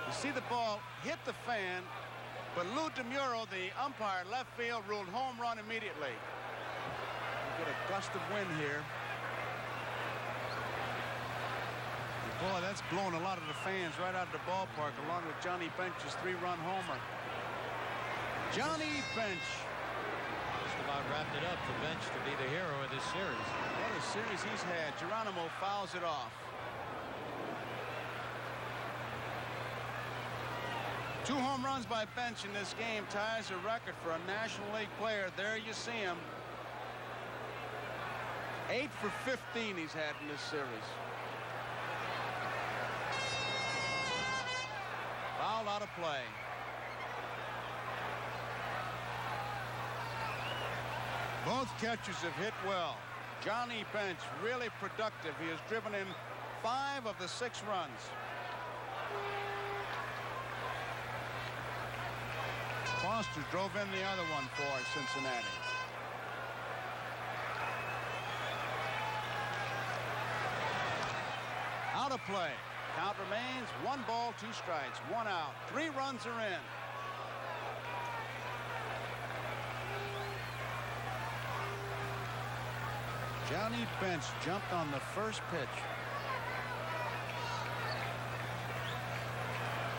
You see the ball hit the fan, but Lou DeMuro, the umpire, left field, ruled home run immediately. We get a gust of wind here. Boy, that's blowing a lot of the fans right out of the ballpark, along with Johnny Bench's 3-run homer. Johnny Bench. Just about wrapped it up for Bench to be the hero of this series. What a series he's had. Geronimo fouls it off. 2 home runs by Bench in this game ties a record for a National League player. There you see him. 8 for 15 he's had in this series. Fouled out of play. Both catchers have hit well. Johnny Bench really productive. He has driven in 5 of the 6 runs. Foster drove in the other one for Cincinnati. Out of play. Count remains 1 ball, 2 strikes, 1 out. 3 runs are in. Johnny Bench jumped on the first pitch.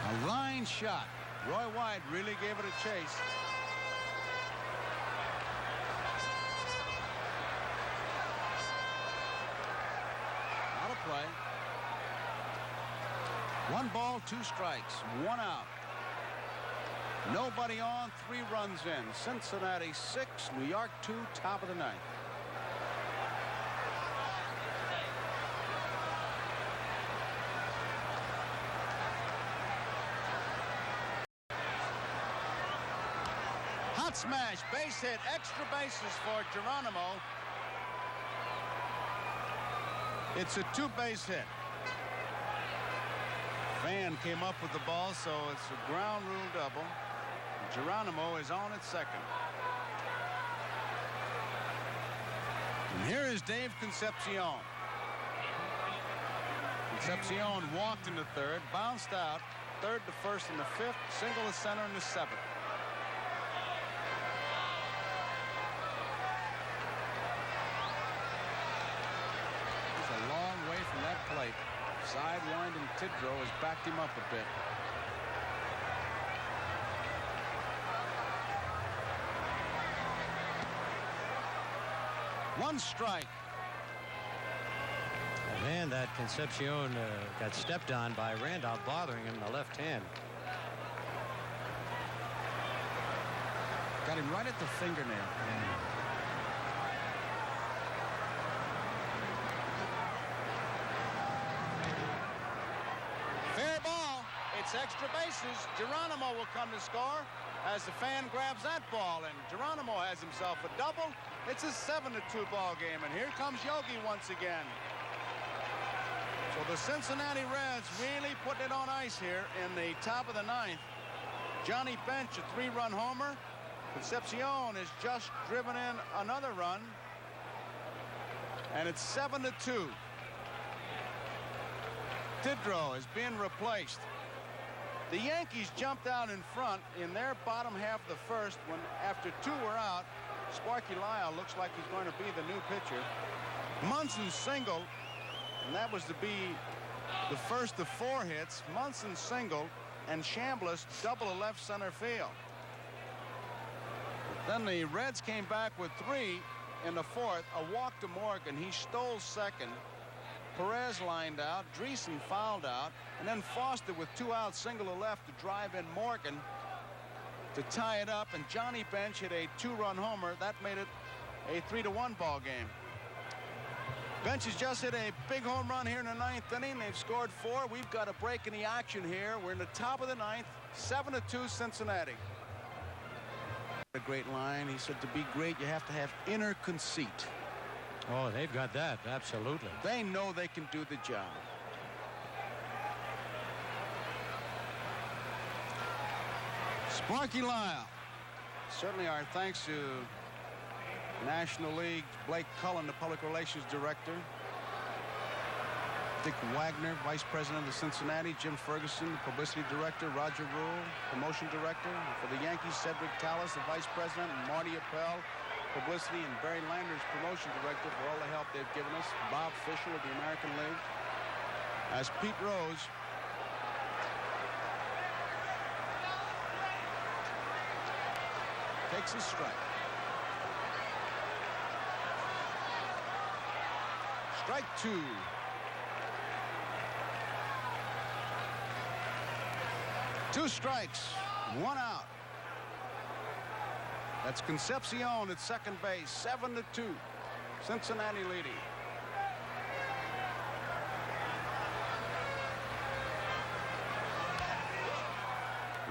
A line shot. Roy White really gave it a chase. Out of play. 1 ball, 2 strikes, 1 out. Nobody on, 3 runs in. Cincinnati 6, New York 2, top of the 9th. Hot smash, base hit, extra bases for Geronimo. It's a 2-base hit. Van came up with the ball, so it's a ground rule double. Geronimo is on at second. And here is Dave Concepcion. Concepcion walked into third, bounced out, third to first in the 5th, single to center in the 7th. He's a long way from that plate. Sidewinding Tidrow has backed him up a bit. One strike. Man, that Concepcion got stepped on by Randolph, bothering him in the left hand. Got him right at the fingernail. Fair ball. It's extra bases. Geronimo will come to score as the fan grabs that ball, and Geronimo has himself a double. It's a 7-2 ball game, and here comes Yogi once again. So the Cincinnati Reds really putting it on ice here in the top of the 9th. Johnny Bench, a 3-run homer. Concepcion has just driven in another run, and it's 7-2. Tidrow is being replaced. The Yankees jumped out in front in their bottom half of the first when, after 2 were out, Sparky Lyle looks like he's going to be the new pitcher. Munson singled, and that was to be the first of 4 hits. Munson singled, and Chambliss double to left center field. Then the Reds came back with 3 in the 4th. A walk to Morgan. He stole second. Perez lined out. Dreesen fouled out. And then Foster with 2 outs, single to left to drive in Morgan to tie it up. And Johnny Bench hit a 2-run homer. That made it a 3-1 ball game. Bench has just hit a big home run here in the 9th inning. They've scored 4. We've got a break in the action here. We're in the top of the 9th. 7-2 Cincinnati. A great line. He said to be great, you have to have inner conceit. Oh, they've got that. Absolutely. They know they can do the job. Sparky Lyle. Certainly our thanks to National League Blake Cullen, the public relations director. Dick Wagner, vice president of Cincinnati. Jim Ferguson, the publicity director. Roger Rule, promotion director. For the Yankees, Cedric Tallis, the vice president. And Marty Appel, publicity. And Barry Landers, promotion director, for all the help they've given us. Bob Fisher of the American League. As Pete Rose takes a strike. Strike 2. Two strikes, 1 out. That's Concepcion at second base, 7-2. Cincinnati leading.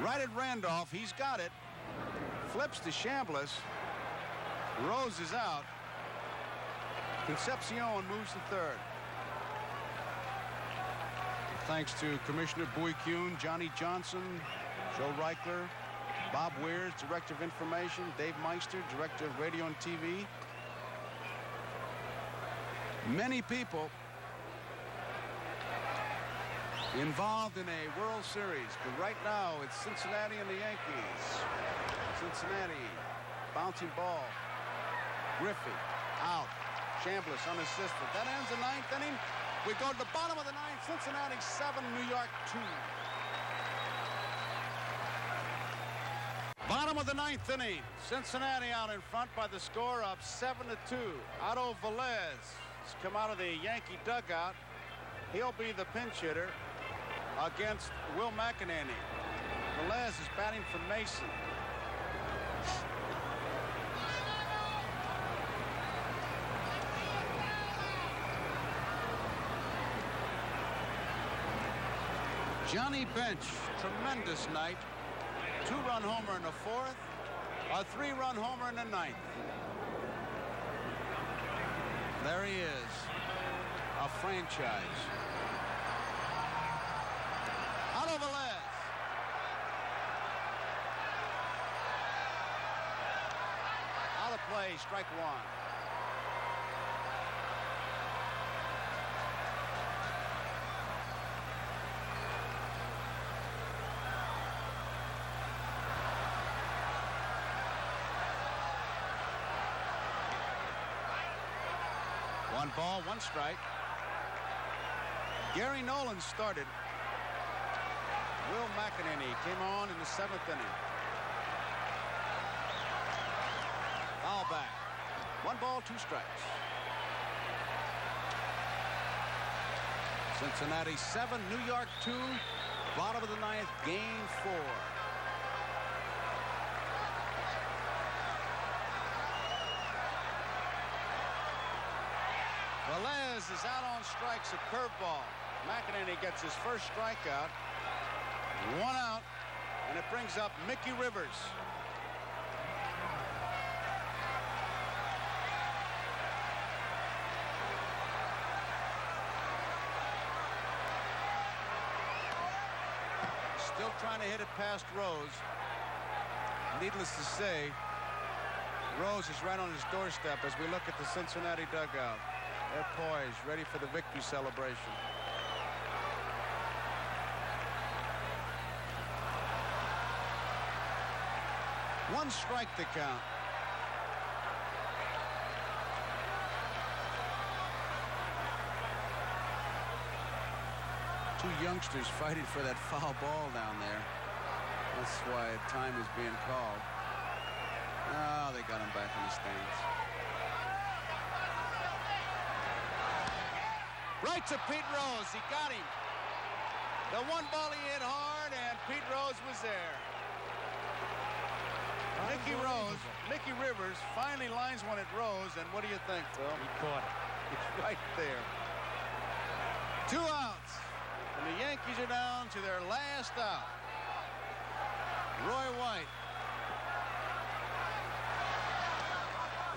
Right at Randolph, he's got it. Flips to Chambliss. Rose is out. Concepcion moves to third. Thanks to Commissioner Bowie Kuhn, Johnny Johnson, Joe Reichler, Bob Weirs, Director of Information, Dave Meister, Director of Radio and TV. Many people involved in a World Series, but right now it's Cincinnati and the Yankees. Cincinnati, bouncing ball. Griffey, out. Chambliss unassisted. That ends the 9th inning. We go to the bottom of the 9th. Cincinnati 7, New York 2. Bottom of the 9th inning. Cincinnati out in front by the score of 7-2. Otto Velez has come out of the Yankee dugout. He'll be the pinch hitter against Will McEnany. Velez is batting for Mason. Johnny Bench, tremendous night. 2-run homer in the 4th, a 3-run homer in the 9th. There he is, a franchise. Out of Velez. Out of play, strike 1. One ball, 1 strike. Gary Nolan started. Will McEnany came on in the 7th inning. Foul back. 1 ball, 2 strikes. Cincinnati 7, New York 2. Bottom of the 9th, game 4. Velez is out on strikes, a curveball. McEnany gets his first strikeout. 1 out, and it brings up Mickey Rivers. Still trying to hit it past Rose. Needless to say, Rose is right on his doorstep as we look at the Cincinnati dugout. They're poised, ready for the victory celebration. One strike to count. Two youngsters fighting for that foul ball down there. That's why time is being called. Oh, they got him back in the stands. Right to Pete Rose. He got him. The 1 ball he hit hard, and Pete Rose was there. Mickey Rivers finally lines one at Rose, and what do you think, Phil? He caught it. It's right there. 2 outs, and the Yankees are down to their last out. Roy White.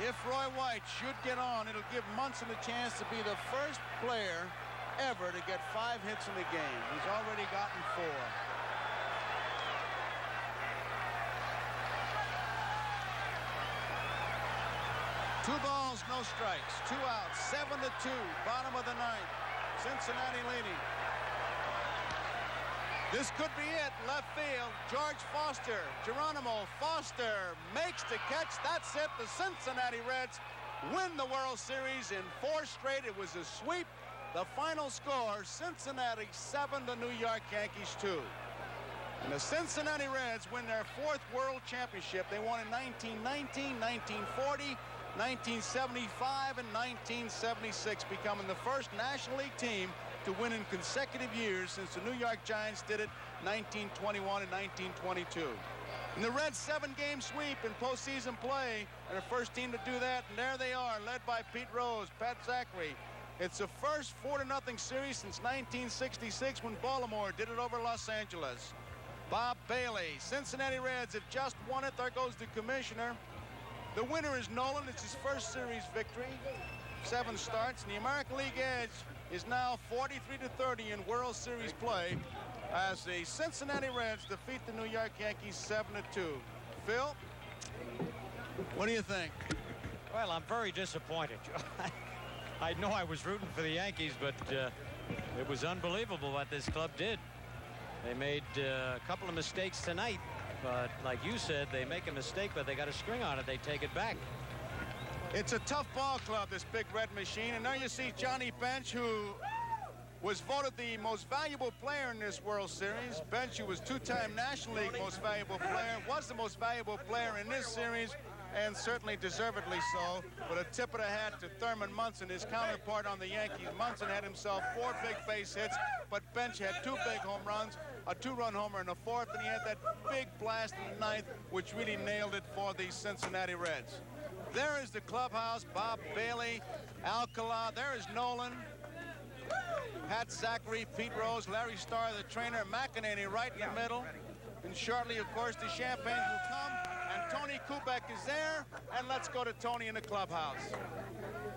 If Roy White should get on, it'll give Munson a chance to be the first player ever to get 5 hits in the game. He's already gotten 4. Two balls, no strikes. 2 outs, 7-2, bottom of the 9th. Cincinnati leading. This could be it. Left field. George Foster. Geronimo Foster makes the catch. That's it. The Cincinnati Reds win the World Series in 4 straight. It was a sweep. The final score, Cincinnati 7 to New York Yankees 2. And the Cincinnati Reds win their 4th World Championship. They won in 1919, 1940, 1975, and 1976, becoming the first National League team to win in consecutive years since the New York Giants did it 1921 and 1922. And the Reds' 7-game sweep in postseason play are the first team to do that, and there they are, led by Pete Rose, Pat Zachary. It's the first 4-0 series since 1966 when Baltimore did it over Los Angeles. Bob Bailey, Cincinnati Reds have just won it. There goes the commissioner. The winner is Nolan. It's his first series victory. 7 starts, and the American League edge is now 43-30 in World Series play as the Cincinnati Reds defeat the New York Yankees 7-2. Phil, what do you think? Well, I'm very disappointed. I know I was rooting for the Yankees, but it was unbelievable what this club did. They made a couple of mistakes tonight, but like you said, they make a mistake, but they got a string on it. They take it back. It's a tough ball club, this Big Red Machine, and there you see Johnny Bench, who was voted the most valuable player in this World Series. Bench, who was two-time National League most valuable player, was the most valuable player in this series, and certainly deservedly so. With a tip of the hat to Thurman Munson, his counterpart on the Yankees. Munson had himself 4 big base hits, but Bench had 2 big home runs, a 2-run homer in the 4th, and he had that big blast in the 9th, which really nailed it for the Cincinnati Reds. There is the clubhouse, Bob Bailey, Alcala, there is Nolan, Pat Zachary, Pete Rose, Larry Starr, the trainer, McEnany right in the middle. And shortly, of course, the Champagnes will come, and Tony Kubek is there. And let's go to Tony in the clubhouse.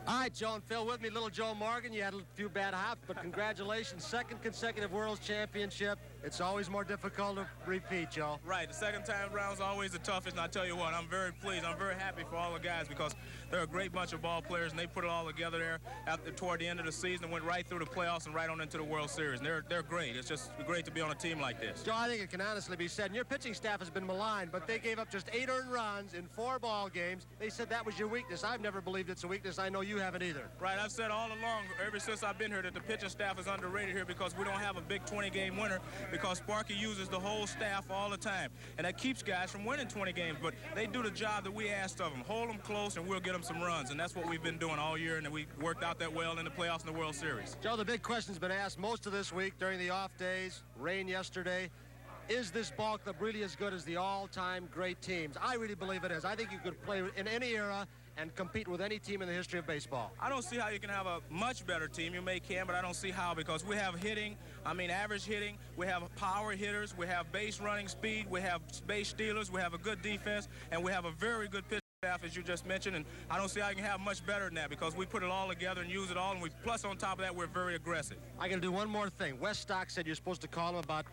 All right, Joe and Phil, with me, little Joe Morgan. You had a few bad hops, but congratulations. 2nd consecutive World Championship. It's always more difficult to repeat, Joe. Right, the second time around is always the toughest, and I tell you what, I'm very pleased. I'm very happy for all the guys because they're a great bunch of ball players, and they put it all together there toward the end of the season and went right through the playoffs and right on into the World Series. And they're great. It's just great to be on a team like this. Joe, I think it can honestly be said, and your pitching staff has been maligned, but they gave up just 8 earned runs in 4 ball games. They said that was your weakness. I've never believed it's a weakness. I know you haven't either. Right, I've said all along, ever since I've been here, that the pitching staff is underrated here because we don't have a big 20-game winner because Sparky uses the whole staff all the time. And that keeps guys from winning 20 games, but they do the job that we asked of them. Hold them close, and we'll get them some runs. And that's what we've been doing all year, and we worked out that well in the playoffs and the World Series. Joe, the big question's been asked most of this week during the off days, rain yesterday. Is this ball club really as good as the all-time great teams? I really believe it is. I think you could play in any era and compete with any team in the history of baseball. I don't see how you can have a much better team. You may can, but I don't see how because we have hitting, average hitting. We have power hitters. We have base running speed. We have base stealers. We have a good defense, and we have a very good pitch staff, as you just mentioned, and I don't see how you can have much better than that because we put it all together and use it all, and plus on top of that, we're very aggressive. I got to do one more thing. Wes Stock said you're supposed to call him about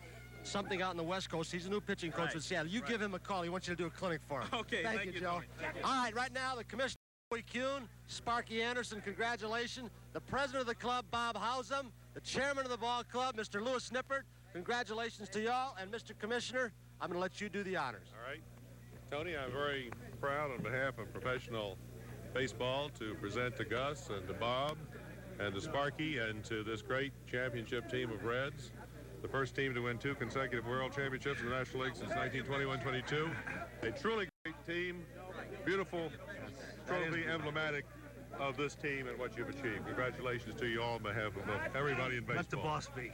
something out in the West Coast. He's a new pitching coach with Seattle. You give him a call. He wants you to do a clinic for him. Okay, thank you, Joe. All right, right now, the commissioner, Joey Kuhn, Sparky Anderson, congratulations. The president of the club, Bob Hausum, the chairman of the ball club, Mr. Lewis Nippert, congratulations to y'all. And Mr. Commissioner, I'm going to let you do the honors. All right. Tony, I'm very proud on behalf of professional baseball to present to Gus and to Bob and to Sparky and to this great championship team of Reds. The first team to win 2 consecutive World Championships in the National League since 1921-22. A truly great team, beautiful trophy, emblematic of this team and what you've achieved. Congratulations to you all on behalf of everybody in baseball. Let the boss speak.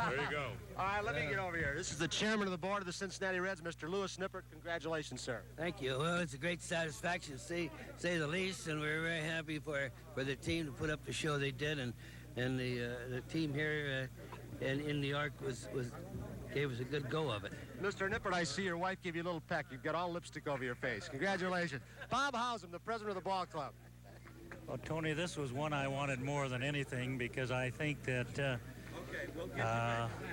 There you go. All right, let me get over here. This is the chairman of the board of the Cincinnati Reds, Mr. Lewis Nippert. Congratulations, sir. Thank you. Well, it's a great satisfaction, to say the least, and we're very happy for the team to put up the show they did, and the team here in New York gave us a good go of it. Mr. Nippert, I see your wife give you a little peck. You've got all lipstick over your face. Congratulations. Bob Hausum, the president of the ball club. Well, Tony, this was one I wanted more than anything because I think that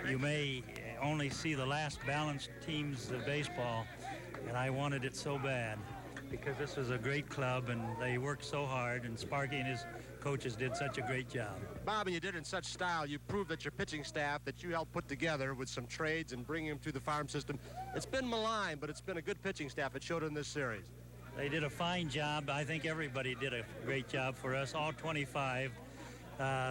you may only see the last balanced teams of baseball, and I wanted it so bad because this was a great club, and they worked so hard, and Sparky and his coaches did such a great job. Bob, and you did it in such style. You proved that your pitching staff that you helped put together with some trades and bringing them through the farm system, it's been maligned, but it's been a good pitching staff. It showed in this series. They did a fine job. I think everybody did a great job for us, all 25.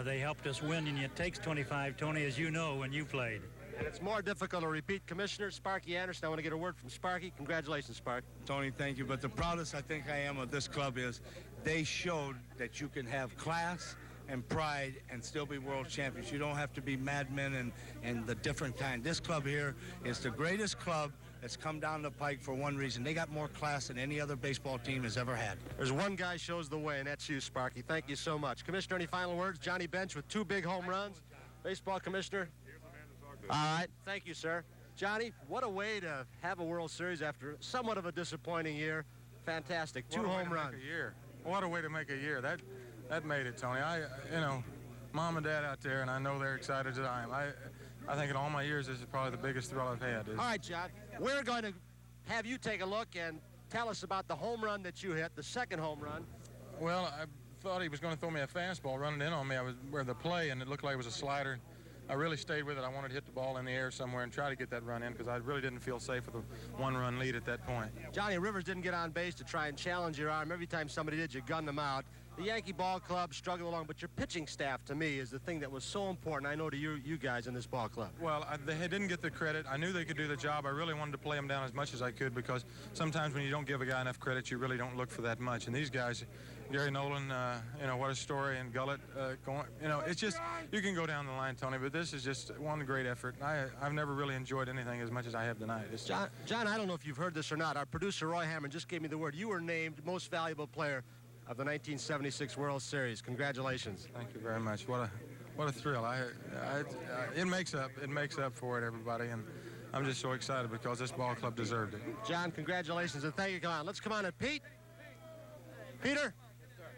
They helped us win, and it takes 25, Tony, as you know, when you played. And it's more difficult to repeat. Commissioner Sparky Anderson, I want to get a word from Sparky. Congratulations, Spark. Tony, thank you. But the proudest I think I am of this club is they showed that you can have class and pride and still be world champions. You don't have to be madmen and the different kind. This club here is the greatest club that's come down the pike for one reason. They got more class than any other baseball team has ever had. There's one guy shows the way, and that's you, Sparky. Thank you so much. Commissioner, any final words? Johnny Bench with 2 big home runs. Baseball commissioner. All right. Thank you, sir. Johnny, what a way to have a World Series after somewhat of a disappointing year. Fantastic. 2 home runs. What a way to make a year. That made it, Tony. Mom and Dad out there, and I know they're excited as I am. I think in all my years, this is probably the biggest thrill I've had. All right, John. We're going to have you take a look and tell us about the home run that you hit, the second home run. Well, I thought he was going to throw me a fastball running in on me. I was where the play, and it looked like it was a slider. I really stayed with it. I wanted to hit the ball in the air somewhere and try to get that run in because I really didn't feel safe with a 1-run lead at that point. Johnny Rivers didn't get on base to try and challenge your arm. Every time somebody did, you gunned them out. the Yankee ball club struggled along, but your pitching staff, to me, is the thing that was so important, I know, to you guys in this ball club. Well, they didn't get the credit. I knew they could do the job. I really wanted to play them down as much as I could because sometimes when you don't give a guy enough credit, you really don't look for that much. And these guys, Gary Nolan, you know, what a story, and Gullett going, you know, it's just, you can go down the line, Tony, but this is just one great effort. I've never really enjoyed anything as much as I have tonight. John, I don't know if you've heard this or not. Our producer, Roy Hammond, just gave me the word. You were named most valuable player of the 1976 World Series. Congratulations. Thank you very much. What a thrill. It makes up for it, everybody, and I'm just so excited because this ball club deserved it. John, congratulations, and thank you. Come on, let's come on and Pete. Peter.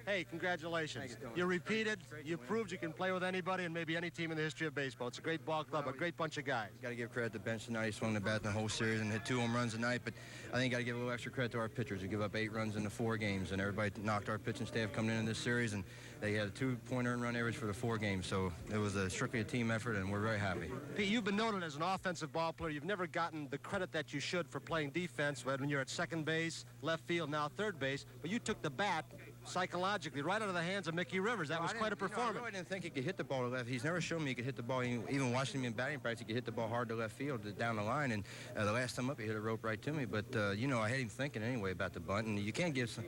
Hey, congratulations. You repeated. You proved you can play with anybody and maybe any team in the history of baseball. It's a great ball club, a great bunch of guys. Got to give credit to bench tonight. He swung the bat in the whole series and hit 2 home runs tonight. But I think got to give a little extra credit to our pitchers. We give up 8 runs in the 4 games, and everybody knocked our pitching staff coming in this series. And they had a 2-point earned run average for the 4 games. So it was strictly a team effort, and we're very happy. Pete, you've been noted as an offensive ball player. You've never gotten the credit that you should for playing defense when you're at second base, left field, now third base. But you took the bat psychologically right out of the hands of Mickey Rivers. That was quite a performance. I really didn't think he could hit the ball to left. He's never shown me he could hit the ball. Even watching him in batting practice, he could hit the ball hard to left field down the line. And the last time up, he hit a rope right to me. But you know, I had him thinking anyway about the bunt. And you can't give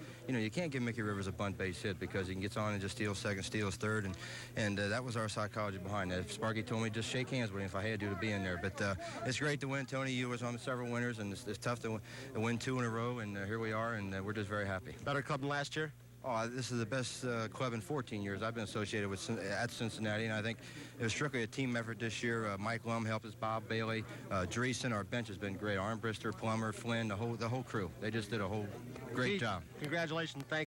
Mickey Rivers a bunt base hit because he gets on and just steals second, steals third, and that was our psychology behind that. If Sparky told me just shake hands with him if I had to be in there. But it's great to win, Tony. You was on several winners, and it's tough to win 2 in a row. And here we are, and we're just very happy. Better club than last year? Oh, this is the best club in 14 years I've been associated with at Cincinnati, and I think it was strictly a team effort this year. Mike Lum helped us, Bob Bailey, Dreesen. Our bench has been great. Armbrister, Plummer, Flynn, the whole crew. They just did a whole great job. Congratulations. Thank